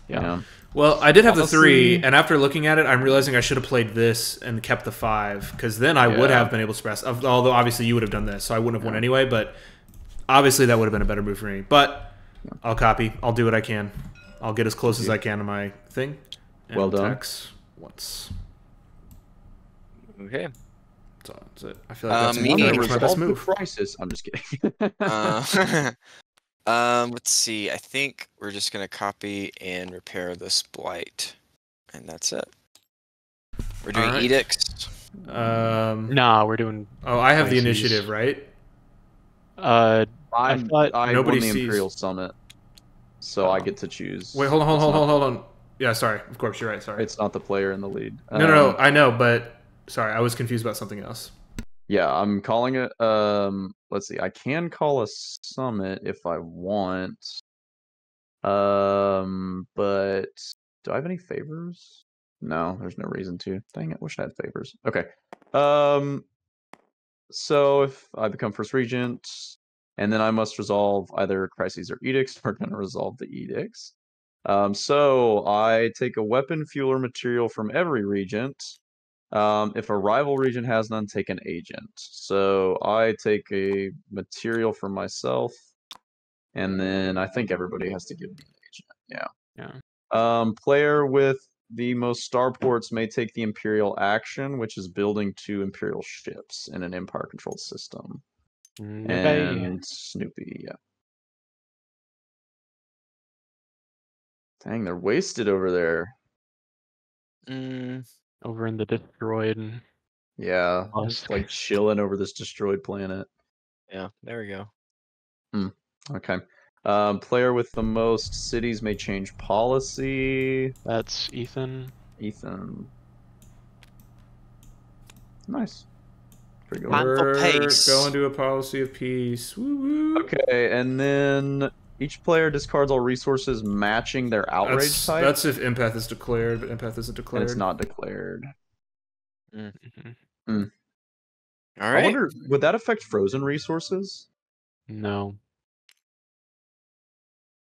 Yeah. Well, I did have the 3, and after looking at it, I'm realizing I should have played this and kept the 5, because then I would have been able to suppress. Although obviously you would have done this, so I wouldn't have won anyway. But obviously that would have been a better move for me. But I'll copy. I'll do what I can. I'll get as close as I can to my thing. And well done. Tax once. Okay. So that's it. I feel like that's my best move. Crisis. I'm just kidding. Let's see. I think we're just gonna copy and repair this blight, and that's it. We're doing edicts. Nah, we're doing. Oh, I have the initiative, right? I thought nobody won the Imperial Summit, so I get to choose. Wait, hold on. Yeah, sorry. Of course, you're right. Sorry. It's not the player in the lead. No. I know, but sorry, I was confused about something else. Yeah, I'm calling it. Let's see. I can call a summit if I want. But do I have any favors? No, there's no reason to. Dang it, wish I had favors. Okay. So if I become first regent, and then I must resolve either crises or edicts, we're going to resolve the edicts. So I take a weapon, fuel, or material from every regent. If a rival regent has none, take an agent. So I take a material for myself. And then I think everybody has to give me an agent. Yeah. Player with the most starports may take the Imperial action, which is building 2 Imperial ships in an Empire-controlled system. And Snoopy, yeah. Dang, they're wasted over there. Over in the destroyed. Yeah, just like chilling over this destroyed planet. Yeah, there we go. Okay. Player with the most cities may change policy. That's Ethan. Ethan. Nice. Pretty good. Time for We're pace. going to a policy of peace. Woo-woo. Okay, and then each player discards all resources matching their outrage type. That's if empath is declared, but empath isn't and declared. it's not declared. All I right. wonder, would that affect frozen resources? No.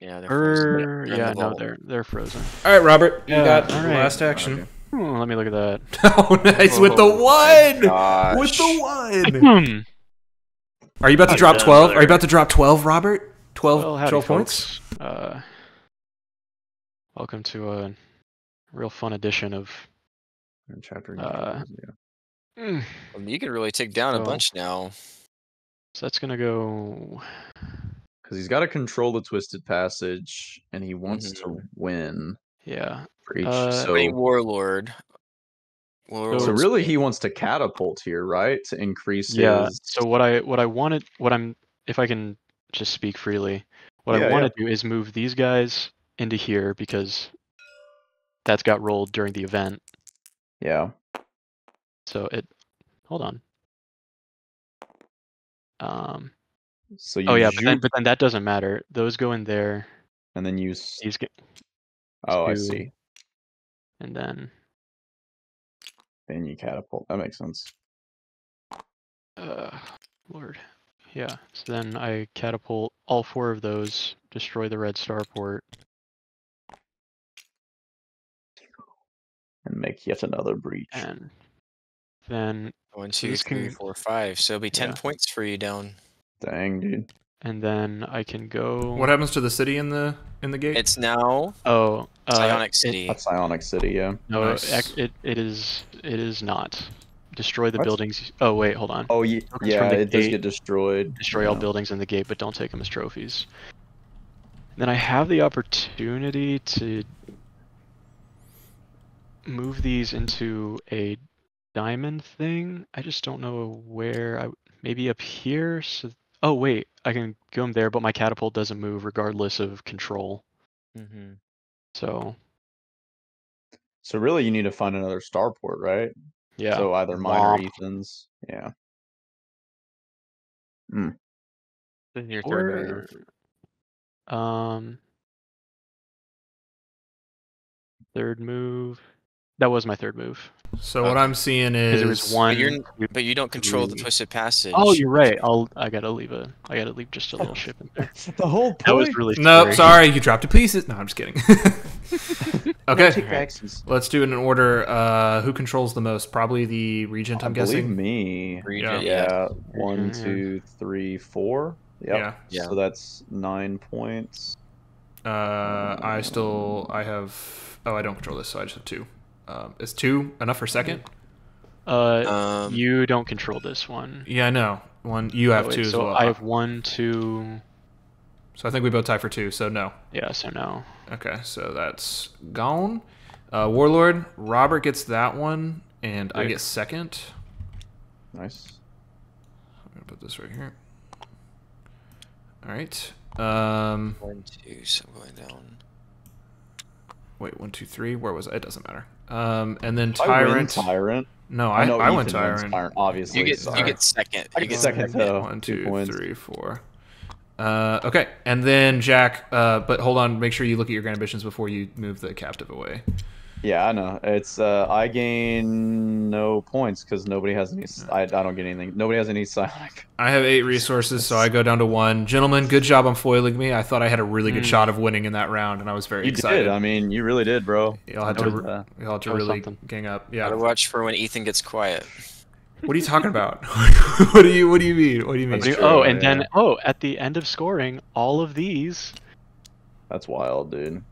Yeah, they're frozen. Or They're in yeah, the no, vault. they're frozen. All right, Robert, you Yeah, got all the right. last action. Okay. Let me look at that. Oh, nice with the Oh my one. gosh. With the one. Are you about to Howdy, drop done, 12? brother. Are you about to drop 12, Robert? 12, Well, howdy, 12 points? folks. Welcome to a real fun edition of. Chapter. Mm, You can really take down a So- bunch now. So that's gonna go. Because he's got to control the Twisted Passage, and he wants to win Yeah. for each. Winning Warlord. So really, he wants to catapult here, right? To increase Yeah. his. So what I wanted, if I can just speak freely, what I Yeah, want to do is move these guys into here because that's got rolled during the event. Yeah. So hold on. So you. Oh yeah, but then that doesn't matter. Those go in there. And then you. These get. Oh, I two, see. And then. Then you catapult. That makes sense. Lord. Yeah. So then I catapult all 4 of those, destroy the red starport. And make yet another breach. And then 1, so 2, this 3, can- 4, 5. So it'll be 10 Yeah. points for you down. Dang, dude. and then I can go. What happens to the city in the gate? It's now Oh, Psionic City. That's Psionic City, yeah. No, Nice. it is not. Destroy the What? buildings. Oh wait, hold on. Oh, Tokens yeah, from the it does gate. get destroyed. Destroy all Yeah. buildings in the gate, but don't take them as trophies. Then I have the opportunity to move these into a diamond thing. I just don't know where. Maybe up here. So, oh wait, I can go them there, but my catapult doesn't move regardless of control. Mm-hmm. So So really, you need to find another starport, right? yeah. So either mine or Womp. Ethan's. Yeah. This is your third move. Third move. That was my third move. So what I'm seeing is Because it was one. But you don't control the 3. Twisted Passage. Oh, you're right. I gotta leave just a little ship in there. The whole point. That was really Nope, scary. sorry, you dropped to pieces. No, I'm just kidding. Okay, Take backsies. let's do it in order. Who controls the most? Probably the regent, I'm I believe guessing. me. Regent, Yeah. 1, Yeah. 2, 3, 4. Yep. Yeah. So that's 9 points. I have. Oh, I don't control this, so I just have 2. Is 2 enough for second? You don't control this one. Yeah, I know. One, you have Oh, wait, 2 as so well. I have 1, 2. So I think we both tie for 2. So no. Yeah, so no. Okay, so that's gone. Warlord, Robert gets that one, and I Okay. get second. Nice. I'm gonna put this right here. All right. 1, 2, so I'm going down. Wait, 1, 2, 3. Where was I? It doesn't matter. And then I win Tyrant. Tyrant. No, know I went Ethan wins Tyrant. obviously. You get sorry. second. I You get get second though. 1, 2 2, points. 3, 4. Okay, and then Jack. But hold on. Make sure you look at your grand ambitions before you move the captive away. Yeah, I know. It's I gain no points because nobody has any. I don't get anything. Nobody has any psionic. I have 8 resources, so I go down to 1. Gentlemen, good job on foiling me. I thought I had a really good shot of winning in that round, and I was very You excited. did. I mean, you really did, bro. Y'all had That to, was- y'all had to that was really something. gang up. Gotta Yeah. watch for when Ethan gets quiet. What are you talking about? What do you mean? What do you mean? That's true, Oh, and yeah. then at the end of scoring, all of these That's wild, dude.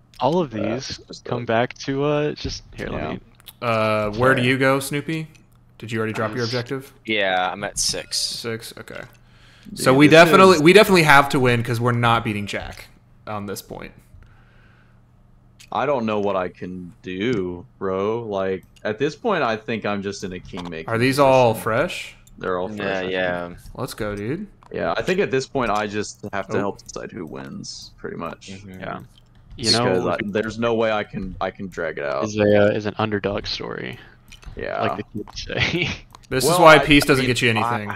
these Just come back to just here. Yeah. Let me. Where do Sorry. you go, Snoopy? Did you already drop your Nice. objective? Yeah, I'm at 6. 6. Okay. Dude, So we this is- definitely have to win because we're not beating Jack on this point. I don't know what I can do, bro. Like at this point, I think I'm just in a king making. Are these all position. fresh? They're all fresh. Yeah, I think. yeah. Let's go, dude. Yeah, I think at this point I just have to Oh. help decide who wins, pretty much. Mhm. Yeah. You Because know, there's no way I can drag it out. is an underdog story, Yeah. like the kids say. This is Well, why I peace doesn't mean, get you anything.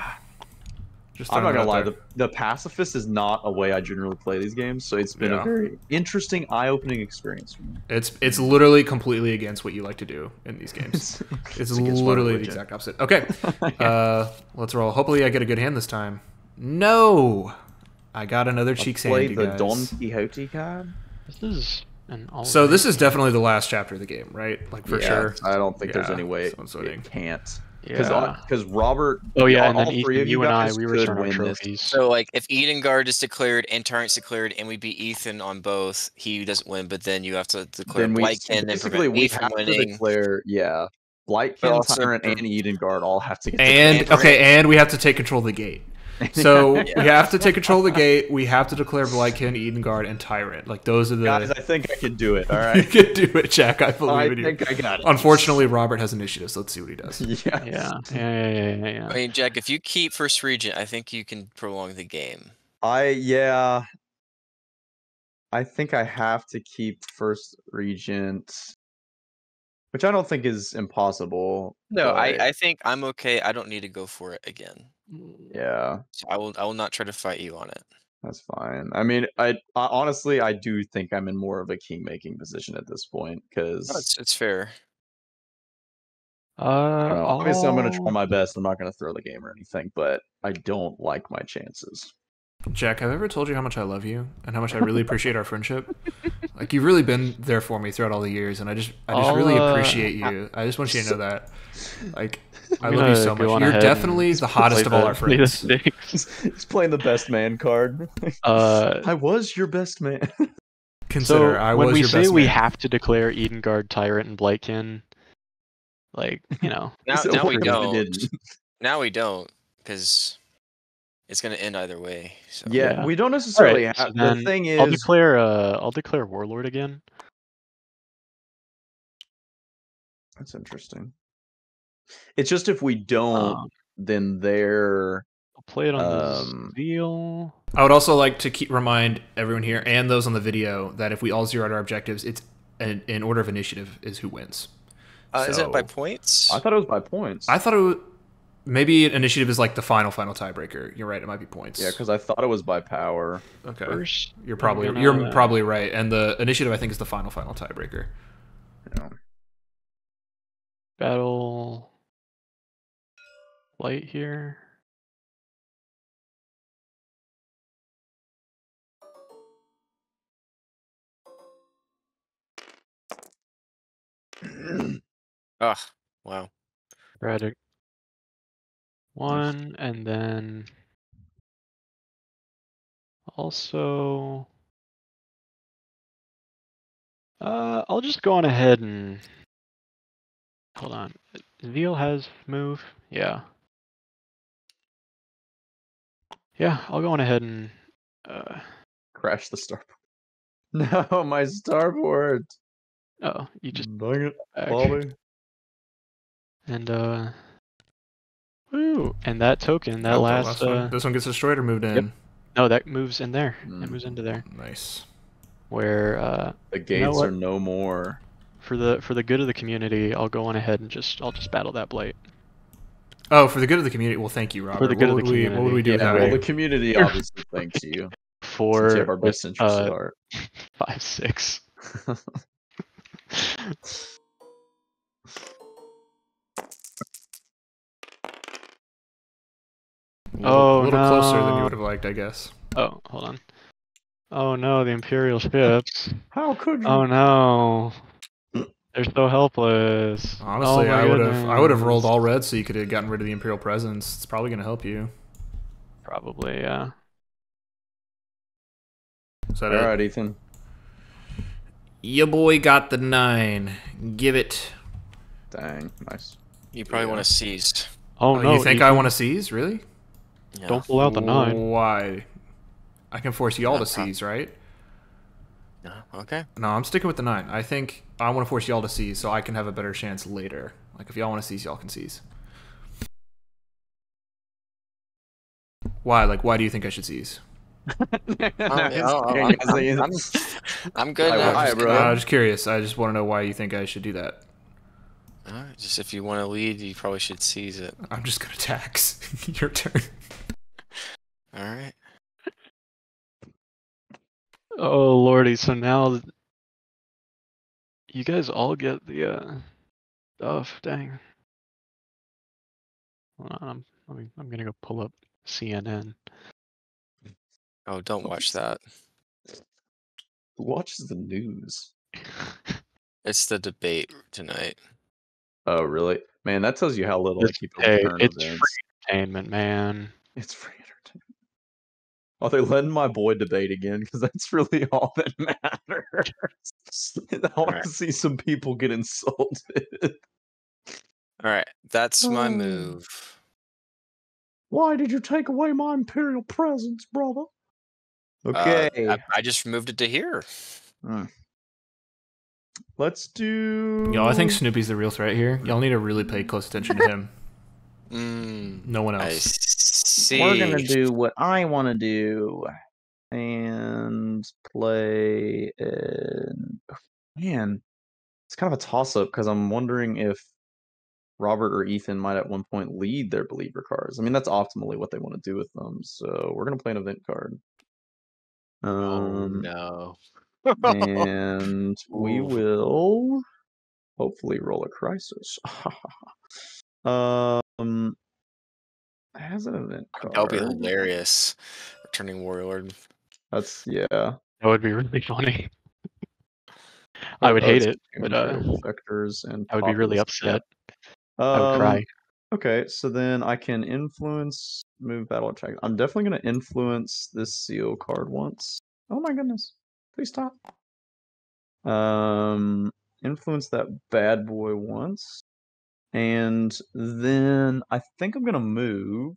Just I'm not throwing gonna it lie, out the pacifist is not a way I generally play these games, so it's been Yeah. a very interesting, eye-opening experience for me. there. It's literally completely against what you like to do in these games. It's against my literally the religion. exact opposite. Okay, let's roll. Hopefully, I get a good hand this time. No, I got another cheeks hand, Play you the guys. Don Quixote card. This is an all. So this is definitely the last chapter of the game, right? Like for Yeah, sure. I don't think there's Yeah, any way someone's voting. it can't. Yeah. Because Robert. Oh yeah, and all then three Ethan, of you and I, guys we could return our win this. trophies. So, like, if Edengard is declared and Tyrant's declared, and we beat Ethan on both, he doesn't win. But then you have to declare Then we Blightkin and basically prevent we me from have to winning. declare, yeah, But Blightkin, also Tyrant, pre- and Edengard all have to get And declared. okay, and we have to take control of the gate. So Yeah. we have to take control of the gate. We have to declare Blightkin, Edengard, and Tyrant. Like those are the. Guys, I think I can do it. All You right, can do it, Jack. I believe I in you. think I got it. Unfortunately, Robert has initiative, so let's see what he does. Yeah. Yeah. I mean, Jack, if you keep first regent, I think you can prolong the game. I think I have to keep first regent, which I don't think is impossible. No, but I think I'm okay. I don't need to go for it again. yeah, So I will not try to fight you on it. that's fine. I mean, I honestly I do think I'm in more of a king making position at this point No, because it's fair. obviously I'm gonna try my best. I'm not gonna throw the game or anything, but I don't like my chances. Jack, have I ever told you how much I love you and how much I really appreciate our friendship? Like you've really been there for me throughout all the years, and I just really appreciate you. I just want you to know that. Like I love you so much. You're definitely the hottest of all our friends. He's playing the best man card. Uh, I was your best man. Consider I when was we your say best we man. have to declare Edengard, Tyrant, and Blightkin, like Now So we what if don't. didn't? Now we don't because it's gonna end either way. So. Yeah, Yeah. we don't necessarily Alright, so have. The then thing I'll is, declare Warlord again. that's interesting. It's just if we don't, then they're I'll play it on the Zeal. I would also like to remind everyone here and those on the video that if we all zero out our objectives, it's in order of initiative is who wins. Is it by So- points? I thought it was by points. I thought it was maybe initiative is like the final tiebreaker. You're right; it might be points. Yeah, because I thought it was by power. okay, First, you're probably I'm you're gonna- probably right. And the initiative I think is the final tiebreaker. Yeah. Battle light here. Ugh. Wow. Radic 1, and then also I'll just go on ahead and hold on. Veal has move. Yeah. Yeah, I'll go on ahead and Crash the starboard. No, my starboard. oh, you just Dang it, back. Bobby. And woo, and that token, that Oh, the last one. This one gets destroyed or moved in. Yep. No, that moves in there. It Mm. moves into there. Nice. Where The gates what? are no more. for the good of the community, I'll go on ahead and I'll just battle that blight. Oh, for the good of the community. Well, thank you, Robert. the good what of the would we, what would we do community. Yeah, without well, you? the community obviously thanks you. Since you have our best interests at heart. 5-6. A little closer than you no. would have liked, I guess. Oh, hold on. Oh no, the Imperial ships. How could you? Oh no. They're so helpless. Honestly, Oh my I would have rolled goodness. all red so you could have gotten rid of the Imperial Presence. It's probably gonna help you. Probably, yeah. Is that All it? right, Ethan. Your boy got the 9. Give it. Dang, nice. You probably Yeah. want to seize. Oh, no, you think I Ethan, want to seize? Really? Yeah. Don't pull out the 9. Why? I can force y'all to Uh-huh. seize, right? Yeah, okay. No, I'm sticking with the 9. I think I want to force y'all to seize so I can have a better chance later. Like, if y'all want to seize, y'all can seize. Why? Like, why do you think I should seize? I'm good. Why, bro? I'm just curious. I just want to know why you think I should do that. Just if you want to lead, you probably should seize it. I'm just going to tax. Your turn. All right. Oh, lordy, so now you guys all get the stuff. Dang. Hold on, I'm gonna go pull up CNN. Oh, don't watch that. Who watches the news? It's the debate tonight. Oh, really? Man, that tells you how little I keep up Hey, with current it's events. free entertainment, man. It's free entertainment. Are they letting my boy debate again? Because that's really all that matters. I want Alright. to see some people get insulted. All right, that's my Oh. move. Why did you take away my imperial presence, brother? Okay. I just moved it to here. Let's do. Y'all, I think Snoopy's the real threat here. Y'all need to really pay close attention to him. No one I else. see. We're gonna do what I want to do, and play. Man, it's kind of a toss-up because I'm wondering if Robert or Ethan might at one point lead their believer cards. I mean, that's optimally what they want to do with them. So we're gonna play an event card. Oh no. And we Ooh. will hopefully roll a crisis. Has an event card. That would be hilarious. Returning Warlord. That's yeah. That would be really funny. I would hate it, but vectors and I would be really upset. I would cry. Okay, so then I can influence move battle attack. I'm definitely gonna influence this seal card once. Oh my goodness. Please stop. Influence that bad boy once. And then I think I'm gonna move.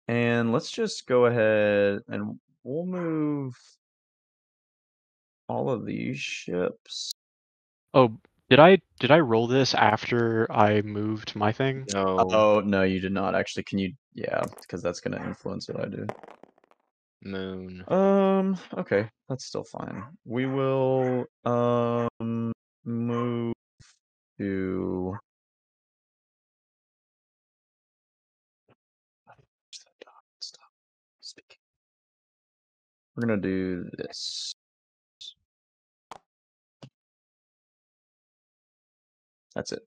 And let's just go ahead and we'll move all of these ships. Oh, did I roll this after I moved my thing? No. Oh no, you did not. Actually, can you? Yeah, because that's gonna influence what I do. Moon. Okay, that's still fine. We will move to. Stop speaking. We're gonna do this. That's it.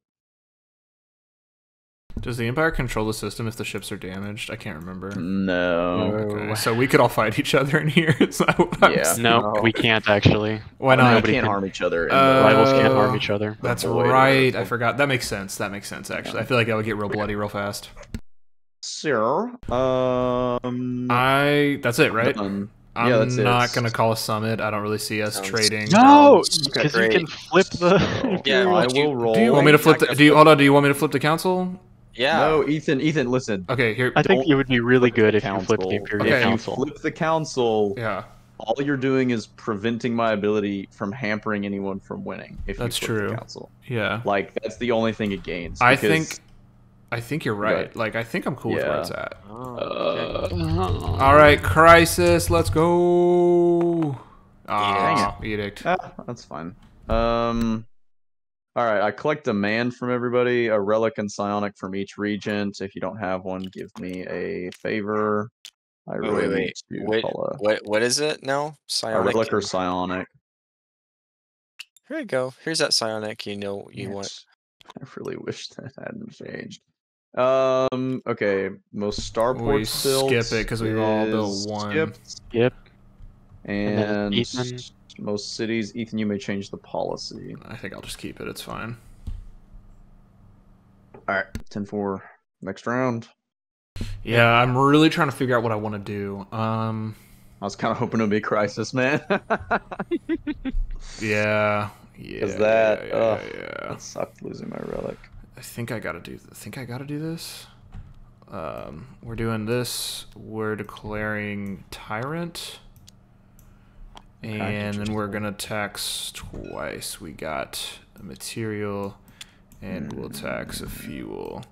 Does the Empire control the system if the ships are damaged? I can't remember. No. Okay, so we could all fight each other in here. Is that what I'm Yeah. saying? No, we can't actually. Why No, not? we Nobody can't can- harm each other. in Rivals the- can't harm each other. That's void or right. whatever. I forgot. That makes sense. That makes sense, actually. I feel like that would get real bloody real fast. Sure. That's it, right? Done. I'm Yeah, that's it. not going to call a summit. I don't really see us Sounds- trading. No, Sounds because you great. can flip the. Yeah, I would you- will roll. Do you want me to flip Not the? gonna Hold on. Do you want me to flip the council? Yeah. No, Ethan, listen. Okay, here. I think Don't it would be really flip the good if you flipped the council. Imperial Okay. If you Council. flip the council, Yeah, all you're doing is preventing my ability from hampering anyone from winning. If That's you flip true. the council, yeah. like that's the only thing it gains. I because- think you're right. Right. Like, I think I'm cool with where Yeah. it's at. Oh, okay. All right, crisis. Let's go. Ah, Edict. edict. That's fine. All right, I collect a man from everybody, a relic and psionic from each regent. If you don't have one, give me a favor. I really need to Wait, call what is it now? a Psionic. relic or psionic. Here you go. Here's that psionic you know you Yes. want. I really wish that hadn't changed. Okay, most starports We built. skip it 'cause we've all built is one. skipped, Yep. and then Ethan. most cities. Ethan, you may change the policy. I think I'll just keep it. It's fine. All right, 10-4. Next round. Yeah, I'm really trying to figure out what I want to do. I was kind of hoping it would be Crisis, man. Yeah. Because Yeah. that sucked losing my relic. I think I gotta do this. We're doing this. We're declaring Tyrant. And then we're gonna tax twice. We got a material and we'll tax a fuel.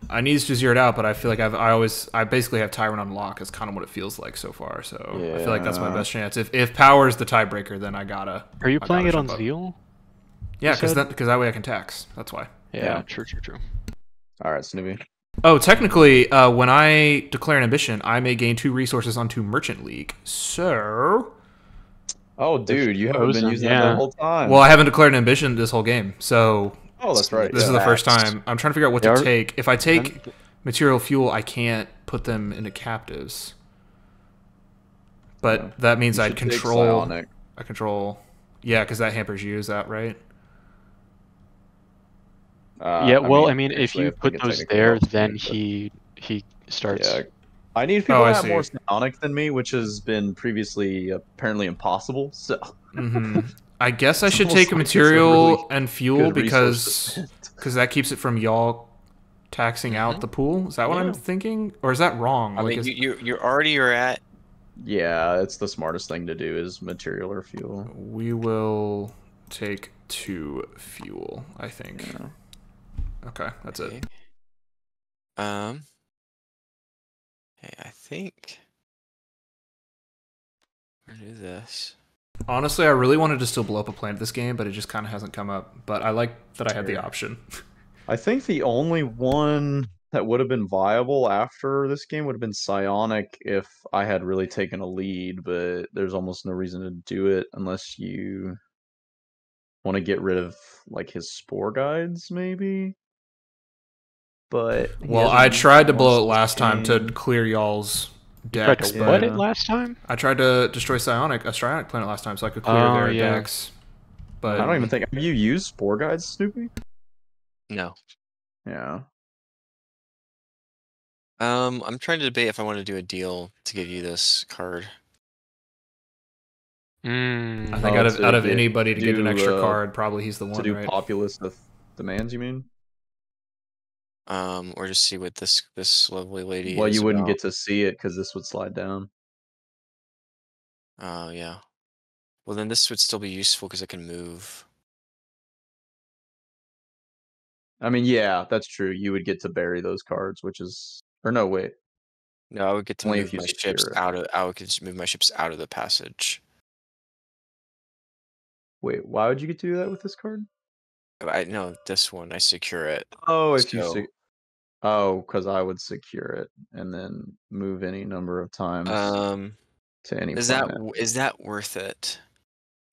I need to zero it out, but I feel like I basically have Tyrant on lock. Is kind of what it feels like so far. So I feel like that's my best chance. If power is the tiebreaker, then I gotta. Are you playing it on Zeal? Yeah, because that way I can tax. That's why. Yeah, true. All right, Snoopy. Oh, technically, when I declare an ambition, I may gain 2 resources onto Merchant League. So. Oh, dude, you haven't been using that the whole time. Well, I haven't declared an ambition this whole game, so. Oh, that's right. This is the first time. I'm trying to figure out what to take. If I take material fuel, I can't put them into captives. But that means I'd control. I control. Yeah, because that hampers you. Is that right? Yeah. Well, I mean, if you put those there, then he starts. Yeah. I need people to have more psionic than me, which has been previously apparently impossible. So. I guess I should take a material and fuel because that keeps it from y'all taxing out the pool. Is that what I'm thinking, or is that wrong? I mean, you already are at. Yeah, it's the smartest thing to do is material or fuel. We will take 2 fuel, I think. Yeah. Okay, that's it. Hey, I think we're gonna do this. Honestly, I really wanted to still blow up a planet this game, but it just kind of hasn't come up. But I like that I had the option. I think the only one that would have been viable after this game would have been psionic if I had really taken a lead, but there's almost no reason to do it unless you want to get rid of like his spore guides, maybe. But well, I tried to blow it last time to clear y'all's decks. What it last time? I tried to destroy a psionic planet last time, so I could clear their decks. But I don't even think. Have you used spore guides, Snoopy? No. Yeah. I'm trying to debate if I want to do a deal to give you this card. I think out of anybody to get an extra card, probably he's the one. To do right? populist demands, you mean? Or just see what this lovely lady. Well, is you wouldn't about. get to see it because this would slide down. Oh yeah. Well, then this would still be useful because I can move. I mean, yeah, that's true. You would get to bury those cards, which is, or no, wait. No, I would get to move my ships out of. I would get to move my ships out of the passage. Wait, why would you get to do that with this card? I know this one. I secure it. Oh, if you because I would secure it and then move any number of times to any planet. Is that worth it?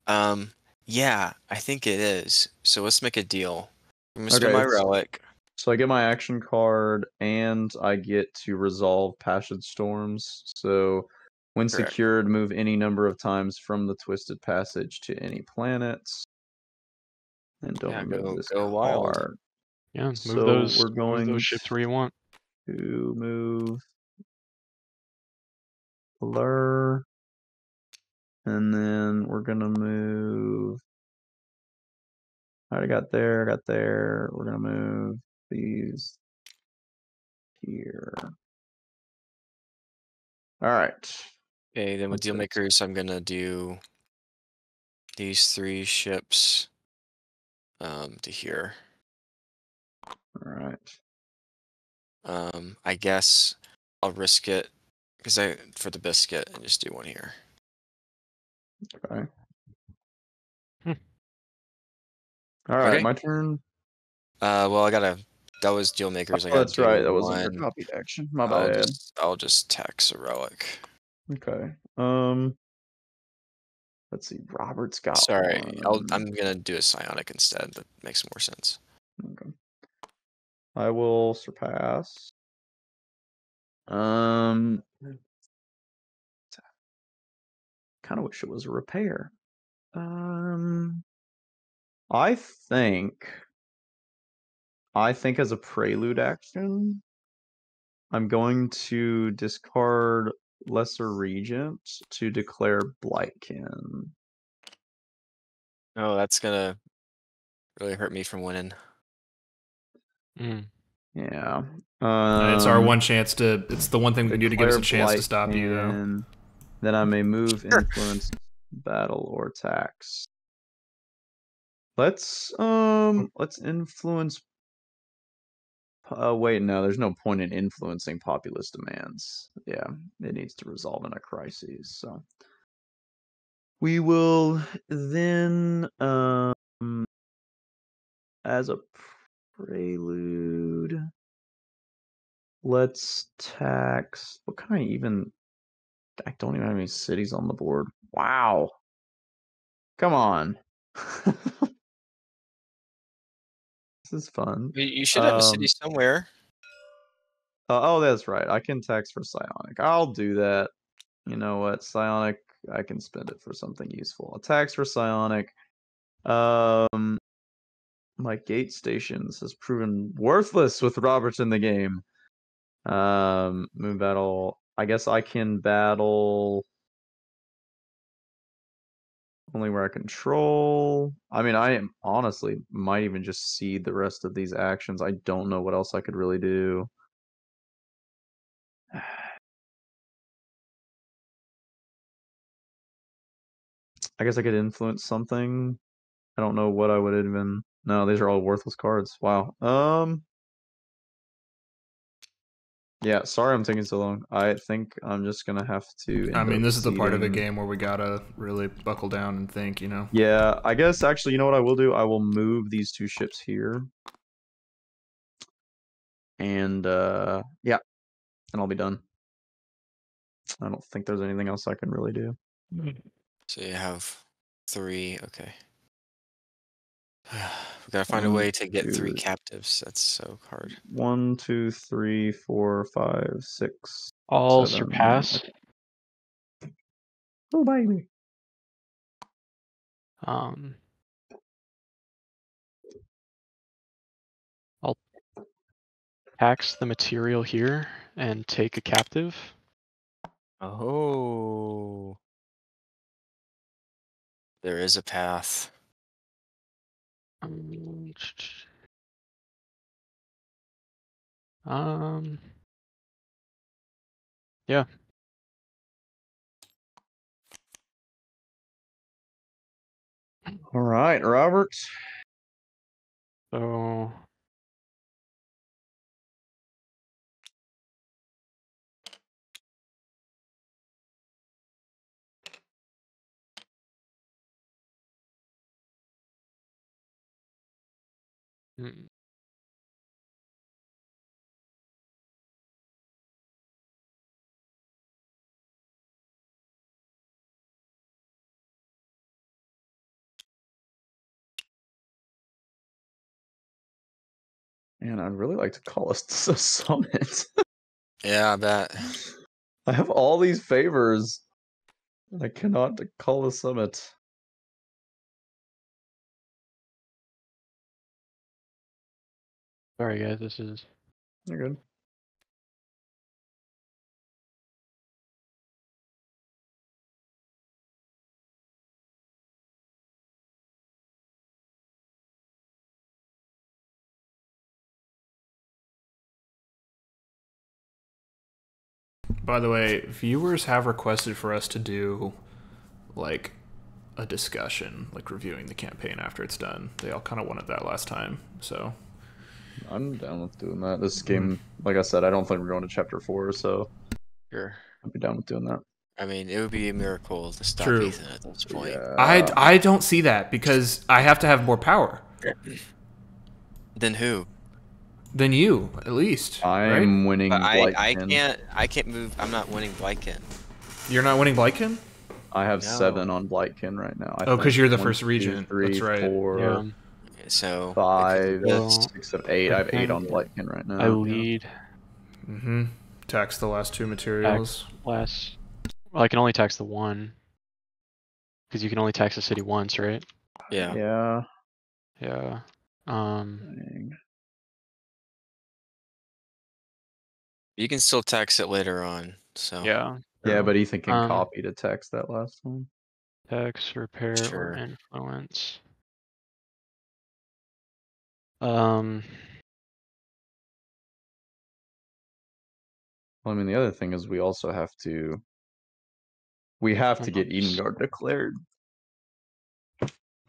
Yeah, I think it is. So let's make a deal. I'm gonna spend my relic. So I get my action card and I get to resolve Passage Storms. So when secured, move any number of times from the Twisted Passage to any planets. And don't move this go wild. card. Yeah, move those ships where you want. To move Blur. And then we're gonna move. I got there. We're gonna move these here. All right. Okay, then with deal makers, I'm gonna do these 3 ships to here. All right. I guess I'll risk it because for the biscuit and just do one here. Okay. All right, my turn. Well, that was deal makers. I got. That's right. That wasn't your copied action. My bad. I'll just tax a relic. Okay. Let's see. Robert's got. Sorry, I'm gonna do a psionic instead. That makes more sense. Okay. I will surpass. God kind of wish it was a repair. I think as a prelude action, I'm going to discard Lesser Regent to declare Blightkin. Oh, that's gonna really hurt me from winning. Yeah. It's our one chance to. It's the one thing we can do to give us a declare chance to stop you, though. Blightkin, Then I may move, influence, battle, or tax. Let's influence. Wait, no, there's no point in influencing populist demands. Yeah, it needs to resolve in a crisis. So we will then, as a prelude, let's tax. What kind of even? I don't even have any cities on the board. Wow. Come on. This is fun. You should have a city somewhere. Oh, that's right. I can tax for psionic. I'll do that. You know what? Psionic, I can spend it for something useful. A tax for psionic. My gate stations has proven worthless with Robert in the game. Moon battle. I guess I can battle only where I control. I mean, I am honestly might even just see the rest of these actions. I don't know what else I could really do. I guess I could influence something. I don't know what I would even. No, these are all worthless cards. Wow. Yeah, sorry I'm taking so long. I think I'm just gonna have to. I mean, this is the part of the ceding. game where we gotta really buckle down and think, you know? Yeah, I guess actually, you know what I will do? I will move these two ships here. And yeah, and I'll be done. I don't think there's anything else I can really do. So you have 3. Okay. We gotta find a way to get 3 captives. That's so hard. 1, 2, 3, 4, 5, 6. All 7. surpass. Oh baby. I'll tax the material here and take a captive. Oh. There is a path. Yeah. All right, Robert. So Man, I'd really like to call us a summit. Yeah, I bet. I have all these favors. And I cannot call a summit. sorry guys, this is You're good. By the way, viewers have requested for us to do, like, a discussion, like reviewing the campaign after it's done. They all kind of wanted that last time, so. I'm down with doing that. This game, like I said, I don't think we're going to chapter 4, so Sure. I'd be down with doing that. I mean, it would be a miracle to stop True. Ethan at this point. Yeah. I don't see that because I have to have more power Then who? than you, at least. I'm winning. But I Blightkin. can't move. I'm not winning Blightkin. You're not winning Blightkin? I have No. 7 on Blightkin right now. Oh, because you're the 1, first 2, regent. 3, That's right. 4, yeah. So 5, Well, 6, 7, 8. I have 8 on think Blightkin right now. I lead Mm-hmm. Tax the last 2 materials. last. Well, I can only tax the one. Because you can only tax a city once, right? Yeah. Yeah. Yeah. Dang. You can still tax it later on. So Yeah. Yeah, true. but Ethan can Um, copy to text that last one. Tax, repair, or Sure. influence. Um, Well, I mean, the other thing is we also have to get Edengard declared.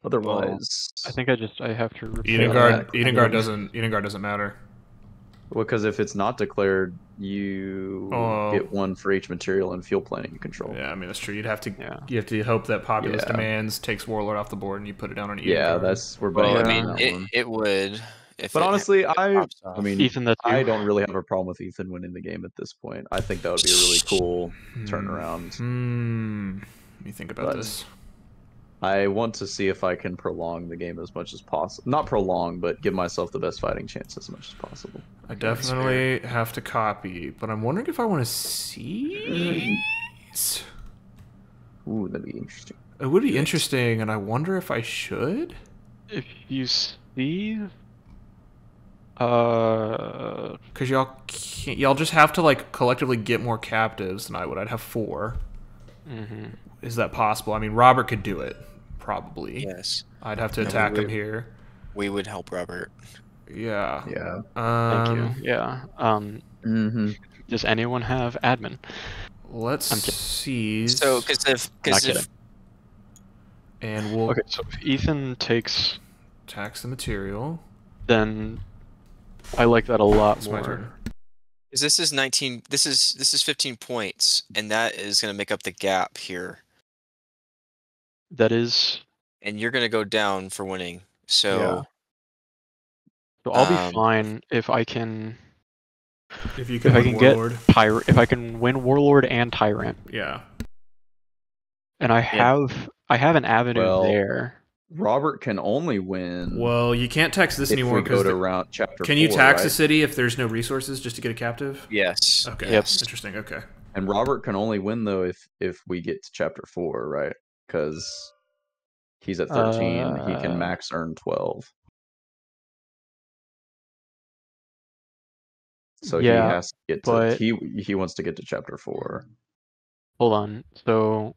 Otherwise, I think I have to repair. Edengard doesn't matter. because if it's not declared, you Oh. get one for each material and field planning you control. Yeah, I mean that's true. You have Yeah. to hope that populous Yeah. demands takes Warlord off the board and you put it down on Edengard. Yeah, we're well, I betting mean, on that one. it would. If But it honestly, pops off. I mean, Ethan, that's you. I don't really have a problem with Ethan winning the game at this point. I think that would be a really cool turnaround. Let me think about But this. I want to see if I can prolong the game as much as possible. Not prolong, but give myself the best fighting chance as much as possible. I definitely have to copy, but I'm wondering if I want to see. Ooh, that'd be interesting. It would be interesting, and I wonder if I should. If you see, Because y'all just have to like collectively get more captives than I would. I'd have 4. Is that possible? I mean, Robert could do it, probably. Yes. I'd have to attack him here. We would help Robert. Yeah. Yeah. thank you. Yeah. Does anyone have admin? Let's see. So, because if and we'll Okay, so if Ethan takes, tax the material. then I like that a lot It's my more. turn. this is 19, this is 15 points, and that is going to make up the gap here, That is. and you're going to go down for winning. So, So I'll be fine if I can. If you If can I win can Warlord. if I can win Warlord and Tyrant, Yeah. and I have an avenue Well, there. Robert can only win. Well, you can't tax this if anymore we go because to round chapter. can you 4, tax right? a city if there's no resources just to get a captive? yes. Okay. Yep. Interesting. Okay. And Robert can only win though if we get to chapter 4, right? Because he's at 13. He can max earn 12. So Yeah, he has to get to. but- He wants to get to chapter 4. Hold on. So.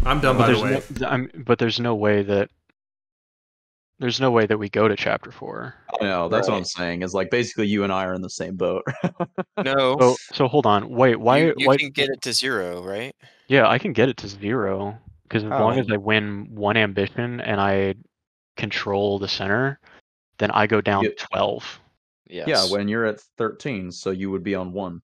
I'm done, by the way. But there's no way that. There's no way that we go to chapter 4. No, that's what I'm Right. saying. Is like basically you and I are in the same boat. No. So hold on. Wait. Why? You can get it to 0, right? Yeah, I can get it to 0 because as long How? as I win 1 ambition and I control the center, then I go down 12. Yes. Yeah, when you're at 13, so you would be on 1.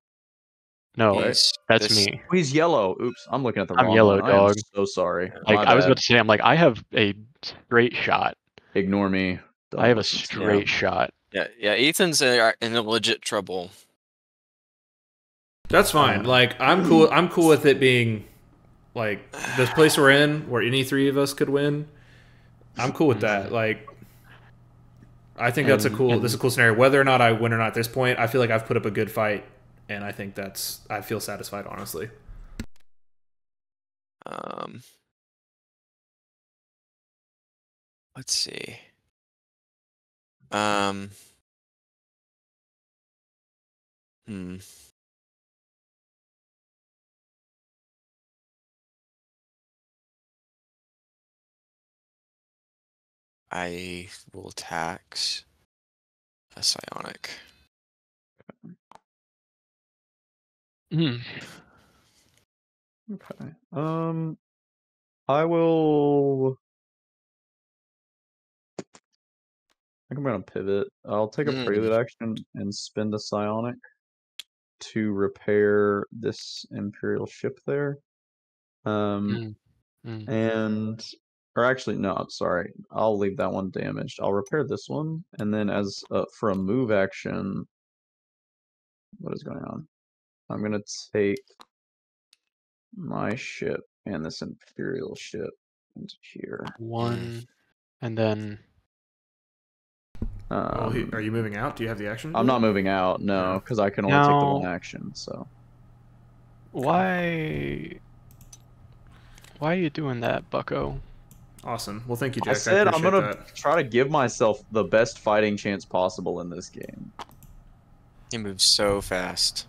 No, He's- that's this- me. Oh, he's yellow. Oops, I'm looking at the I'm wrong yellow, one. I am dog. so sorry. Like My I was bad. about to say, I'm like I have a straight shot. Ignore me. Don't I have a listen to me. straight shot. Yeah. Ethan's in a legit trouble. That's fine. Like I'm cool with it being like this place we're in where any 3 of us could win. I'm cool with that. Like I think that's a cool scenario. Whether or not I win or not at this point, I feel like I've put up a good fight and I think I feel satisfied, honestly. Let's see. I will tax a psionic. Mm. Okay. I will. I think I'm gonna pivot. I'll take a prelude action and spend a psionic to repair this Imperial ship there. And or actually no, I'm sorry. I'll leave that one damaged. I'll repair this one, and then as for a move action, what is going on? I'm gonna take my ship and this Imperial ship into here. 1, and then. Are you moving out? Do you have the action? I'm not moving out, no, because I can only take the 1 action. So why? Why are you doing that, bucko? Awesome. Well, thank you, I Jack. said I'm appreciate gonna that. try to give myself the best fighting chance possible in this game. He moves so fast.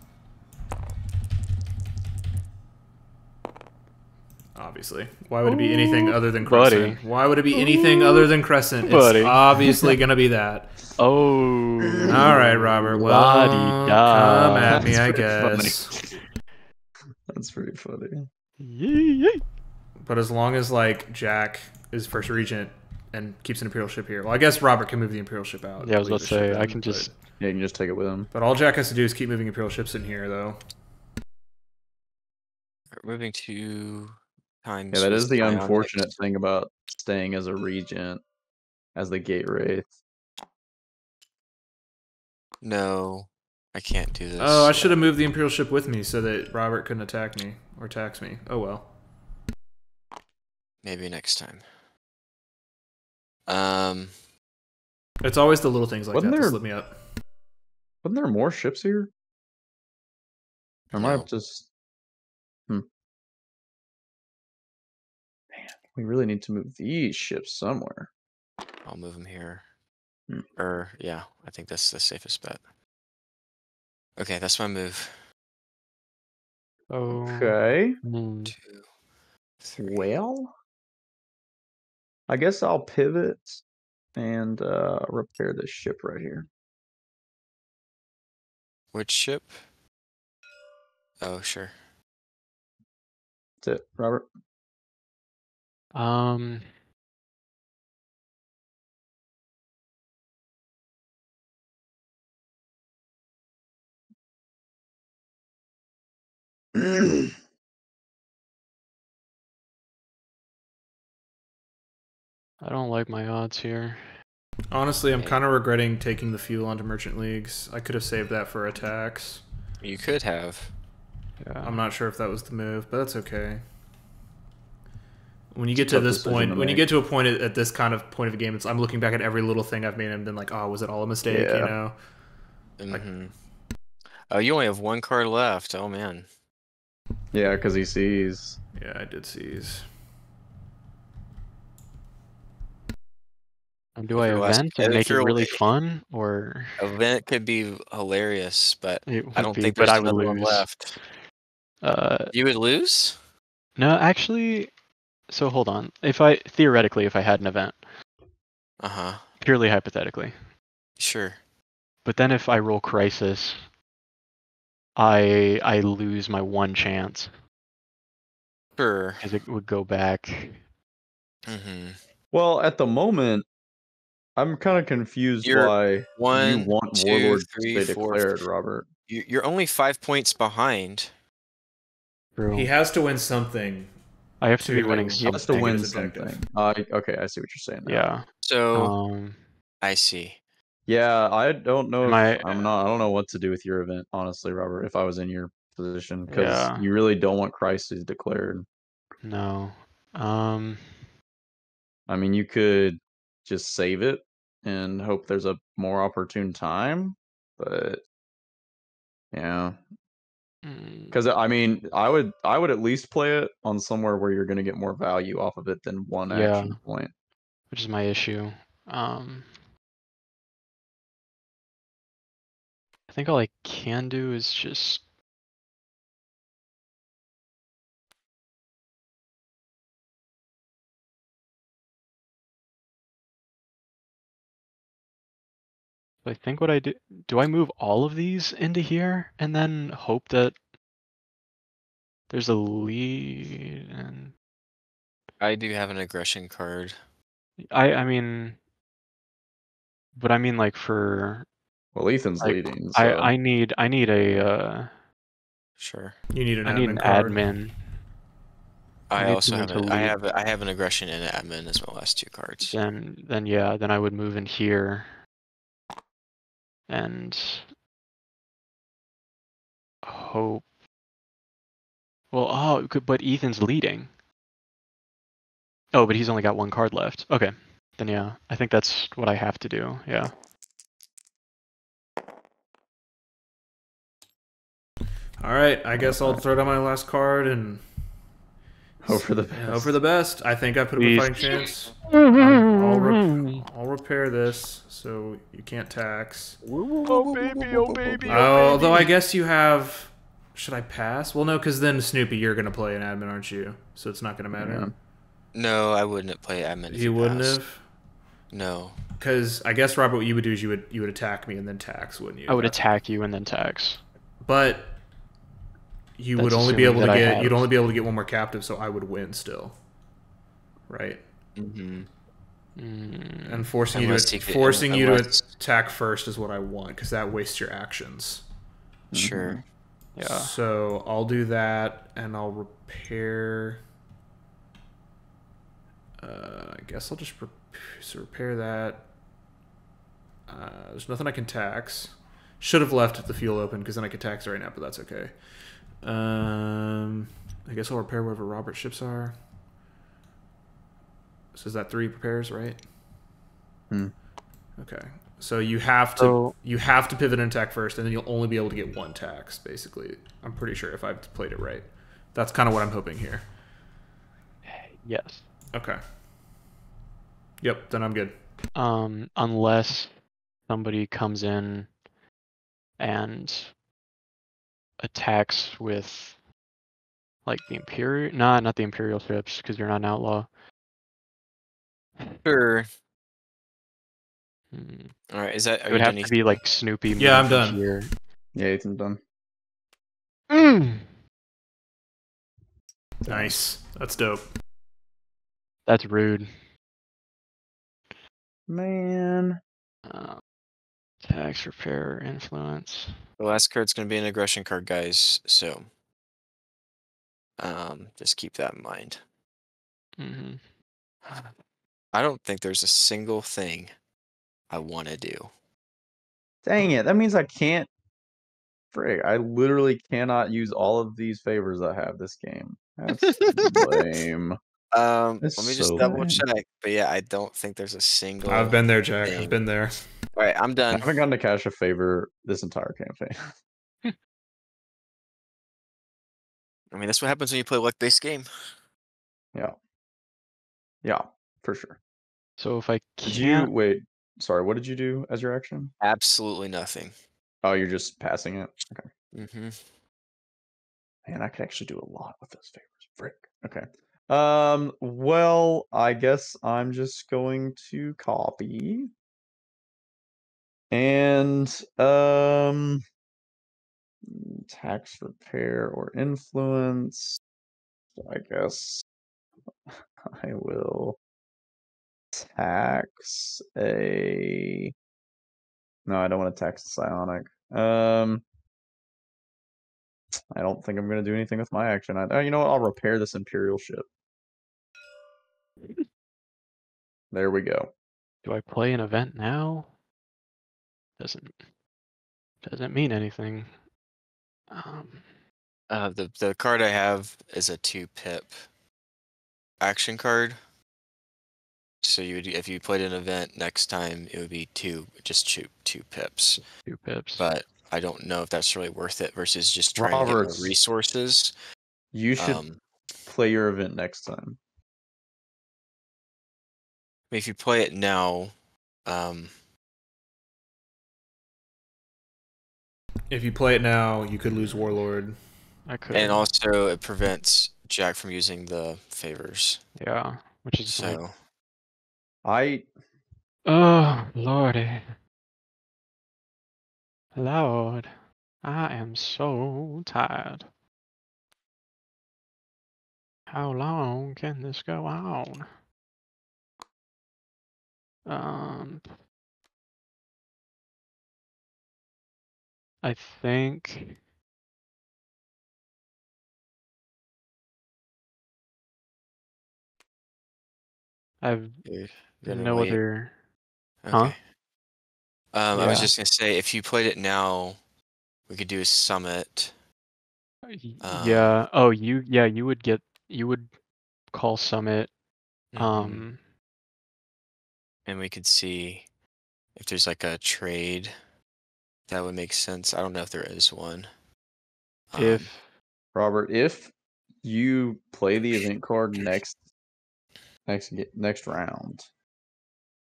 Obviously. Why would it be anything other than buddy. Crescent? Why would it be anything other than Crescent? It's Buddy. obviously going to be that. Oh. All right, Robert. Well, La-di-da. come at me, That's I pretty funny. guess. That's pretty funny. Yay. But as long as, like, Jack is first regent and keeps an Imperial ship here. Well, I guess Robert can move the Imperial ship out. Yeah, I was leave about to the ship say, I in, can just... Yeah, you can just take it with him. But all Jack has to do is keep moving Imperial ships in here, though. We're moving 2 times. Yeah, that with is the Psionics. unfortunate thing about staying as a regent, as the Gate Wraith. No, I can't do this. Oh, I should have moved the Imperial ship with me so that Robert couldn't attack me or tax me. Oh, well. Maybe next time. It's always the little things like Wasn't that that there- slip me up. Wasn't there more ships here? Or am I No. just... Man, we really need to move these ships somewhere. I'll move him here. Hmm. Or, yeah, I think that's the safest bet. Okay, that's my move. Oh. Okay. 2, 3. Well, I guess I'll pivot and repair this ship right here. Which ship? Oh, sure. That's it, Robert. I don't like my odds here. Honestly, I'm Okay. kind of regretting taking the fuel onto Merchant Leagues. I could have saved that for attacks. You could have. Yeah. I'm not sure if that was the move, but that's okay. When you get It's a to tough this decision point, to when you make. get to a point at this kind of point of a game, I'm looking back at every little thing I've made and been like, oh, was it all a mistake? You Yeah. know? Mm-hmm. Oh, you only have 1 card left. Oh, man. Yeah, because he sees. Yeah, I did seize. Do I If your last- event and if make it your- really fun, or Event could be hilarious, but it I would don't be, think but there's I would another one lose. left. You would lose? No, actually, so hold on. Theoretically, if I had an event, Uh-huh. purely hypothetically, Sure. but then if I roll crisis, I lose my 1 chance Sure. because it would go back. Mm-hmm. Well, at the moment, I'm kind of confused You're why you 1, want 2, Warlords 3, to stay 4. declared, Robert. You're only 5 points behind. True. He has to win something. I have to be to- winning he He something. has to Take it win as objective. something. Okay, I see what you're saying now. Yeah. So, I see. Yeah, I don't know. Am I don't know what to do with your event, honestly, Robert. If I was in your position, because Yeah. you really don't want crises declared. No. I mean, you could just save it and hope there's a more opportune time, but yeah. Because I mean, I would at least play it on somewhere where you're going to get more value off of it than one Yeah. action point. Which is my issue. I think all I can do is just I think what I do I move all of these into here and then hope that there's a lead? And I do have an aggression card. I mean, but I mean like for Well, Ethan's like leading, so I need a Sure. You need an I need admin an card. admin. I I need also someone have to lead. I have an aggression and an admin as well as 2 cards. Then yeah, then I would move in here and hope. Well, but Ethan's leading. Oh, but he's only got 1 card left. Okay, then yeah, I think that's what I have to do. Yeah. All right, I guess I'll throw down my last card and Hope for the Yeah, best. hope for the best. I think I put up a Please. fighting chance. I'll repair this so you can't tax. Oh baby, oh baby, Although I guess you have. Should I pass? Well, no, because then Snoopy, you're gonna play an admin, aren't you? So it's not gonna matter. Yeah. No, I wouldn't play admin if You wouldn't passed. have. No. Because I guess Robert, what you would do is you would attack me and then tax, wouldn't you? I would attack you and then tax. But you That's would only be able assuming to that I get you'd have- only be able to get one more captive, so I would win still. Right. Mm-hmm. And forcing Unless you you to get- forcing you unless- to attack first is what I want, because that wastes your actions. Sure. Yeah. So I'll do that, and I'll repair. I guess I'll just repair that. There's nothing I can tax. Should have left the fuel open because then I could tax it right now, but that's okay. I guess I'll repair whatever Robert's ships are. So is that 3 repairs, right? Okay. So you have to pivot and attack first, and then you'll only be able to get 1 tax, basically. I'm pretty sure if I've played it right. That's kind of what I'm hoping here. Yes. Okay. Yep, then I'm good. Unless somebody comes in and attacks with like the Imperial, not the Imperial ships, because you're not an outlaw. Sure. Hmm. All right. Is that? It Are would you have done? to be like Snoopy. Yeah, I'm moving done. Here. Yeah, Ethan's done. Nice. That's dope. That's rude. Man. Tax, repair, influence. The last card's going to be an aggression card, guys. So, just keep that in mind. Mm-hmm. I don't think there's a single thing I want to do. Dang it. That means I can't. Frig, I literally cannot use all of these favors I have this game. That's lame. Let It's me just so double lame. check. But yeah, I don't think there's a single. I've been there, Jack. thing. I've been there. All right, I'm I done. haven't gotten to cash a favor this entire campaign. I mean, that's what happens when you play a luck-based game. Yeah. Yeah, for sure. So if I Did you can't, wait? Sorry, what did you do as your action? Absolutely nothing. Oh, you're just passing it. Okay. Mm-hmm. Man, I could actually do a lot with those favors. Frick. Okay. Well, I guess I'm just going to copy. And tax repair or influence. I guess I will tax a. No, I don't want to tax the psionic. I don't think I'm gonna do anything with my action. You know what? I'll repair this Imperial ship. There we go. do I play an event now? Doesn't mean anything. The card I have is a 2-pip action card. So you would, if you played an event next time, it would be two pips. 2 pips. But I don't know if that's really worth it versus just trying to get more Roberts, resources. You should play your event next time. If you play it now, If you play it now, you could lose Warlord. I could. and also it prevents Jack from using the favors. Yeah, which is So like, oh lordy, Lord, I am so tired. How long can this go on? I think I've you're gonna no wait. other. Okay. I was Yeah. just gonna say, if you played it now, we could do a summit. Yeah. Oh, you would call summit. And we could see if there's like a trade that would make sense. I don't know if there is one. If Robert, if you play the event card next round,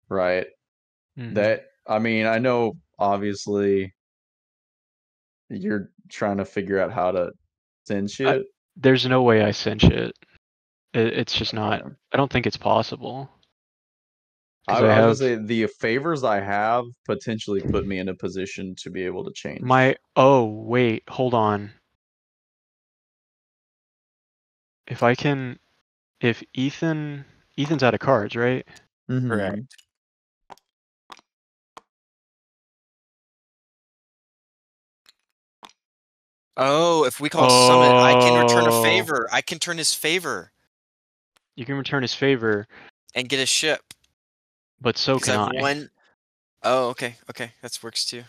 right? Mhm. That I mean, I know obviously you're trying to figure out how to send shit. There's no way I cinch it. It's just not. Okay. I don't think it's possible. I 'Cause I was have gonna say the favors I have potentially put me in a position to be able to change. my. Oh wait, hold on. If I can, if Ethan's out of cards, right? Mhm. Correct. Oh, if we call summon, I can return a Oh. favor. I can turn his favor You can return his favor, and get a ship. but so Because can I've I. won. Oh, okay, okay, that works too.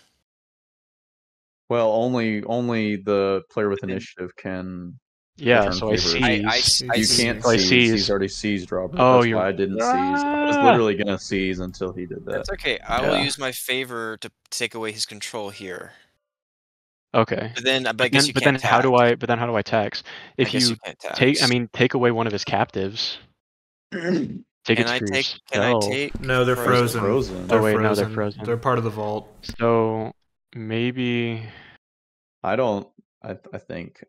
Well, only the player with Then- initiative can Yeah, return so I favors. seize. I You see. can't So I seize. seize. He's already seized, Robert. Oh, That's you're. why I didn't seize. I was Ah! literally gonna seize until he did that. That's okay. I will Yeah. use my favor to take away his control here. Okay. But then, I guess you But can't then how do tax. I? But then how do I tax? I If guess you you can't take, tax. take away one of his captives. Take Can it I for take? Can I yourself. take? No, they're frozen. Frozen. They're Oh wait, frozen. no, they're frozen. They're part of the vault. So maybe. I don't. I think.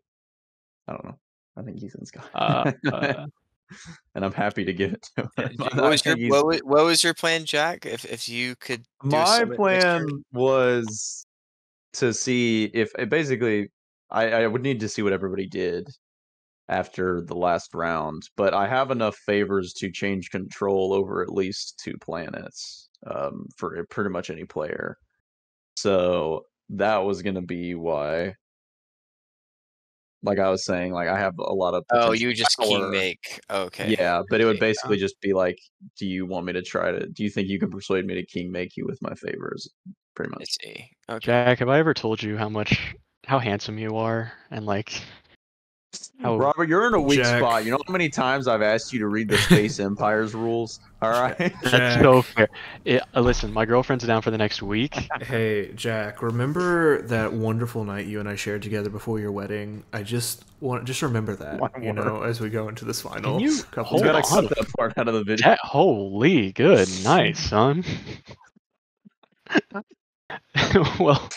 I don't know. I think Ethan's got it. And I'm happy to give it to him. What I was your think he's. what was your plan, Jack? If you could do a My summit next turn? plan was to see if basically I would need to see what everybody did after the last round, but I have enough favors to change control over at least 2 planets for pretty much any player. So that was going to be why, like I was saying, like I have a lot of Oh, potential you just power. king make. Okay. Yeah, I but it would see. basically just be like, do you want me to do you think you can persuade me to king make you with my favors? Pretty I much. see. Okay. Jack, have I ever told you how handsome you are and like how Robert, you're in a weak Jack. spot. You know how many times I've asked you to read the Space Empire's rules? All right. that's Jack. so fair. Listen, my girlfriend's down for the next week. Hey, Jack, remember that wonderful night you and I shared together before your wedding? I just remember that, One you more. know, as we go into this final Can you couple You hold gotta on? cut that part out of the video. Jack, holy good, nice, son. well,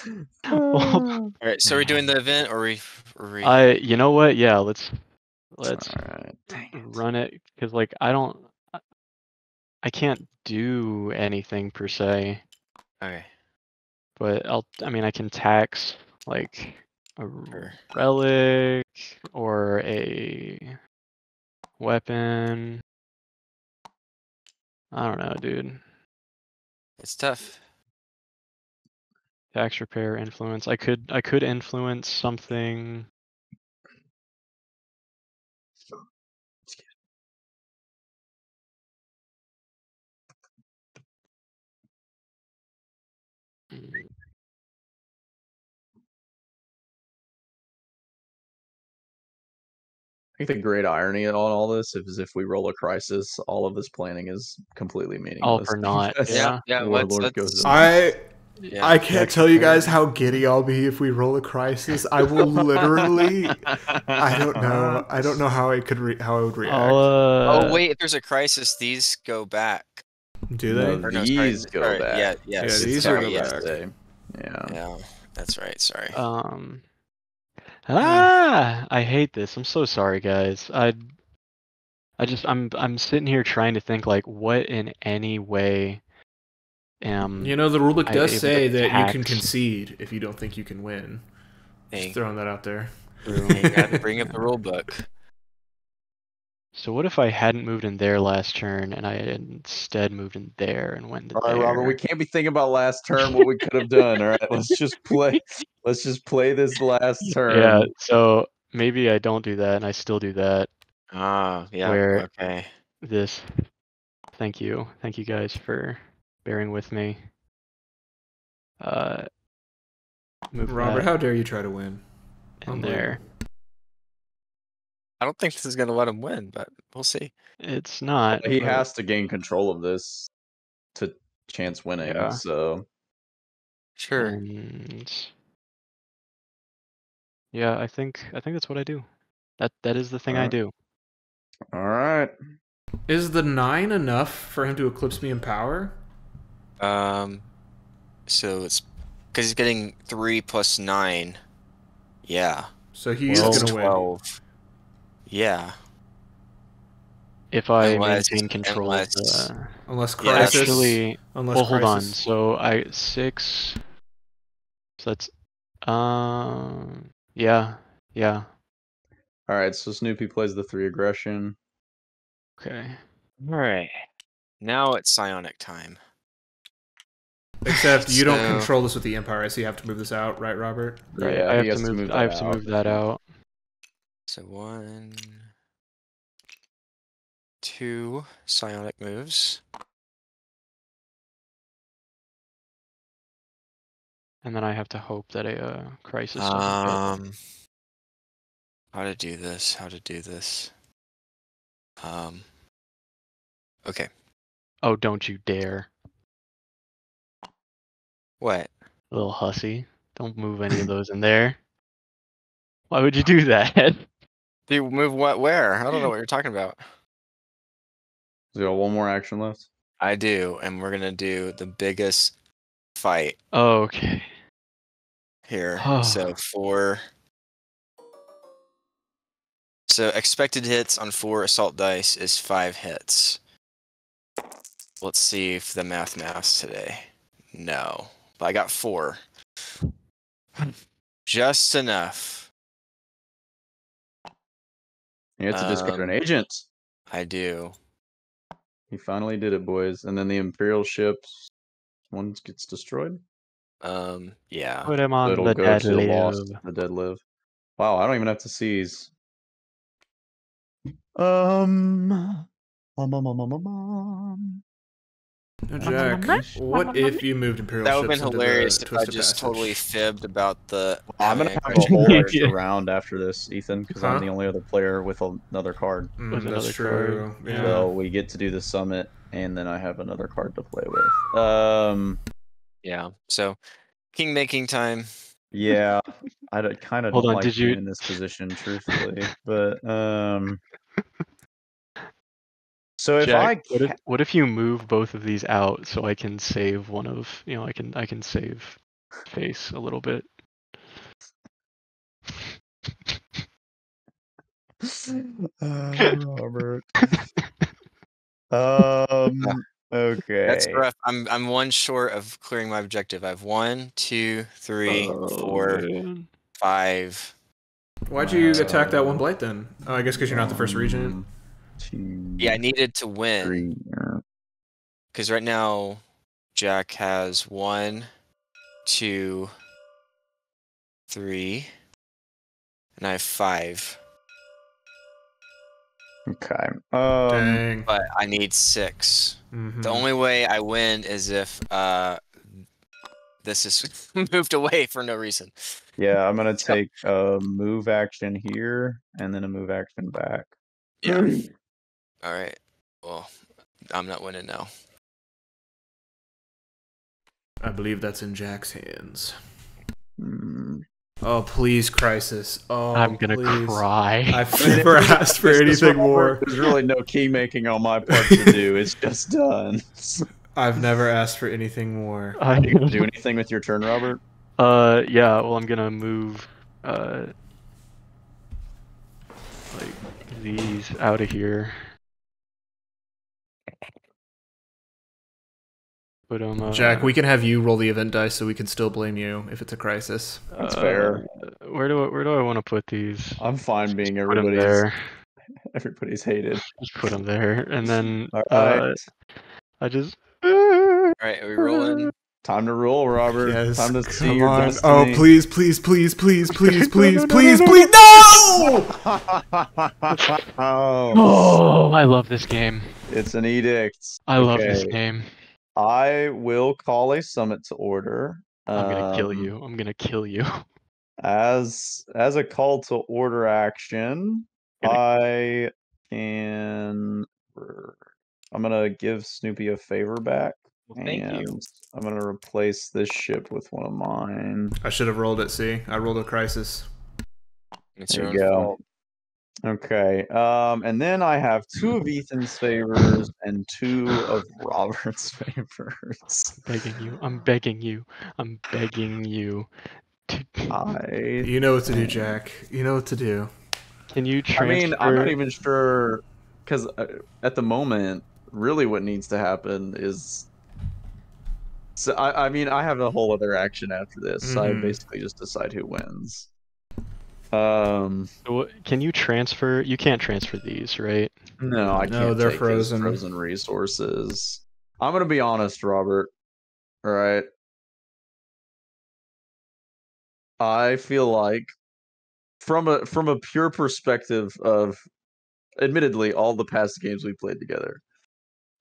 All right. So we're doing the event, or we? you know what? Yeah, let's All right. Dang it. run it because like I can't do anything per se, Okay. but I mean I can tax like a Sure. relic or a weapon. I don't know, dude. It's tough. Tax repair influence. I could influence something. Mm, I think the great irony in all this is if we roll a crisis, all of this planning is completely all meaningless. for naught. because Yeah. Yeah. Warlord goes in. Yeah. I can't Tax tell you repair. guys how giddy I'll be if we roll a crisis. I will literally. I don't know. I don't know how I could how I would react. Oh wait, if there's a crisis, these go back. Do they? No, Or no, sorry, these go sorry, back. Yeah. Yes. these sorry, will go yes. back. Yeah. Yeah. That's right. Sorry. I hate this. I'm so sorry, guys. I'm sitting here trying to think like what in any way am You know, the rule book I does able say to that you can tax concede if you don't think you can win. Hey. Just throwing that out there. through. You gotta bring up the rule book. So what if I hadn't moved in there last turn and I instead moved in there and went to All right, there? Robert, we can't be thinking about last turn what we could have done. All right, let's just play. Let's just play this last turn. Yeah, so maybe I don't do that and I still do that. Ah, yeah. Where Okay. this thank you guys for bearing with me. Move Robert, that how dare you try to win? in there. I don't think this is gonna let him win, but we'll see. It's not. He but- has to gain control of this to chance winning. Yeah. So Sure. And yeah, I think that's what I do. That is the thing I Alright. do. All right. Is the 9 enough for him to eclipse me in power? So it's because he's getting 3 plus 9. Yeah. So he's Well, gonna win. 12. Yeah. If I Unless- maintain control of unless- the... Unless Yeah, crisis. Actually, unless well, hold on. crisis. So 6. So that's yeah. All right. So Snoopy plays the 3 aggression. Okay. All right. Now it's psionic time. Except you don't So- control this with the Empire, so you have to move this out, right, Robert? Right. Yeah, I he have has to move. that I have to out. move that out. So 1, 2 psionic moves. And then I have to hope that a crisis doesn't hit. How to do this? Okay. Oh, don't you dare. What? Little hussy. Don't move any of those in there. Why would you do that? Do you move what? Where? I don't know what you're talking about. Is there one more action left? I do, and we're gonna do the biggest fight Oh, okay. here. Oh. So expected hits on 4 assault dice is 5 hits. Let's see if the maths today. No, but I got 4. Just enough. You have to discard an Um, agent. I do. He finally did it, boys. And then the Imperial ships, one gets destroyed. Yeah. Put him So on it'll the go dead to the lost. live. The dead live. Wow, I don't even have to seize. No, Jack, what if you moved Imperial That would have ships been into hilarious the if I Twisted just Passage? totally fibbed about the. I'm having gonna have a aggression whole card. extra round after this, Ethan, because I'm Huh? the only other player with another card. With That's another true. card. Yeah. So we get to do the summit, and then I have another card to play with. Yeah. So, king making time. Yeah, I kind of Hold don't on, like did being you- in this position, truthfully. But so if Jack, I what if you move both of these out so I can save one of, I can save face a little bit. Robert. Okay. That's rough. I'm 1 short of clearing my objective. I have 1, 2, 3, 4, Man. 5. Why'd you attack that one blight then? Oh, I guess because you're not the first regent. 2, Yeah, I needed to win 3. because right now Jack has 1, 2, 3, and I have 5. Okay. Dang. But I need 6. Mhm. The only way I win is if this is moved away for no reason. Yeah, I'm gonna take a move action here and then a move action back. Yeah. All right. Well, I'm not winning now. I believe that's in Jack's hands. Hmm. Oh, please, Crisis. Oh, I'm gonna please. cry. I've never asked for anything more. There's really no key making on my part to do. It's just done. I've never asked for anything more. You can do anything with your turn, Robert? Yeah, well, I'm gonna move, like, these out of here. Put them, Jack, we can have you roll the event dice so we can still blame you if it's a crisis. That's fair. Where do I want to put these? I'm fine being Put them everybody's there. everybody's hated. Just put them there, and then All right. I just. All right, are we rolling? Time to roll, Robert. Yes, Time to see come your on. destiny. Oh, please, please, please, please, please, please, no, please, no, please, no! Oh, Oh, I love this game. it's an edict. I love this Okay. game. I will call a summit to order. I'm gonna kill you. I'm gonna kill you. As a call to order action, I can. I'm gonna give Snoopy a favor back. Well, thank you. And I'm gonna replace this ship with one of mine. I should have rolled it, see? I rolled a crisis. It's There your you own go. fault. Okay. And then I have 2 of Ethan's favors and 2 of Robert's favors. Begging you. I'm begging you. I'm begging you. You know what to do, Jack. You know what to do. Can you transfer? I mean, I'm not even sure, because at the moment, really what needs to happen is... So, I mean, I have a whole other action after this. So I basically just decide who wins. Can you transfer? You can't transfer these, right? No, I can't. No, they're take frozen. His frozen resources. I'm gonna be honest, Robert. All right. I feel like, from a pure perspective of, admittedly, all the past games we played together,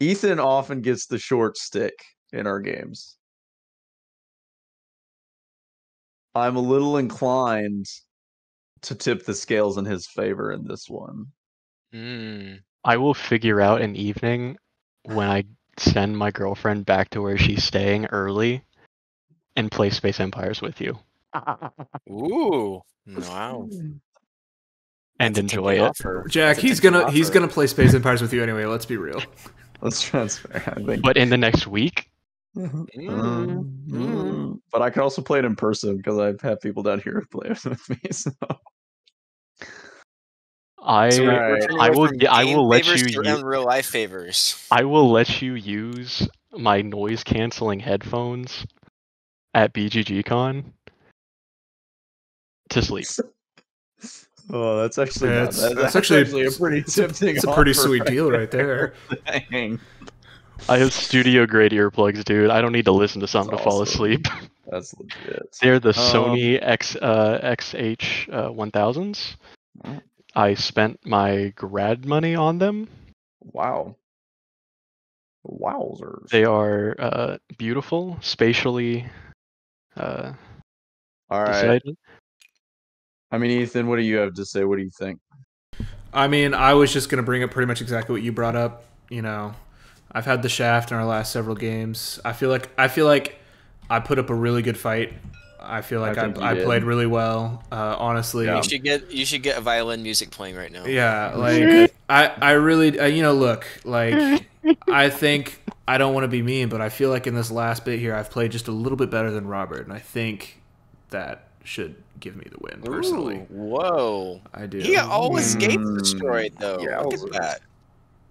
Ethan often gets the short stick in our games. I'm a little inclined to tip the scales in his favor in this one. I will figure out an evening when I send my girlfriend back to where she's staying early and play Space Empires with you. Ooh, wow. And enjoy it. Offer. Jack, he's gonna play Space Empires with you anyway. Let's be real. Let's transfer. I think. But in the next week, But I can also play it in person because I've had people down here who play it with me. So. I will let you use real life favors. I will let you use my noise canceling headphones at BGGCon to sleep. Oh, that's actually that's actually a pretty tempting. It's a pretty offer sweet deal right there. Dang. I have studio grade earplugs, dude. I don't need to listen to something That's to fall awesome. asleep. That's legit. They're the Sony XH 1000s. I spent my grad money on them. Wow. Wowzers. They are beautiful, spatially All right. decided. I mean, Ethan, what do you have to say? What do you think? I mean, I was just gonna bring up pretty much exactly what you brought up. You know, I've had the shaft in our last several games. I feel like I put up a really good fight. I feel like I played really well. Honestly, you should get a violin music playing right now. Yeah, like I really you know, look, like I think, I don't want to be mean, but I feel like in this last bit here I've played just a little bit better than Robert, and I think that should give me the win personally. Ooh, whoa, I do. He got all his gates destroyed though. Yeah, look at that.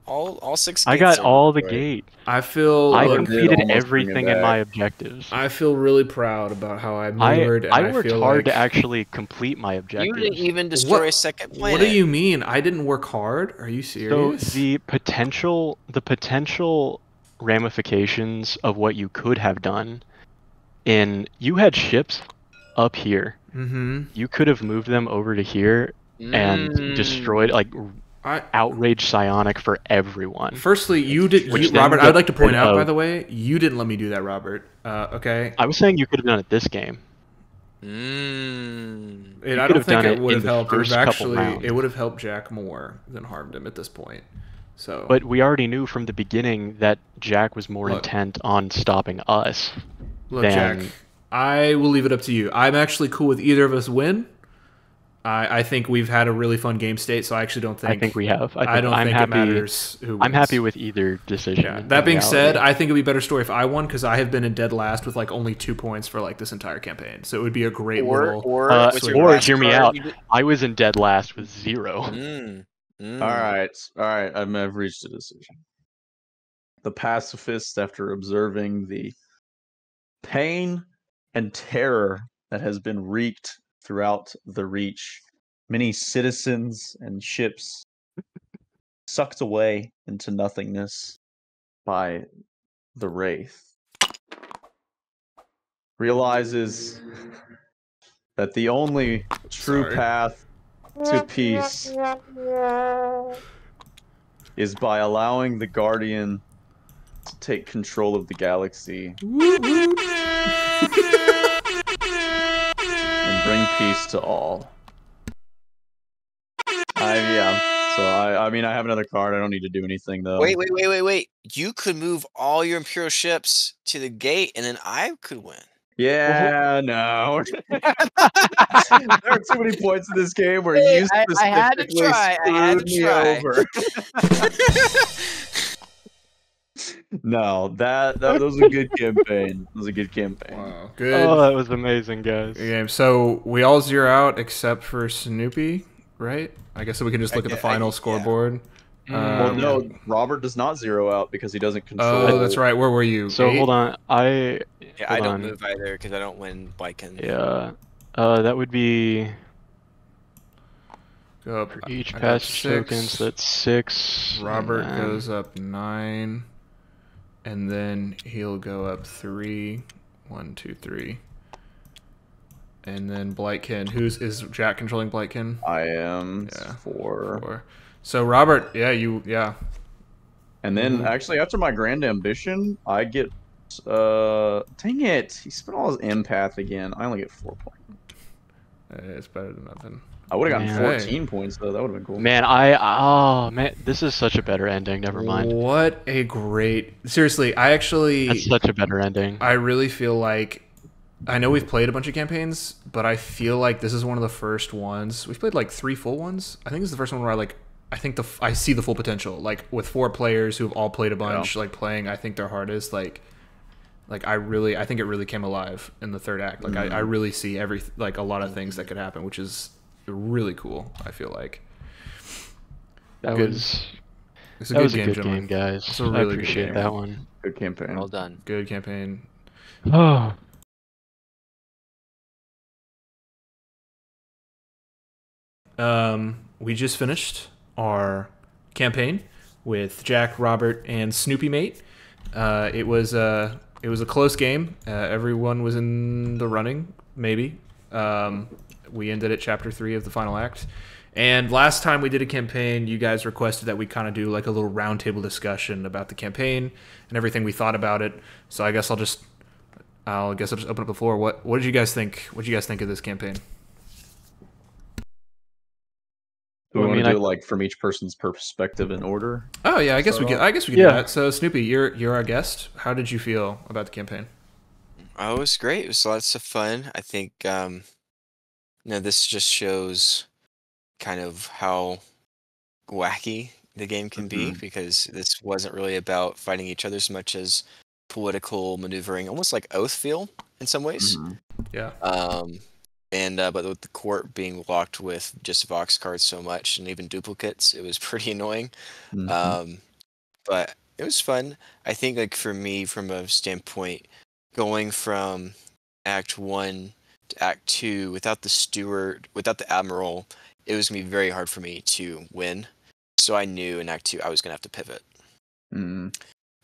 All 6 gates. I got all the gates. I feel I look, completed everything in my objectives. I feel really proud about how I maneuvered. I worked feel hard like, to actually complete my objectives. You didn't even destroy a second planet. What do you mean? I didn't work hard? Are you serious? So the potential ramifications of what you could have done you had ships up here. You could have moved them over to here and destroyed, like, outrage psionic for everyone. Firstly, Robert, I would like to point out, by the way, you didn't let me do that, Robert. Okay? I was saying you could have done it this game. I don't think it would have helped. It would have helped Jack more than harmed him at this point. So. But we already knew from the beginning that Jack was more intent on stopping us. Look, Jack, I will leave it up to you. I'm actually cool with either of us win. I think we've had a really fun game state, so I actually don't think... I think we have. I don't think it matters who wins. I'm happy with either decision. Yeah. That being said, I think it would be a better story if I won, because I have been in dead last with like only 2 points for like this entire campaign. So it would be a great or hear me out. I was in dead last with 0. All right. I've reached a decision. The pacifist, after observing the pain and terror that has been wreaked throughout the Reach, many citizens and ships sucked away into nothingness by the Wraith, realizes that the only true path to peace is by allowing the Guardian to take control of the galaxy and bring peace to all. I mean, I have another card. I don't need to do anything though. Wait. You could move all your Imperial ships to the gate, and then I could win. Yeah, no. There are too many points in this game where you I had to specifically try. I had to screwed me try. over. No, that was a good campaign. It was a good campaign. Wow, good. Oh, that was amazing, guys. Good game. So we all 0 out except for Snoopy, right? I guess we can just look at the final scoreboard. Well, no, Robert does not 0 out because he doesn't control. Oh, that's right. Where were you? So 8? hold on, Yeah, I hold don't on. move either because I don't win Blyken. Yeah, that would be Go up. for each I got passage 6. tokens. That's 6. Robert and then- goes up 9, and then he'll go up 3. 1, 2, 3. And then Blightkin. Is Jack controlling Blightkin? I am. Yeah. 4. 4. So Robert, yeah. And then actually after my grand ambition, I get dang it. He spent all his empath again. I only get 4 points. It's better than nothing. I would have gotten Man. 14 points though. That would have been cool. Man, oh man, this is such a better ending. Never mind. What a great. Seriously, I actually. That's such a better ending. I really feel like. I know we've played a bunch of campaigns, but I feel like this is one of the first ones. We've played like 3 full ones. I think this is the first one where I think I see the full potential. Like with 4 players who've all played a bunch, like playing, I think their hardest. Like I think it really came alive in the third act. Like I really see a lot of things that could happen, which is really cool. I feel like That good. was It's a that good was a game, good gentlemen. game, guys. It's a really I good appreciate game. that one. Good campaign. Well done. Good campaign. Oh. We just finished our campaign with Jack, Robert, and snoopymate. It was a close game. Everyone was in the running, maybe. We ended at chapter 3 of the final act. And last time we did a campaign, you guys requested that we kind of do like a little roundtable discussion about the campaign and everything we thought about it. So I guess I'll just open up the floor. What did you guys think? What did you guys think of this campaign? Do we want to do it like from each person's perspective in order? Oh yeah, I guess we can do that. So Snoopy, you're our guest. How did you feel about the campaign? Oh, it was great. It was lots of fun. I think this just shows kind of how wacky the game can be, because this wasn't really about fighting each other as much as political maneuvering, almost like Oath feel in some ways. Yeah. But with the court being locked with just Vox cards so much and even duplicates, it was pretty annoying. But it was fun. I think like for me, from a standpoint, going from Act 1 to Act 2 without the steward, without the admiral, it was gonna be very hard for me to win. So I knew in Act 2 I was gonna have to pivot.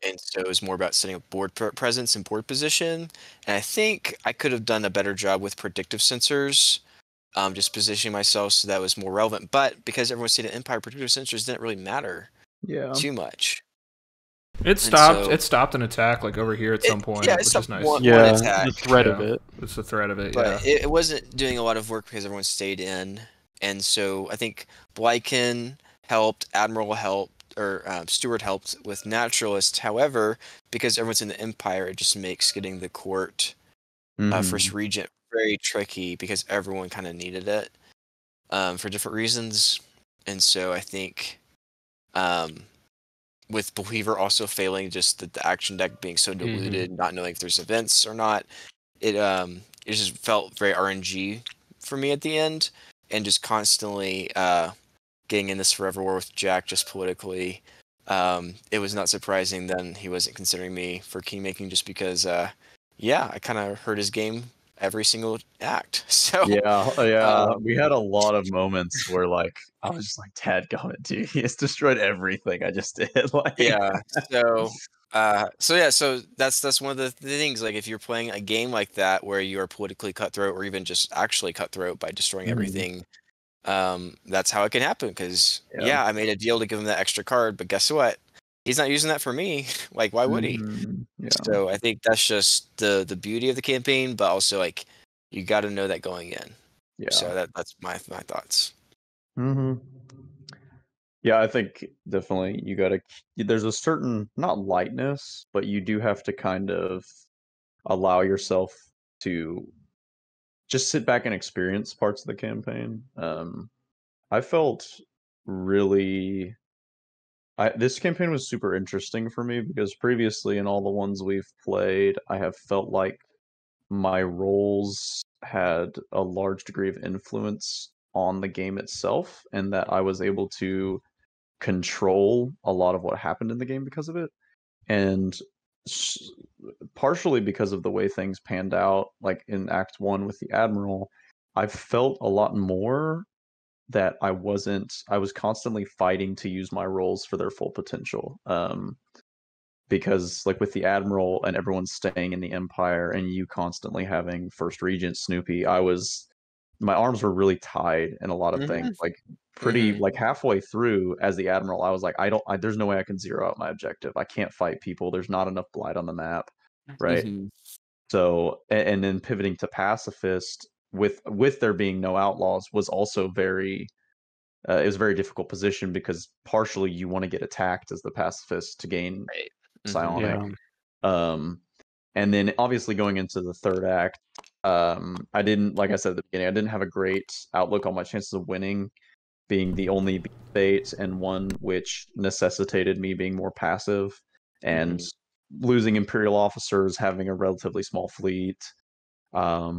And so it was more about setting up board presence and board position. And I think I could have done a better job with predictive sensors, just positioning myself so that was more relevant. But because everyone stayed at Empire, predictive sensors didn't really matter too much. It stopped an attack like over here at some point, yeah, which is nice. One attack. The threat of it. It's the threat of it, but it wasn't doing a lot of work because everyone stayed in. And so I think Blyken helped, Admiral helped, or Steward helped with Naturalist. However, because everyone's in the Empire, it just makes getting the court First Regent very tricky because everyone kind of needed it for different reasons. And so I think with Believer also failing, just the action deck being so diluted, not knowing if there's events or not, it just felt very RNG for me at the end, and just constantly getting in this forever war with Jack just politically. It was not surprising then he wasn't considering me for kingmaking, just because I kind of heard his game every single act. So we had a lot of moments where like I was just like, "Dadgummit, dude, he has destroyed everything I just did." So that's one of the things. Like if you're playing a game like that where you are politically cutthroat, or even just actually cutthroat by destroying everything, that's how it can happen. Because I made a deal to give him that extra card, but guess what? He's not using that for me. Like, why would he? So I think that's just the beauty of the campaign, but also like you got to know that going in. So that's my thoughts. Yeah, I think definitely you gotta. There's a certain, not lightness, but you do have to kind of allow yourself to just sit back and experience parts of the campaign. I felt really. This campaign was super interesting for me because previously in all the ones we've played, I have felt like my roles had a large degree of influence on the game itself, and that I was able to control a lot of what happened in the game because of it. And partially because of the way things panned out, like in Act 1 with the Admiral, I felt a lot more that I was constantly fighting to use my roles for their full potential. Because like with the Admiral and everyone staying in the Empire and you constantly having First Regent Snoopy, my arms were really tied in a lot of things. Like pretty like halfway through as the Admiral, I was like, there's no way I can zero out my objective. I can't fight people. There's not enough blight on the map, right? So and then pivoting to pacifist with there being no outlaws was also very it was a very difficult position because partially you want to get attacked as the pacifist to gain psionic. And then obviously going into the third act, I didn't, like I said at the beginning, I didn't have a great outlook on my chances of winning, being the only fate and one which necessitated me being more passive and losing Imperial officers, having a relatively small fleet. I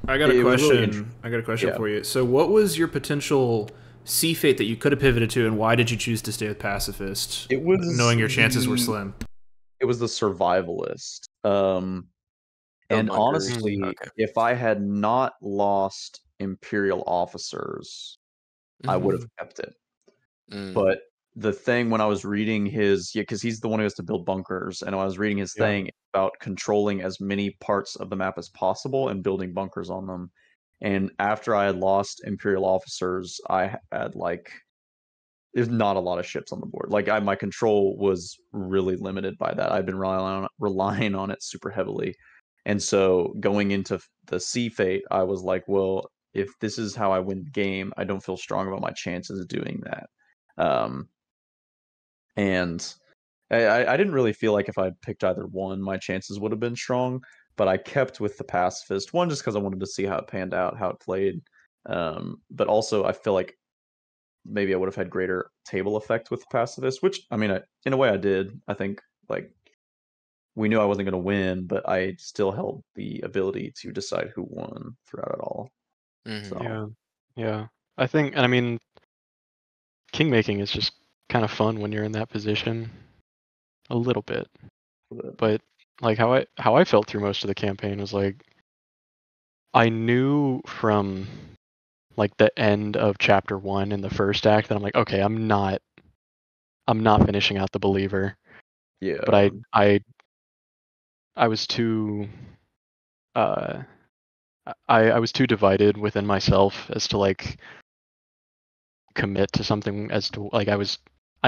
got a question. I got a question for you. So, what was your potential sea fate that you could have pivoted to, and why did you choose to stay with pacifist? It was knowing your chances were slim. It was the survivalist. And honestly, if I had not lost Imperial officers, I would have kept it. But the thing when I was reading his, because he's the one who has to build bunkers, and when I was reading his thing about controlling as many parts of the map as possible and building bunkers on them. And after I had lost Imperial officers, I had there's not a lot of ships on the board. Like my control was really limited by that. I've been relying on it super heavily. And so going into the sea fate, I was like, well, if this is how I win the game, I don't feel strong about my chances of doing that. And I didn't really feel like if I'd picked either one, my chances would have been strong. But I kept with the pacifist one just because I wanted to see how it panned out, how it played. But also, I feel like maybe I would have had greater table effect with the pacifist, which I mean, in a way, I did. I think like we knew I wasn't going to win, but I still held the ability to decide who won throughout it all. So. Yeah. I think, and I mean, kingmaking is just kind of fun when you're in that position, a little bit. But like how I felt through most of the campaign was like, I knew from like the end of chapter 1 in the first act that I'm like, okay, I'm not finishing out the believer. Yeah. But I was too I was too divided within myself as to like commit to something, as to like I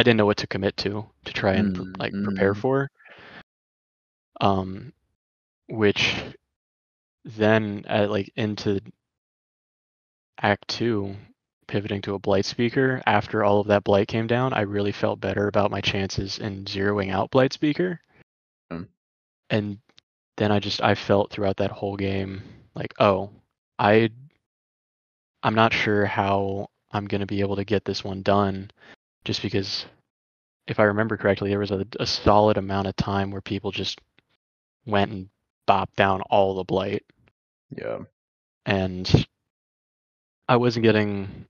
didn't know what to commit to try and prepare for. Which then like into Act 2, pivoting to a Blight Speaker, after all of that Blight came down, I really felt better about my chances in zeroing out Blight Speaker. And then I felt throughout that whole game like, oh, I'm not sure how I'm going to be able to get this one done, just because if I remember correctly, there was a solid amount of time where people just went and bopped down all the Blight. Yeah. And I wasn't getting,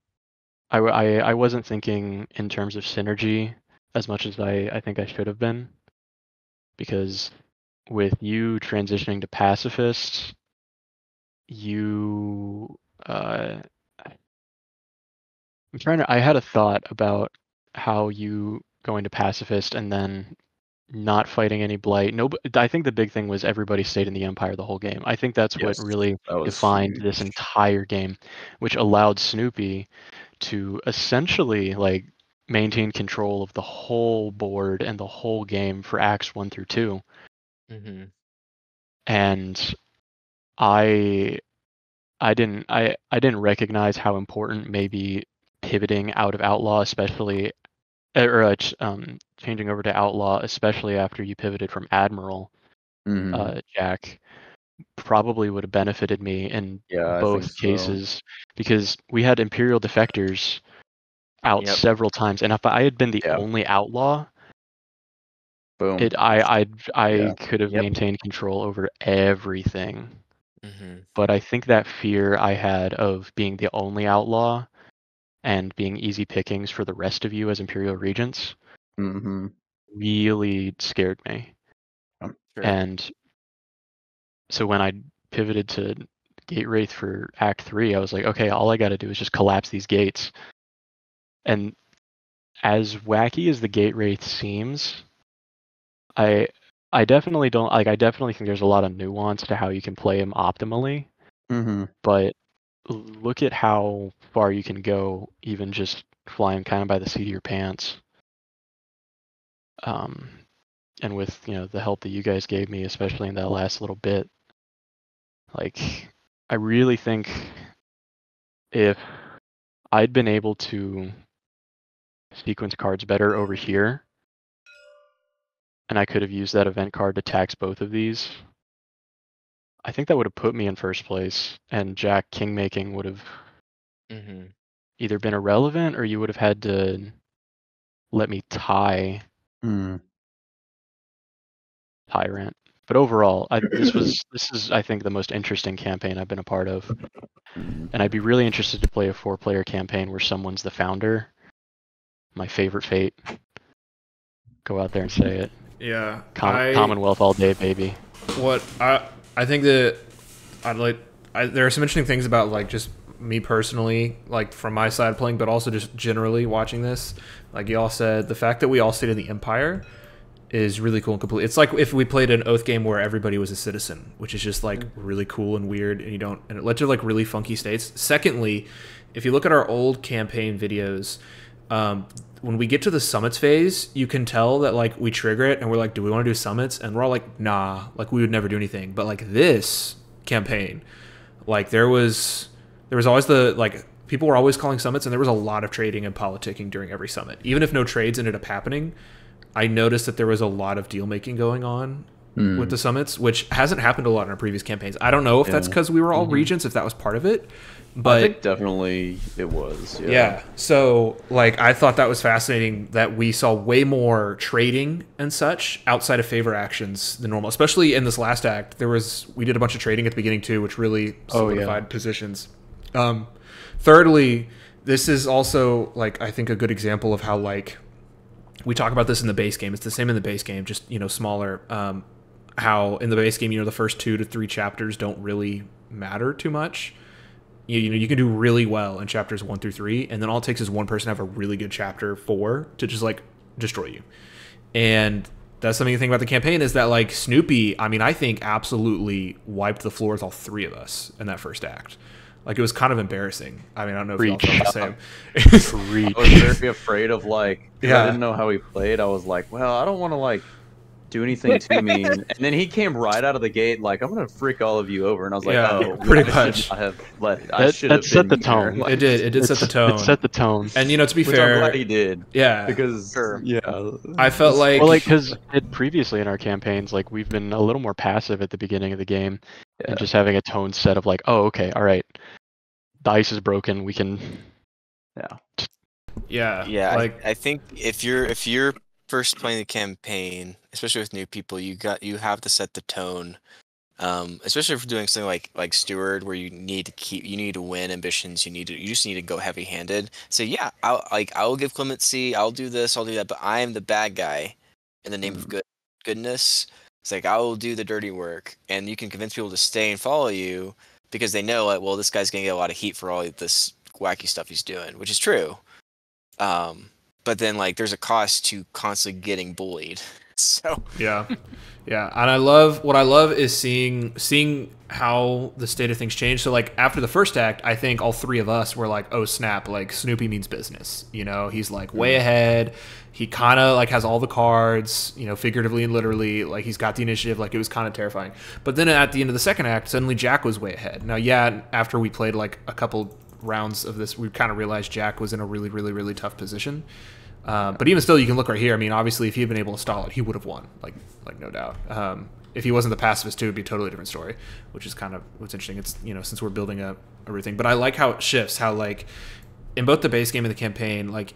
I wasn't thinking in terms of synergy as much as I think I should have been, because with you transitioning to pacifist, I had a thought about how you going to pacifist and then not fighting any blight. No, I think the big thing was everybody stayed in the Empire the whole game. I think that's what really defined this entire game, which allowed Snoopy to essentially like maintain control of the whole board and the whole game for acts 1 through 2. And I didn't recognize how important maybe pivoting out of Outlaw, especially changing over to Outlaw, especially after you pivoted from Admiral, Jack, probably would have benefited me in Yeah, I think both so. cases, because we had Imperial defectors out Yep. several times, and if I had been the Yeah. only outlaw, Boom. I Yeah. could have Yep. maintained control over everything. Mm-hmm. But I think that fear I had of being the only outlaw and being easy pickings for the rest of you as Imperial Regents Mm-hmm. really scared me. Sure. And so when I pivoted to Gate Wraith for Act 3, I was like, okay, all I got to do is just collapse these gates. And as wacky as the Gate Wraith seems, I definitely don't like. I definitely think there's a lot of nuance to how you can play him optimally. Mm-hmm. But look at how far you can go, even just flying kind of by the seat of your pants. And with the help that you guys gave me, especially in that last little bit, like I really think if I'd been able to sequence cards better over here, and I could have used that event card to tax both of these, I think that would have put me in first place, and Jack Kingmaking would have Mm-hmm. either been irrelevant, or you would have had to let me tie Mm. Tyrant. But overall, this is I think the most interesting campaign I've been a part of, Mm. and I'd be really interested to play a 4-player campaign where someone's the founder. My favorite fate. Go out there and say it. Yeah, Commonwealth all day, baby. What I think that there are some interesting things about like just me personally, like from my side playing, but also just generally watching this. Like y'all said, the fact that we all stayed in the Empire is really cool and complete. It's like if we played an Oath game where everybody was a citizen, which is just like really cool and weird, and it led to like really funky states. Secondly, if you look at our old campaign videos, when we get to the summits phase, you can tell that like we trigger it and we're like, do we want to do summits? And we're all like, nah, like we would never do anything. But like this campaign, like there was always people were always calling summits, and there was a lot of trading and politicking during every summit. Even if no trades ended up happening, I noticed that there was a lot of deal making going on with the summits, which hasn't happened a lot in our previous campaigns. I don't know if that's because we were all regents, if that was part of it. But I think definitely it was. yeah. So like I thought that was fascinating that we saw way more trading and such outside of favor actions than normal, especially in this last act. We did a bunch of trading at the beginning too, which really solidified positions. Thirdly, this is also like I think a good example of how like we talk about this in the base game. It's the same in the base game, just smaller. How in the base game, the first 2 to 3 chapters don't really matter too much. You can do really well in chapters 1 through 3, and then all it takes is one person to have a really good chapter 4 to just like destroy you. And that's something to think about the campaign is that like Snoopy, I mean, I think absolutely wiped the floor with all 3 of us in that first act. Like it was kind of embarrassing. I mean, I don't know if y'all felt the same. I was very afraid of like, I Yeah. didn't know how he played. I was like, well, I don't want to like do anything to me. And then he came right out of the gate like, I'm gonna freak all of you over. And I was like, Yeah, oh, pretty I much. should not have let. I should have That set the been here. tone. Like, It did set the tone. It set the tone. And to be which fair, I'm glad he did. yeah, Because yeah, I felt like Well, like, because previously in our campaigns, like, we've been a little more passive at the beginning of the game, and just having a tone set of like, oh, okay, all right, the ice is broken, we can. yeah, like I think if you're first playing the campaign, especially with new people, you have to set the tone. Especially if you're doing something like Steward, where you need to win ambitions, you just need to go heavy handed. So yeah, I'll give clemency, I'll do this, I'll do that, but I am the bad guy in the name of goodness. It's like I will do the dirty work, and you can convince people to stay and follow you because they know like, well, this guy's gonna get a lot of heat for all of this wacky stuff he's doing, which is true. But then like there's a cost to constantly getting bullied. So yeah, and what I love is seeing how the state of things change. So like after the first act, I think all 3 of us were like, oh snap, like Snoopy means business. He's like way ahead. He kind of like has all the cards, figuratively and literally. Like he's got the initiative. Like it was kind of terrifying. But then at the end of the second act, suddenly Jack was way ahead. Now, yeah, after we played like a couple rounds of this, we kind of realized Jack was in a really, really, really tough position. But even still, you can look right here. I mean, obviously, if he had been able to stall it, he would have won, like no doubt. if he wasn't the pacifist too, it'd be a totally different story, which is kind of what's interesting. It's, you know, since we're building up everything, but I like how it shifts, how like in both the base game and the campaign, like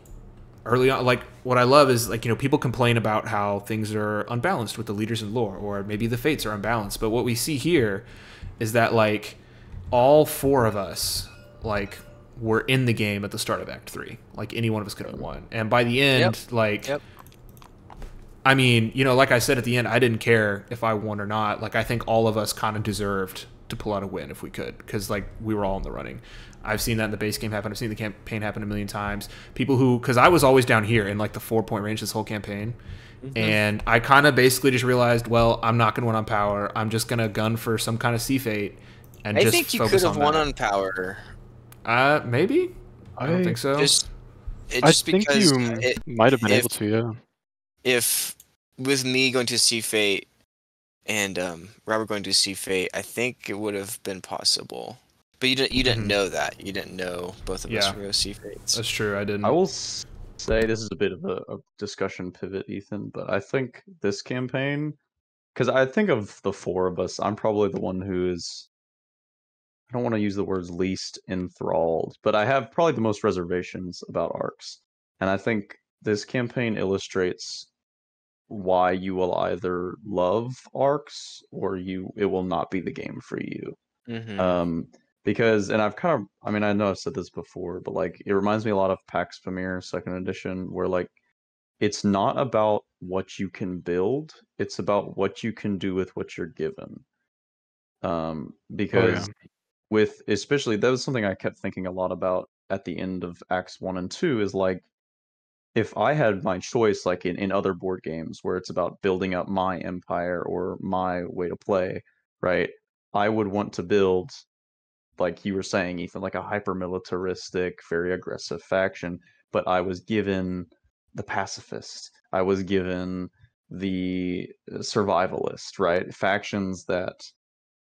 early on, like what I love is like, you know, people complain about how things are unbalanced with the leaders in lore, or maybe the fates are unbalanced. But what we see here is that like all four of us like were in the game at the start of Act 3. Like any one of us could have won. And by the end, like I mean, you know, like I said at the end, I didn't care if I won or not. Like, I think all of us kind of deserved to pull out a win if we could, because, like, we were all in the running. I've seen that in the base game happen. I've seen the campaign happen a million times. People who, because I was always down here in, like, the 4-point range this whole campaign. And I kind of basically just realized, well, I'm not going to win on power. I'm just going to gun for some kind of sea fate and I just think you focus could have on won that. on power. Maybe? I don't think so. I think you might have been able to, yeah. If with me going to see fate and Robert going to see fate, I think it would have been possible. But you didn't know that. You didn't know both of us were going to see fates. That's true. I didn't. I will say this is a bit of a discussion pivot, Ethan, but I think this campaign, because I think of the four of us, I'm probably the one who is, I don't want to use the words least enthralled, but I have probably the most reservations about ARCS. And I think this campaign illustrates why you will either love ARCS or it will not be the game for you. Because, and I've kind of, I mean, I know I've said this before, but like, it reminds me a lot of PAX Pamir 2nd Edition, where like, it's not about what you can build, it's about what you can do with what you're given. Because with, especially, that was something I kept thinking a lot about at the end of Acts 1 and 2, is like, if I had my choice, like in other board games where it's about building up my empire or my way to play, right? I would want to build, like you were saying, Ethan, like a hyper-militaristic, very aggressive faction, but I was given the pacifist. I was given the survivalist, right? Factions that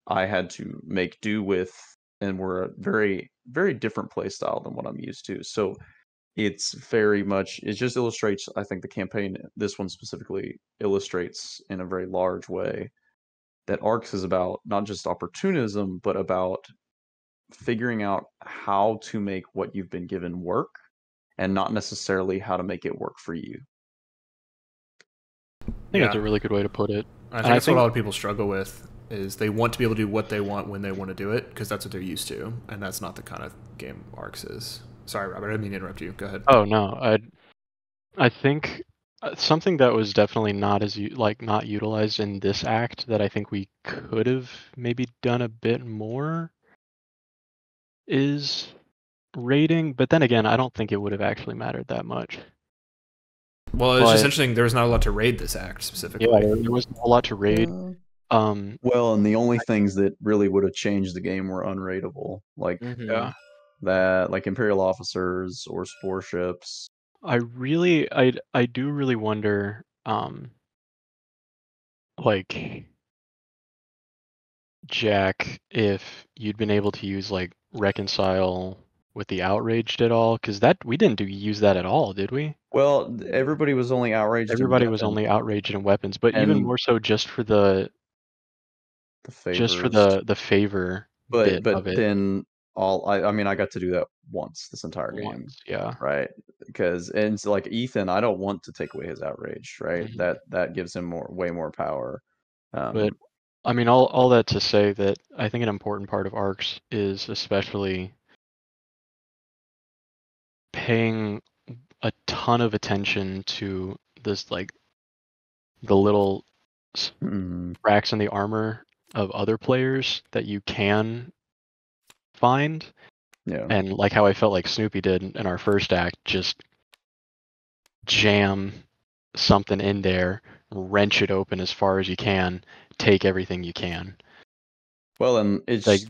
I had to make do with and were a very, very different play style than what I'm used to. So it's very much, it just illustrates, I think the campaign, this one specifically, illustrates in a very large way that ARCS is about not just opportunism, but about figuring out how to make what you've been given work and not necessarily how to make it work for you. I think that's a really good way to put it. I think that's what a lot of people struggle with, is they want to be able to do what they want when they want to do it, because that's what they're used to, and that's not the kind of game ARCS is. Sorry, Robert, I didn't mean to interrupt you. Go ahead. Oh, no. I think something that was definitely not not utilized in this act that I think we could have maybe done a bit more is raiding, but then again, I don't think it would have actually mattered that much. Well, it's just interesting. There was not a lot to raid this act specifically. Yeah, there wasn't a lot to raid. Well, and the only things that really would have changed the game were unraidable, like that, like Imperial officers or spore ships. I do really wonder, like, Jack, if you'd been able to use like reconcile with the outraged at all, because that we didn't use that at all, did we? Well, everybody was only outraged. Everybody was only outraged in weapons, but even more so just for the favor bit of it. Then I mean, I got to do that once this entire game. Yeah. Right. Because, and it's like Ethan, I don't want to take away his outrage, right? That gives him way more power. But I mean, all that to say that I think an important part of ARCS is especially paying a ton of attention to this, like, the little cracks in the armor of other players that you can find. Yeah. And like how I felt like Snoopy did in our first act, just jam something in there, wrench it open as far as you can, take everything you can. Well, and it's like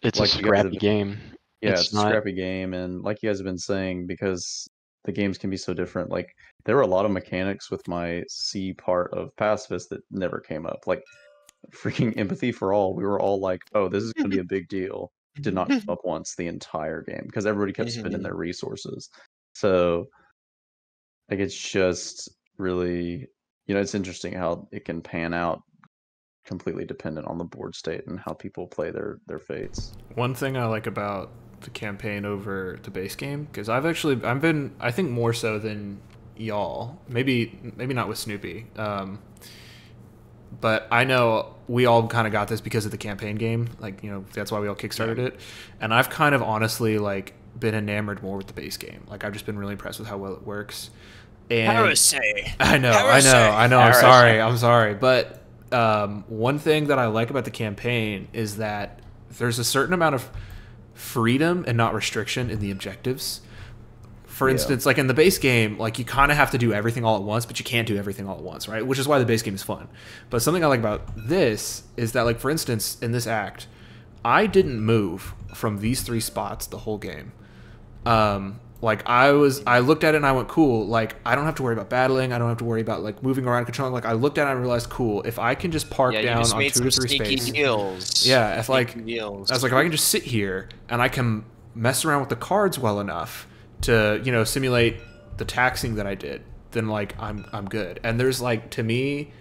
it's like a scrappy game. Yeah, it's a scrappy game, and like you guys have been saying, because the games can be so different. Like there were a lot of mechanics with my C part of Pacifist that never came up. Like freaking Empathy for All, we were all like, "Oh, this is going to be a big deal." Did not come up once the entire game because everybody kept spending their resources. So, like, it's just really, it's interesting how it can pan out completely dependent on the board state and how people play their fates. One thing I like about the campaign over the base game, because I've been, I think more so than y'all, maybe not with Snoopy, but I know we all kind of got this because of the campaign game. Like, you know, that's why we all kickstarted it. And I've kind of honestly like been enamored more with the base game. Like, I've just been really impressed with how well it works. And Heresy. I know. Heresy. I'm sorry. But one thing that I like about the campaign is that there's a certain amount of freedom and not restriction in the objectives. For instance, like in the base game, like you kind of have to do everything all at once, but you can't do everything all at once, right? Which is why the base game is fun. But something I like about this is that, like, for instance, in this act, I didn't move from these 3 spots the whole game. Like I looked at it and I went, cool. Like, I don't have to worry about battling. I don't have to worry about like moving around, controlling. Like, I looked at it and realized, cool. If I can just park down on 2 to 3 spaces. Yeah, if like I was like, if I can just sit here and I can mess around with the cards well enough to, you know, simulate the taxing that I did, then like I'm good. And there's like, to me,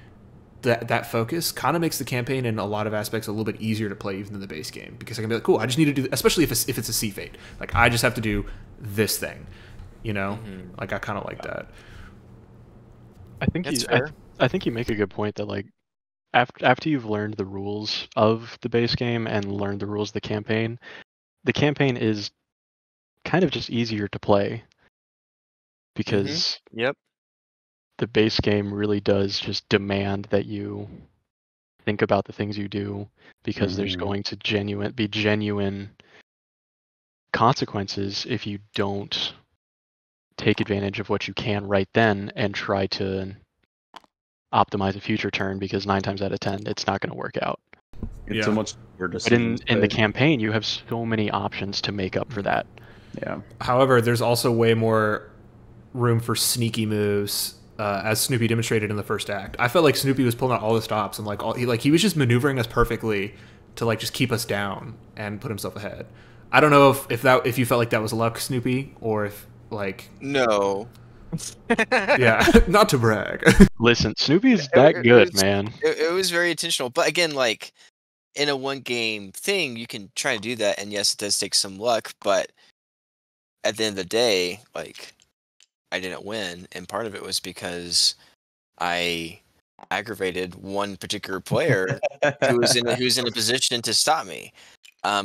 that focus kind of makes the campaign in a lot of aspects a little bit easier to play even than the base game, because I can be like, cool, I just need to do, especially if it's a sea fate, like I just have to do this thing, you know. Like I kind of like that. I think you make a good point that, like, after you've learned the rules of the base game and learned the rules of the campaign is kind of just easier to play, because the base game really does just demand that you think about the things you do, because there's going to be genuine consequences if you don't take advantage of what you can right then and try to optimize a future turn, because 9 times out of 10 it's not going to work out. It's so much weird. But in the campaign, you have so many options to make up for that. Yeah. However, there's also way more room for sneaky moves, as Snoopy demonstrated in the first act. I felt like Snoopy was pulling out all the stops and like he was just maneuvering us perfectly to like just keep us down and put himself ahead. I don't know if you felt like that was luck, Snoopy, or if like No. Yeah, not to brag. Listen, Snoopy's that good, man. It was very intentional, but again, like in a 1-game thing, you can try to do that, and yes, it does take some luck, but at the end of the day, like, I didn't win, and part of it was because I aggravated one particular player who was in a position to stop me,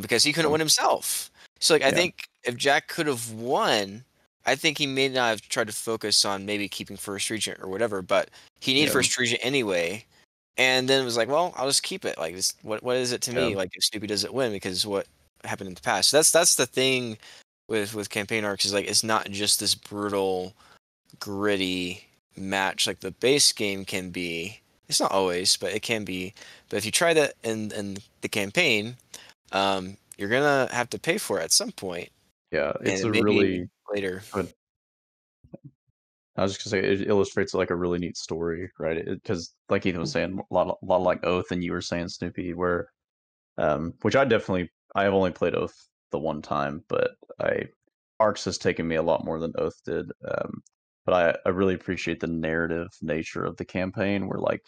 because he couldn't win himself. So, like, I think if Jack could have won, I think he may not have tried to focus on maybe keeping first regent or whatever, but he needed first regent anyway. And then it was like, well, I'll just keep it. Like, this, what is it to me? Like, if Snoopy doesn't win, because what happened in the past. So that's the thing with campaign arcs, is like, it's not just this brutal, gritty match like the base game can be. It's not always, but it can be. But if you try that in the campaign, you're gonna have to pay for it at some point. Yeah, it's a really later. I was just gonna say, it illustrates like a really neat story, right? Because like Ethan was saying, a lot of like Oath, and you were saying Snoopy, where which I have only played Oath the one time, but ARCS has taken me a lot more than Oath did. But I really appreciate the narrative nature of the campaign, where like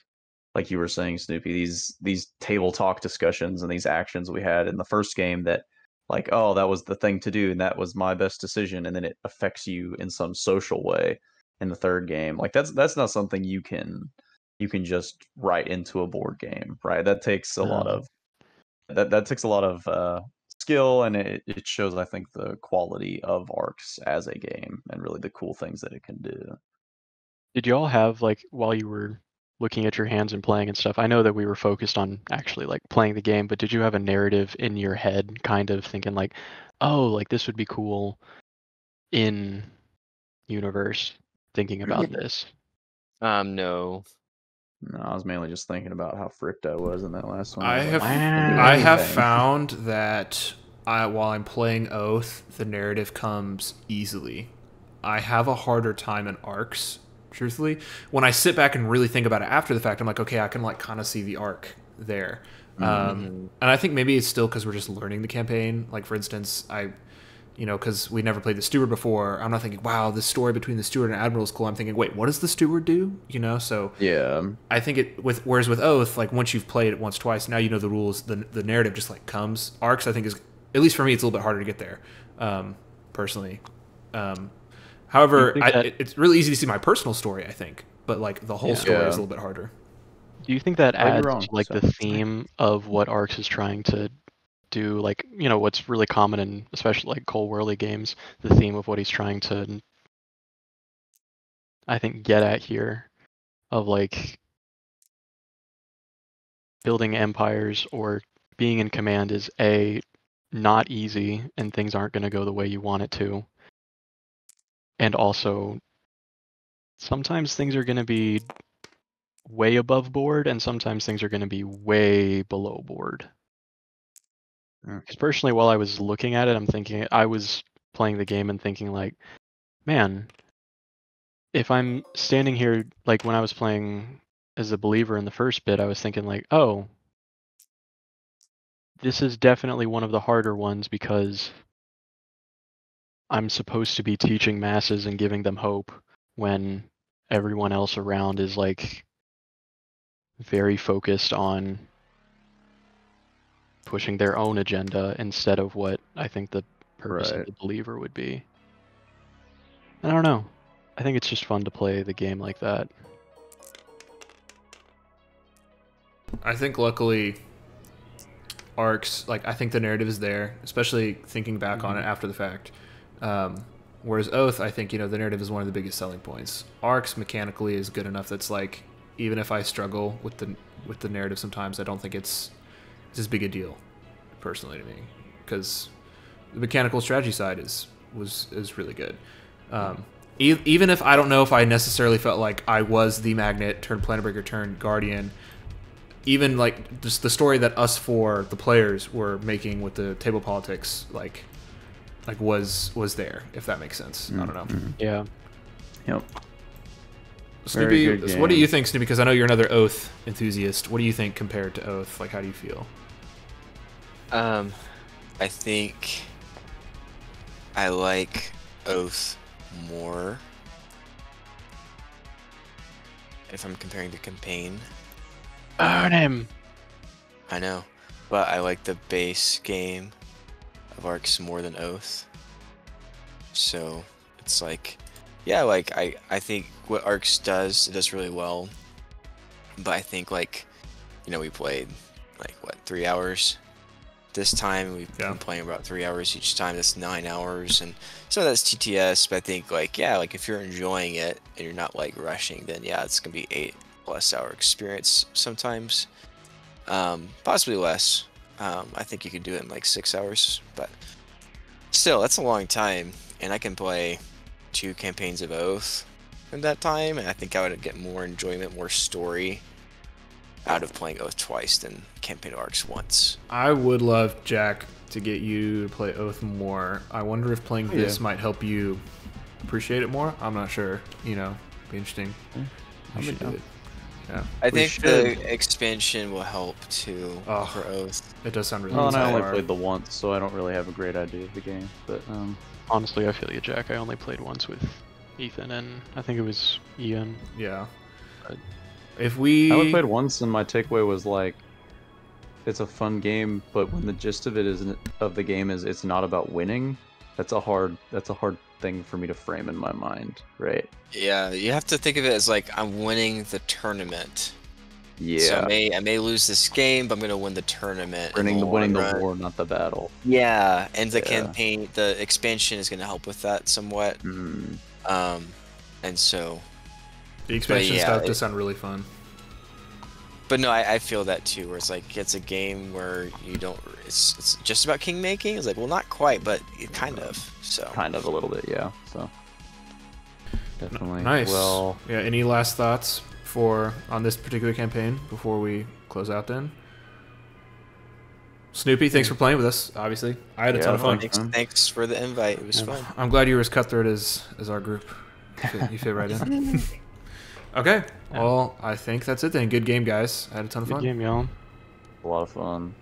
you were saying, Snoopy, these table talk discussions and these actions we had in the first game that, like, oh, that was the thing to do and that was my best decision, and then it affects you in some social way in the third game. Like, that's not something you can just write into a board game, right? That takes a lot of that takes a lot of skill, and it shows, I think, the quality of ARCS as a game and really the cool things that it can do. Did you all have, like, while you were looking at your hands and playing and stuff, I know that we were focused on actually like playing the game, but did you have a narrative in your head, kind of thinking like, oh, like this would be cool in universe, thinking about this? No. No, I was mainly just thinking about how fricked I was in that last one. I have found that while I'm playing Oath, the narrative comes easily. I have a harder time in ARCS, truthfully. When I sit back and really think about it after the fact, I'm like, okay, I can like kind of see the arc there. And I think maybe it's still because we're just learning the campaign. Like, for instance, you know, because we never played the steward before. I'm not thinking, wow, this story between the steward and admiral is cool. I'm thinking, wait, what does the steward do? You know, so Yeah. I think whereas with Oath, like once you've played it once, twice, now you know the rules. The narrative just like comes. ARCS, I think, is, at least for me, it's a little bit harder to get there, personally. However, it's really easy to see my personal story, I think, but like the whole story is a little bit harder. Do you think that adds wrong, to, like, so the theme of what ARCS is trying to do? Like, you know, what's really common in especially like Cole Worley games, the theme of what he's trying to, I think, get at here, of like building empires or being in command is not easy and things aren't going to go the way you want it to. And also, sometimes things are going to be way above board and sometimes things are going to be way below board. Because personally, while I was looking at it, I was playing the game and thinking like, man, if I'm standing here, like when I was playing as a believer in the first bit, I was thinking like, oh, this is definitely one of the harder ones because I'm supposed to be teaching masses and giving them hope when everyone else around is like very focused on pushing their own agenda instead of what I think the purpose of the believer would be. And I don't know. I think it's just fun to play the game like that. I think luckily ARCS, like I think the narrative is there, especially thinking back on it after the fact. Whereas Oath, I think, you know, the narrative is one of the biggest selling points. ARCS mechanically is good enough that's like, even if I struggle with the narrative sometimes, I don't think it's as big a deal, personally, to me, because the mechanical strategy side is really good. Even if I don't know if I necessarily felt like I was the Magnet turned Planet Breaker turned Guardian, even like just the story that us four, the players, were making with the table politics, like was there, if that makes sense. I don't know. Yeah. Yep. Snoopy, what do you think, Snoopy? Because I know you're another Oath enthusiast. What do you think compared to Oath? Like, how do you feel? I think I like Oath more if I'm comparing to campaign. Burn him! I know, but I like the base game of ARCS more than Oath. So it's like, yeah, like I think what ARCS does, it does really well. But I think, like, you know, we played like what, 3 hours this time. We've been playing about 3 hours each time. That's 9 hours, and some of that's TTS. But I think, like, yeah, like if you're enjoying it and you're not like rushing, then yeah, it's gonna be 8+ hour experience sometimes, possibly less. I think you could do it in like 6 hours, but still, that's a long time, and I can play 2 campaigns of Oath in that time, and I think I would get more enjoyment, more story out of playing Oath twice than campaign of ARCS once. I would love, Jack, to get you to play Oath more. I wonder if playing this might help you appreciate it more. I'm not sure. You know, be interesting. You should do it. Yeah. I think the expansion will help too for Oath. It does sound really. Well, and I only played the once, so I don't really have a great idea of the game. But honestly, I feel you, Jack. I only played once with Ethan, and I think it was Ian. Yeah. But I only played once, and my takeaway was like, it's a fun game, but when the gist of the game is it's not about winning, that's a hard thing for me to frame in my mind, right? Yeah, you have to think of it as like, I'm winning the tournament. Yeah. So I may lose this game, but I'm gonna win the tournament. Winning the war, not the battle. Yeah, and the campaign, the expansion is gonna help with that somewhat. And so the expansion stuff does sound really fun. But no, I feel that too, where it's like, it's a game where you don't, it's just about king making. It's like, well, not quite, but kind of. So kind of a little bit, yeah. So definitely. Nice. Well, yeah. Any last thoughts on this particular campaign before we close out? Then, Snoopy, thanks for playing with us. Obviously, I had a ton of fun. Thanks for the invite. It was fun. I'm glad you were as cutthroat as our group. You fit right in. Okay. Well, I think that's it then. Good game, guys. I had a ton of fun. Good game, y'all. A lot of fun.